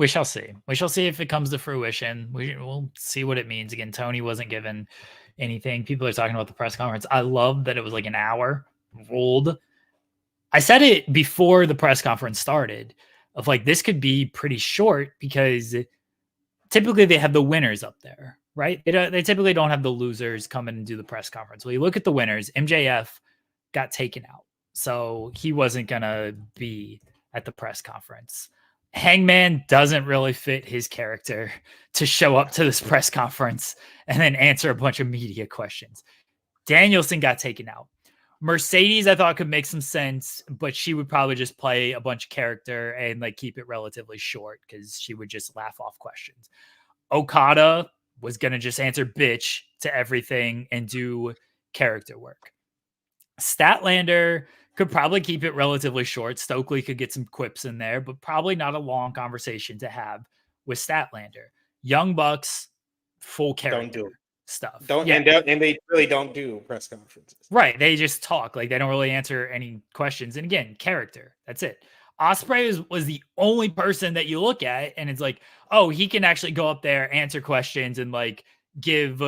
We shall see. We shall see if it comes to fruition. We'll see what it means. Again, Tony wasn't given anything. People are talking about the press conference. I love that it was like an hour ruled. I said it before the press conference started of like, this could be pretty short because typically they have the winners up there, right? They typically don't have the losers come in and do the press conference. Well, you look at the winners, MJF got taken out. So he wasn't going to be at the press conference. Hangman doesn't really fit his character to show up to this press conference and then answer a bunch of media questions. Danielson got taken out. Mercedes, I thought could make some sense, but she would probably just play a bunch of character and like keep it relatively short because she would just laugh off questions. Okada was going to just answer bitch to everything and do character work. Statlander could probably keep it relatively short. Stokely could get some quips in there, but probably not a long conversation to have with Statlander. Young Bucks, full character.
Don't do
stuff.
And they really don't do press conferences.
Right. They just talk. Like they don't really answer any questions. And again, character. That's it. Ospreay was the only person that you look at and it's like, oh, he can actually go up there, answer questions and like give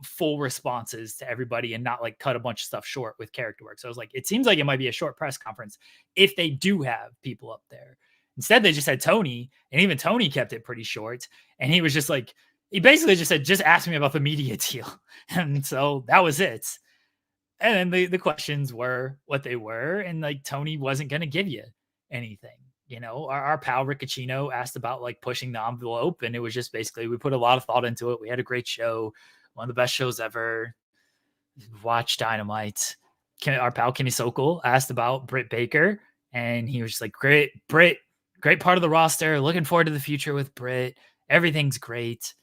full responses to everybody and not like cut a bunch of stuff short with character work. So I was like, it seems like it might be a short press conference if they do have people up there. Instead, they just had Tony, and even Tony kept it pretty short. And he was just like, he basically just said, just ask me about the media deal. And so that was it. And then the questions were what they were. And like Tony wasn't going to give you anything. You know, our pal Riccacino asked about like pushing the envelope. And it was just basically, we put a lot of thought into it. We had a great show, one of the best shows ever. Watch Dynamite. Our pal Kenny Sokol asked about Britt Baker. And he was just like, great part of the roster. Looking forward to the future with Britt. Everything's great.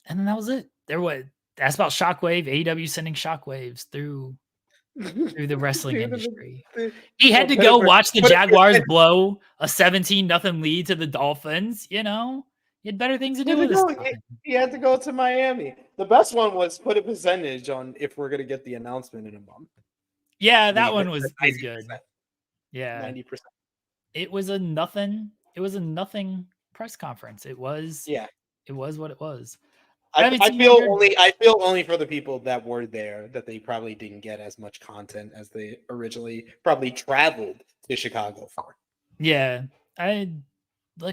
And then that was it. There was asked about Shockwave, AEW sending shockwaves through the wrestling industry. He had to go watch the Jaguars blow a 17-0 lead to the Dolphins. You know, he had better things to do with this.
He had to go to Miami. The best one was put a percentage on if we're gonna get the announcement in a month.
Yeah, that one was good. Yeah,
90%.
It was a nothing press conference. It was what it was.
I feel only for the people that were there that they probably didn't get as much content as they originally probably traveled to Chicago for.
Yeah,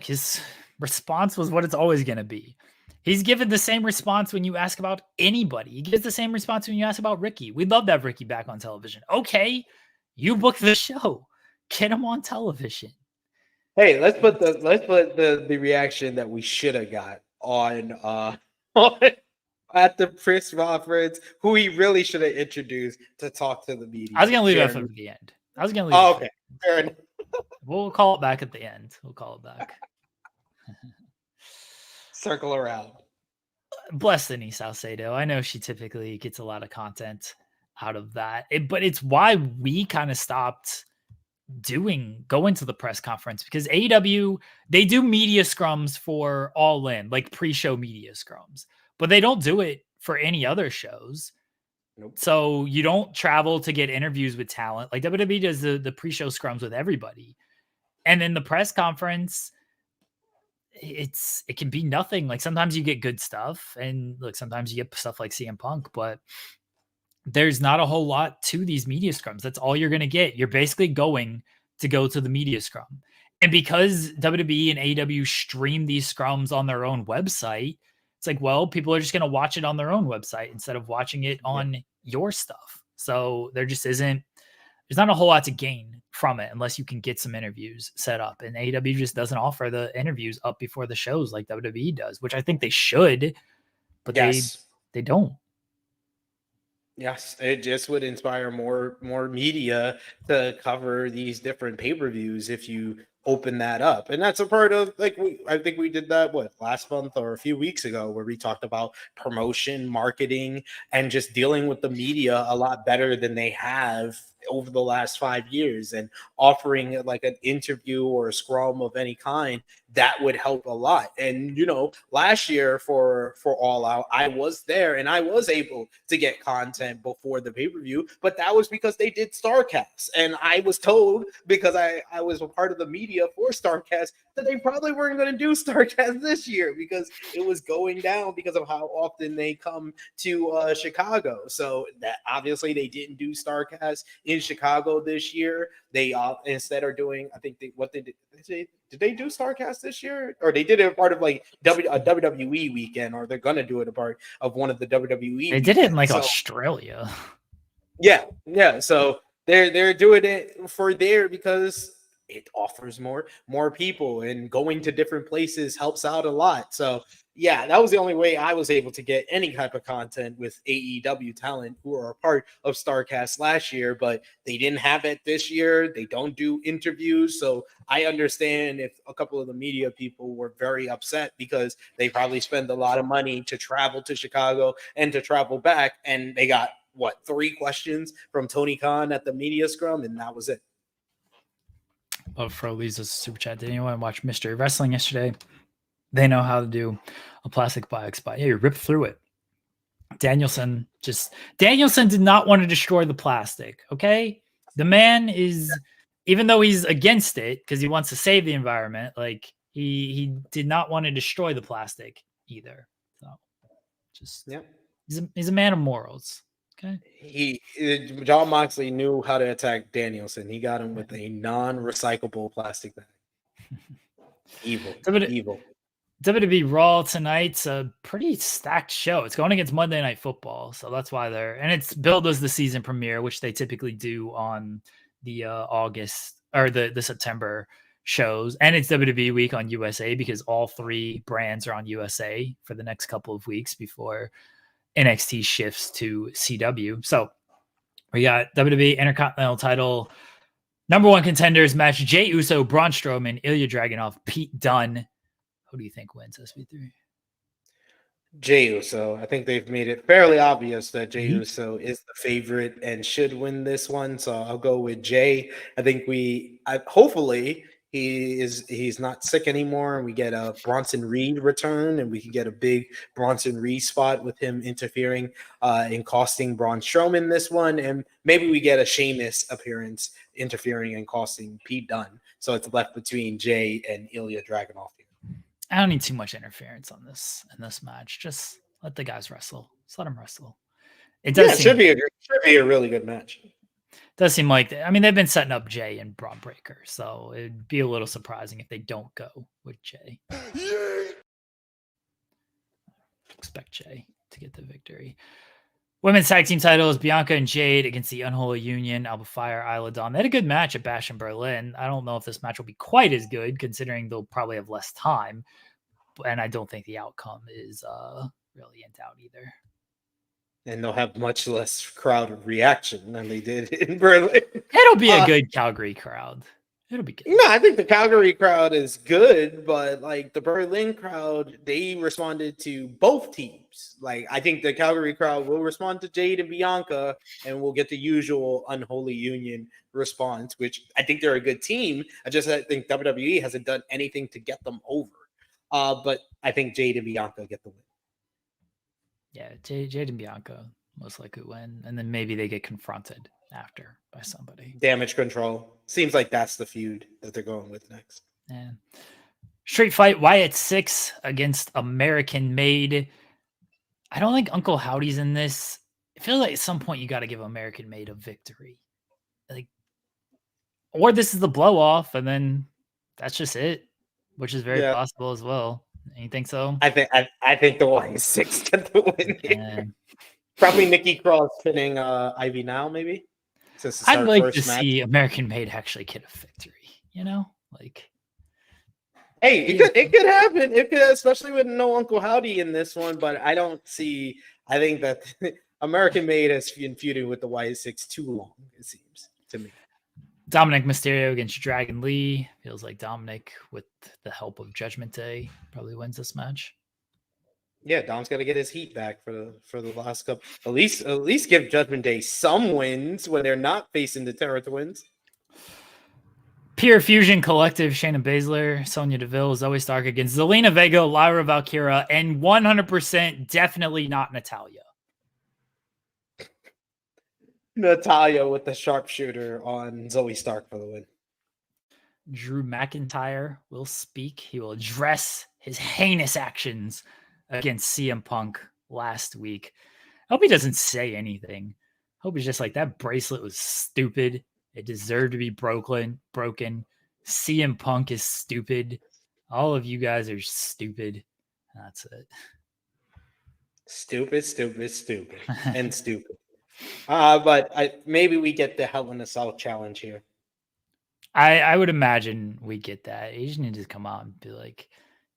his response was what it's always going to be. He's given the same response when you ask about anybody. He gives the same response when you ask about Ricky. We'd love to have Ricky back on television. Okay, you booked the show. Get him on television.
Hey, let's put the reaction that we should have got on at the press conference, who he really should have introduced to talk to the media.
I was gonna leave that for the end.
Okay, fair enough.
We'll call it back at the end. We'll call it back.
Circle around.
Bless Denise Salcedo. I know she typically gets a lot of content out of that, but it's why we kind of stopped going to the press conference, because AEW, they do media scrums for All In, like pre-show media scrums, but they don't do it for any other shows.
Nope.
So you don't travel to get interviews with talent. Like WWE does the pre-show scrums with everybody. And then the press conference, it can be nothing. Like sometimes you get good stuff, and look, sometimes you get stuff like CM Punk, but there's not a whole lot to these media scrums. That's all you're going to get. You're basically going to go to the media scrum. And because WWE and AEW stream these scrums on their own website, it's like, well, people are just going to watch it on their own website instead of watching it on your stuff. So there's not a whole lot to gain from it unless you can get some interviews set up. And AEW just doesn't offer the interviews up before the shows like WWE does, which I think they should, but they don't.
Yes, it just would inspire more media to cover these different pay-per-views if you open that up. And that's a part of, like, I think we did that last month or a few weeks ago, where we talked about promotion, marketing, and just dealing with the media a lot better than they have over the last 5 years, and offering like an interview or a scrum of any kind that would help a lot. And last year for All Out, I was there and I was able to get content before the pay-per-view, but that was because they did Starcast, and I was told, because I was a part of the media for Starcast, that they probably weren't going to do Starcast this year because it was going down because of how often they come to Chicago. So that obviously they didn't do Starcast in Chicago this year. They instead are doing, I think did they do Starcast this year, or they did it a part of like a WWE weekend, or they're gonna do it a part of one of the WWE.
They did it in like Australia.
Yeah. So they're doing it for there because it offers more people, and going to different places helps out a lot. So yeah, that was the only way I was able to get any type of content with AEW talent who are a part of Starcast last year, but they didn't have it this year. They don't do interviews. So I understand if a couple of the media people were very upset because they probably spend a lot of money to travel to Chicago and to travel back, and they got 3 questions from Tony Khan at the media scrum, and that was it.
But Fro leaves us a super chat. Did anyone watch Mystery Wrestling yesterday? They know how to do a plastic biox spot. Yeah, you rip through it. Danielson did not want to destroy the plastic. Okay. The man is, even though he's against it because he wants to save the environment, like he did not want to destroy the plastic either. So he's a man of morals. Okay.
John Moxley knew how to attack Danielson. He got him with a non-recyclable plastic bag. Evil.
WWE Raw tonight's a pretty stacked show. It's going against Monday Night Football, so that's why and it's billed as the season premiere, which they typically do on the August or the September shows, and it's WWE Week on USA because all 3 brands are on USA for the next couple of weeks before NXT shifts to CW. So we got WWE Intercontinental title number 1 contenders match: Jey Uso, Braun Strowman, Ilya Dragunov, Pete Dunne. Who do you think wins SP3?
Jey Uso. I think they've made it fairly obvious that Jey Uso is the favorite and should win this one. So I'll go with Jey. I think hopefully he's not sick anymore, and we get a Bronson Reed return, and we can get a big Bronson Reed spot with him interfering and costing Braun Strowman this one, and maybe we get a Sheamus appearance interfering and costing Pete Dunne. So it's left between Jey and Ilya Dragunov here.
I don't need too much interference in this match. Just let the guys wrestle. Just let them wrestle.
It should be a really good match.
Does seem like they've been setting up Jey and Braun Breaker, so it'd be a little surprising if they don't go with Jey. Expect Jey to get the victory. Women's tag team titles: Bianca and Jade against the Unholy Union, Alba Fire, Isla Dawn. They had a good match at Bash in Berlin. I don't know if this match will be quite as good, considering they'll probably have less time, and I don't think the outcome is really in doubt either.
And they'll have much less crowd reaction than they did in Berlin.
It'll be a good Calgary crowd. It'll be good.
No, I think the Calgary crowd is good, but like the Berlin crowd, they responded to both teams. Like I think the Calgary crowd will respond to Jade and Bianca, and we'll get the usual Unholy Union response, which I think they're a good team. I think WWE hasn't done anything to get them over. But I think Jade and Bianca get the win.
Yeah, Jade and Bianca most likely win, and then maybe they get confronted after by somebody.
Damage Control. Seems like that's the feud that they're going with next.
Yeah. Street Fight Wyatt 6 against American Made. I don't think Uncle Howdy's in this. I feel like at some point you got to give American Made a victory. Or this is the blow off, and then that's just it, which is very possible as well. You think so?
I think the Wyatt 6 get the win here. Probably Nikki Cross pinning Ivy now, maybe.
I'd like to see American Made actually get a victory.
Hey, it could happen. It could, especially with no Uncle Howdy in this one. But I think that American Made has been feuding with the Wyatt 6 too long. It seems to me.
Dominic Mysterio against Dragon Lee. Feels like Dominic, with the help of Judgment Day, probably wins this match.
Yeah, Dom's got to get his heat back for the last couple. At least give Judgment Day some wins when they're not facing the Terra Twins.
Pure Fusion Collective, Shayna Baszler, Sonya Deville, Zoe Stark against Zelina Vega, Lyra Valkyra, and 100% definitely not Natalya.
Natalya with the sharpshooter on Zoe Stark for the win.
Drew McIntyre will speak. He will address his heinous actions against CM Punk last week. I hope he doesn't say anything. I hope he's just like, that bracelet was stupid. It deserved to be broken. CM Punk is stupid. All of you guys are stupid. That's it.
Stupid, and stupid. But maybe we get the Hell in a Cell challenge here.
I would imagine we get that. You just need to come out and be like,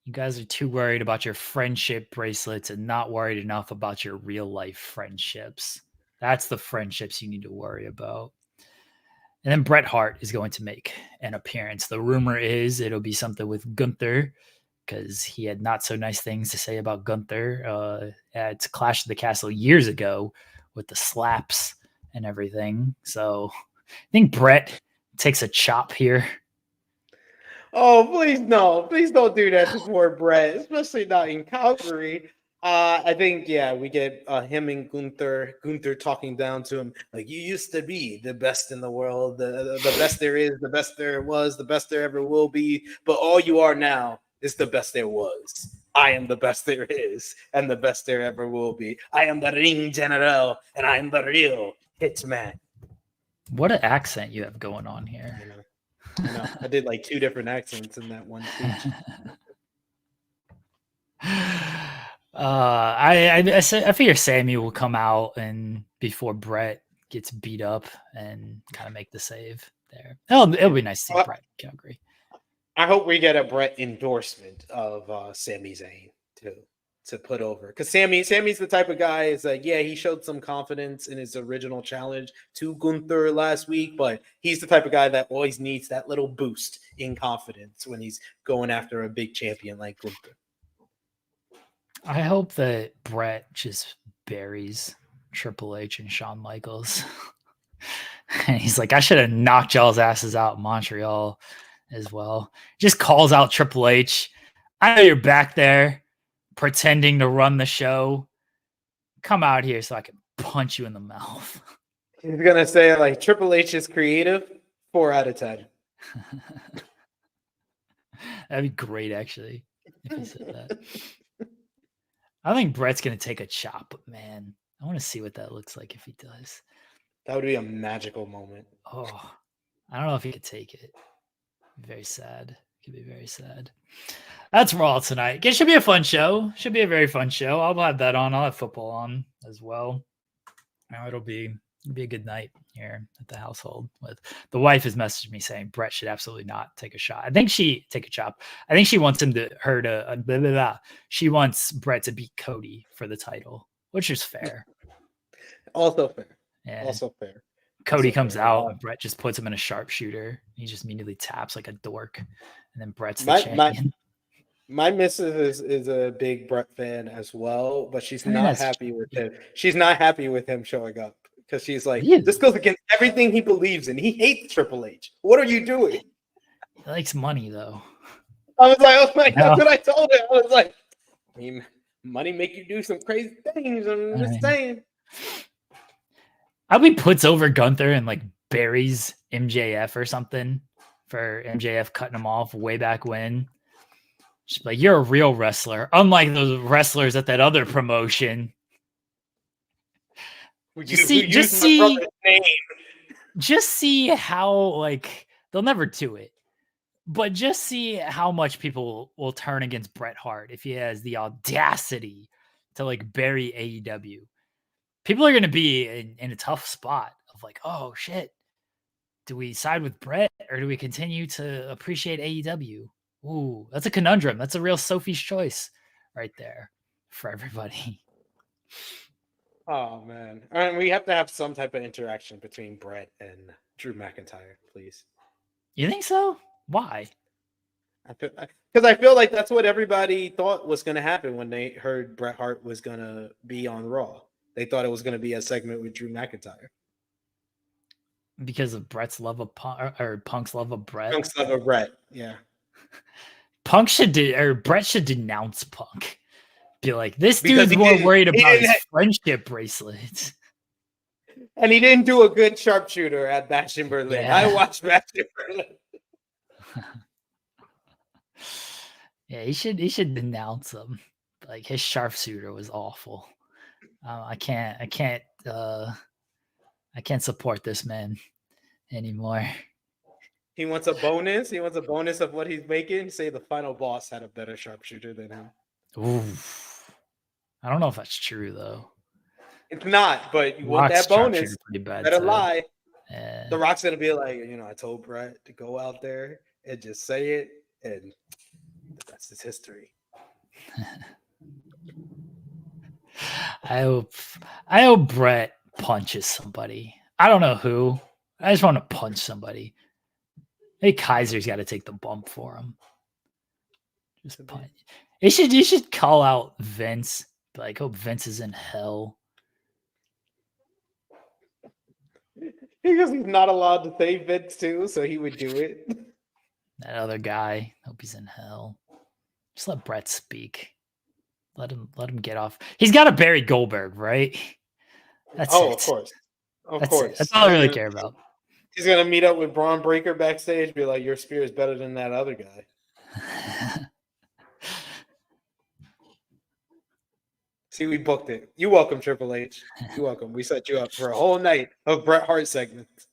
you guys are too worried about your friendship bracelets and not worried enough about your real life friendships. That's the friendships you need to worry about. And then Bret Hart is going to make an appearance. The rumor is it'll be something with Gunther, because he had not so nice things to say about Gunther at Clash of the Castle years ago with the slaps and everything. So I think Bret takes a chop here.
Oh, please no. Please don't do that to poor Bret, especially not in Calgary. I think, we get him and Gunther talking down to him like, you used to be the best in the world, the best there is, the best there was, the best there ever will be. But all you are now is the best there was. I am the best there is and the best there ever will be. I am the ring general and I am the real hitman.
What an accent you have going on here.
I know. I did like 2 different accents in that one speech.
I figure Sammy will come out and before Bret gets beat up and kind of make the save there. It'll be nice to see Bret in Calgary.
I hope we get a Bret endorsement of Sami Zayn to put over, because Sammy's the type of guy is like, he showed some confidence in his original challenge to Gunther last week, but he's the type of guy that always needs that little boost in confidence when he's going after a big champion like Gunther. I
hope that Bret just buries Triple H and Shawn Michaels. And he's like, I should have knocked y'all's asses out in Montreal as well. Just calls out Triple H. I know you're back there pretending to run the show. Come out here so I can punch you in the mouth.
He's going to say, like, Triple H is creative, 4 out of 10.
That'd be great, actually, if he said that. I think Bret's going to take a chop, but man, I want to see what that looks like if he does.
That would be a magical moment.
Oh, I don't know if he could take it. Very sad. It could be very sad. That's Raw tonight. It should be a fun show. Should be a very fun show. I'll have that on. I'll have football on as well. Now it'll be a good night here at the household. With the wife has messaged me saying Bret should absolutely not take a shot. I think she take a chop. I think she wants she wants Bret to beat Cody for the title, which is fair.
Also fair.
Yeah.
Also fair.
Cody comes out and Bret just puts him in a sharpshooter. He just immediately taps like a dork, and then Bret's the champion.
My missus is a big Bret fan as well, but she's not happy with him. She's not happy with him showing up because she's like, this goes against everything he believes in. He hates Triple H. What are you doing?
He likes money, though.
I was like, that's what I told him. I was like, I mean, money make you do some crazy things. I'm just saying.
I hope he puts over Gunther and like buries MJF or something for MJF cutting him off way back when. Just like, you're a real wrestler, unlike those wrestlers at that other promotion. Just see how, like, they'll never do it, but just see how much people will turn against Bret Hart if he has the audacity to like bury AEW. People are going to be in a tough spot of like, oh shit, do we side with Bret or do we continue to appreciate AEW? Ooh, that's a conundrum. That's a real Sophie's choice right there for everybody.
Oh, man. And we have to have some type of interaction between Bret and Drew McIntyre, please.
You think so? Why?
Because I feel like that's what everybody thought was going to happen when they heard Bret Hart was going to be on Raw. They thought it was going to be a segment with Drew McIntyre.
because of Brett's love of Punk or Punk's love of Brett.
Punk's love of Brett. Yeah.
Brett should denounce Punk. Be like, this
Because
dude's more worried about his friendship bracelets.
And he didn't do a good sharpshooter at Bash in Berlin.
Yeah.
I watched Bash in Berlin.
Yeah, he should denounce him. Like, his sharpshooter was awful. I can't support this man anymore.
He wants a bonus. He wants a bonus of what he's making. Say the final boss had a better sharpshooter than him.
Ooh. I don't know if that's true though.
It's not, but you want
Rock's
that bonus.
sharpshooter pretty bad
Better
too.
lie.
Yeah.
The Rock's gonna be like, I told Brett to go out there and just say it, and that's his history.
I hope Brett punches somebody. I don't know who. I just want to punch somebody. Hey, Kaiser's got to take the bump for him. Just punch. You should call out Vince. Like, hope Vince is in hell.
Because he's not allowed to say Vince too, so he would do it.
That other guy, hope he's in hell. Just let Brett speak. Let him get off. He's got to bury Goldberg, right? That's it.
Of course.
That's all I really care about.
He's gonna meet up with Braun Breaker backstage, be like, your spear is better than that other guy. See, we booked it. You're welcome, Triple H. You're welcome. We set you up for a whole night of Bret Hart segments.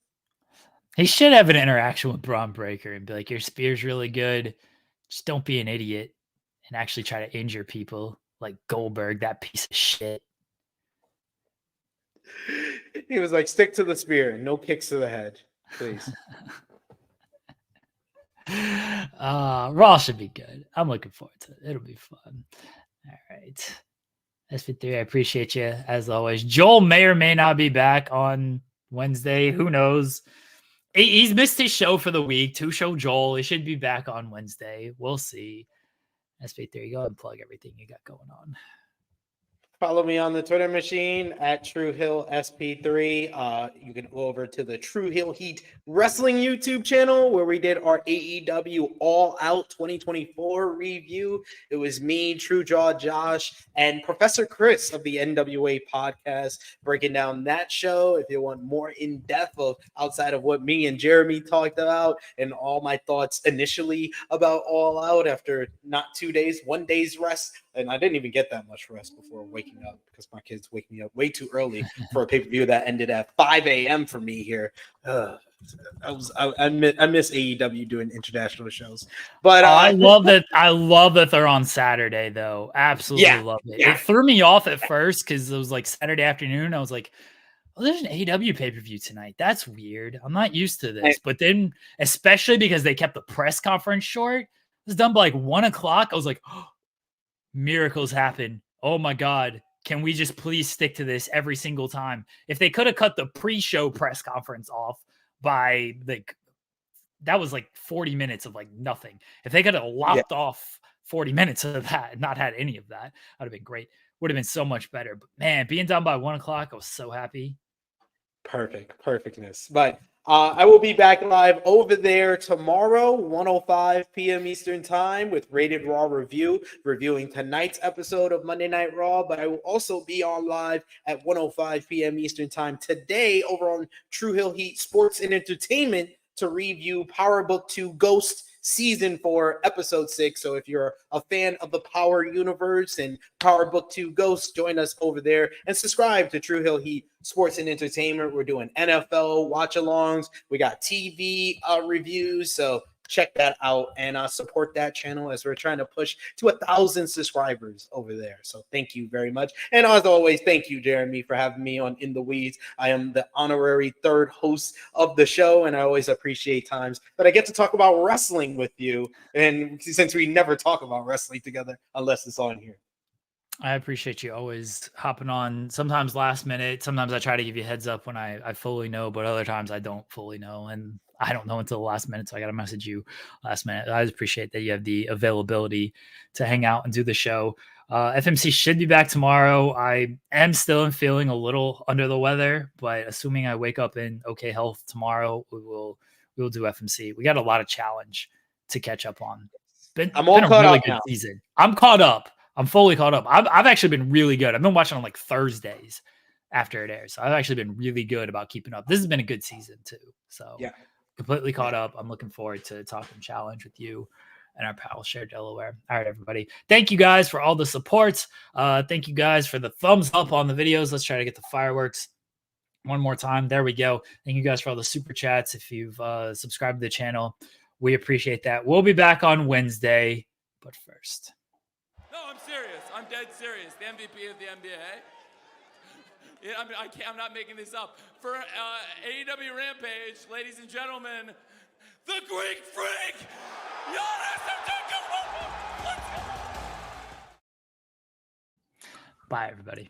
He should have an interaction with Braun Breaker and be like, your spear's really good. Just don't be an idiot and actually try to injure people like Goldberg, that piece of shit.
He was like, stick to the spear and no kicks to the head, please.
Raw should be good. I'm looking forward to it. It'll be fun. All right. SP3, I appreciate you as always. Joel may or may not be back on Wednesday. Who knows? He's missed his show for the week. 2-show Joel. He should be back on Wednesday. We'll see. SP3, go ahead and plug everything you got going on.
Follow me on the Twitter machine at TrueHillSP3. You can go over to the True Hill Heat Wrestling YouTube channel where we did our AEW All Out 2024 review. It was me, True Jaw Josh, and Professor Chris of the NWA podcast breaking down that show. If you want more in depth of outside of what me and Jeremy talked about and all my thoughts initially about All Out after not 2 days, 1 day's rest. And I didn't even get that much rest before waking up because my kids wake me up way too early for a pay-per-view that ended at 5 a.m. for me here. I miss AEW doing international shows, but
I love that. I love that they're on Saturday though. Absolutely love it.
Yeah.
It threw me off at first because it was like Saturday afternoon. I was like, "Oh, there's an AEW pay-per-view tonight. That's weird. I'm not used to this." But then, especially because they kept the press conference short, it was done by like 1 o'clock. I was like, oh, miracles happen. Oh my God. Can we just please stick to this every single time? If they could have cut the pre-show press conference off by that was like 40 minutes of like nothing. If they could have lopped off 40 minutes of that and not had any of that, that would have been great. Would have been so much better. But man, being done by 1 o'clock, I was so happy.
Perfectness. But I will be back live over there tomorrow, 1:05 p.m. Eastern Time with Rated Raw Review, reviewing tonight's episode of Monday Night Raw. But I will also be on live at 1:05 p.m. Eastern Time today over on True Hill Heat Sports and Entertainment to review Power Book 2 Ghost Season 4, Episode 6. So if you're a fan of the Power Universe and Power Book 2 Ghost, join us over there and subscribe to True Hill Heat Sports and Entertainment. We're doing NFL watch-alongs. We got TV reviews. So check that out and support that channel as we're trying to push to 1,000 subscribers over there. So thank you very much. And as always, thank you, Jeremy, for having me on In the Weeds. I am the honorary third host of the show, and I always appreciate times that I get to talk about wrestling with you. And since we never talk about wrestling together unless it's on here.
I appreciate you always hopping on, sometimes last minute. Sometimes I try to give you a heads up when I fully know, but other times I don't fully know. And I don't know until the last minute, so I got to message you last minute. I appreciate that you have the availability to hang out and do the show. FMC should be back tomorrow. I am still feeling a little under the weather, but assuming I wake up in okay health tomorrow, we will do FMC. We got a lot of challenge to catch up on.
I'm all
been a
caught
really
up
good
now.
season. I'm caught up. I'm fully caught up. I've actually been really good. I've been watching on like Thursdays after it airs. So I've actually been really good about keeping up. This has been a good season too. So
Yeah.
completely caught up. I'm looking forward to talking challenge with you and our pal Share Delaware. All right, everybody. Thank you guys for all the support. Thank you guys for the thumbs up on the videos. Let's try to get the fireworks one more time. There we go. Thank you guys for all the super chats. If you've subscribed to the channel, we appreciate that. We'll be back on Wednesday, but first.
No, I'm serious. I'm dead serious. The MVP of the NBA. Yeah, I'm not making this up. For AEW Rampage, ladies and gentlemen, the Greek Freak, Giannis Antetokounmpo. Let's go.
Bye, everybody.